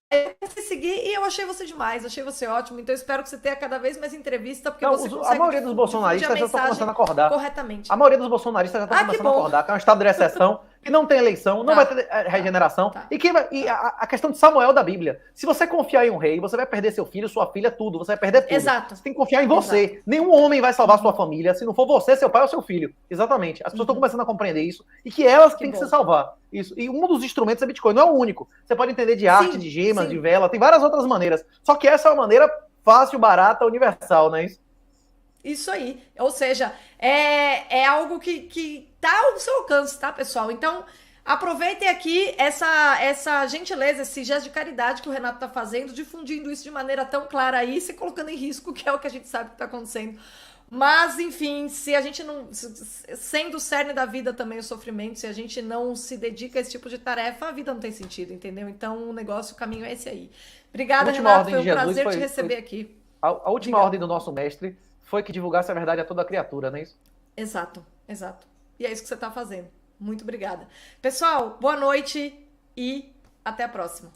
eu comecei a seguir e eu achei você demais, achei você ótimo, então eu espero que você tenha cada vez mais entrevista, porque você consegue... A maioria dos bolsonaristas já estão começando a acordar. Corretamente. A maioria dos bolsonaristas já estão começando a acordar, que é um estado de recessão, que não tem eleição, não Tá. vai ter regeneração. Tá. E a questão de Samuel da Bíblia. Se você confiar em um rei, você vai perder seu filho, sua filha, tudo. Você vai perder tudo. Exato. Você tem que confiar em você. Exato. Nenhum homem vai salvar sua família se não for você, seu pai ou seu filho. Exatamente. As pessoas estão começando a compreender isso. E que elas têm que bom. se salvar. Isso. E um dos instrumentos é Bitcoin. Não é o único. Você pode entender de arte, Sim, de gemas, sim. de vela. Tem várias outras maneiras. Só que essa é uma maneira fácil, barata, universal, não é isso? Isso aí. Ou seja, é algo que tá ao seu alcance, tá, pessoal? Então, aproveitem aqui essa gentileza, esse gesto de caridade que o Renato tá fazendo, difundindo isso de maneira tão clara aí, se colocando em risco, que é o que a gente sabe que tá acontecendo. Mas, enfim, se a gente não... Sendo o cerne da vida também o sofrimento, se a gente não se dedica a esse tipo de tarefa, a vida não tem sentido, entendeu? Então, o caminho é esse aí. Obrigada, Renato. Foi um prazer te receber aqui. A última ordem do nosso mestre foi que divulgasse a verdade a toda criatura, não é isso? Exato, exato. E é isso que você está fazendo. Muito obrigada. Pessoal, boa noite e até a próxima.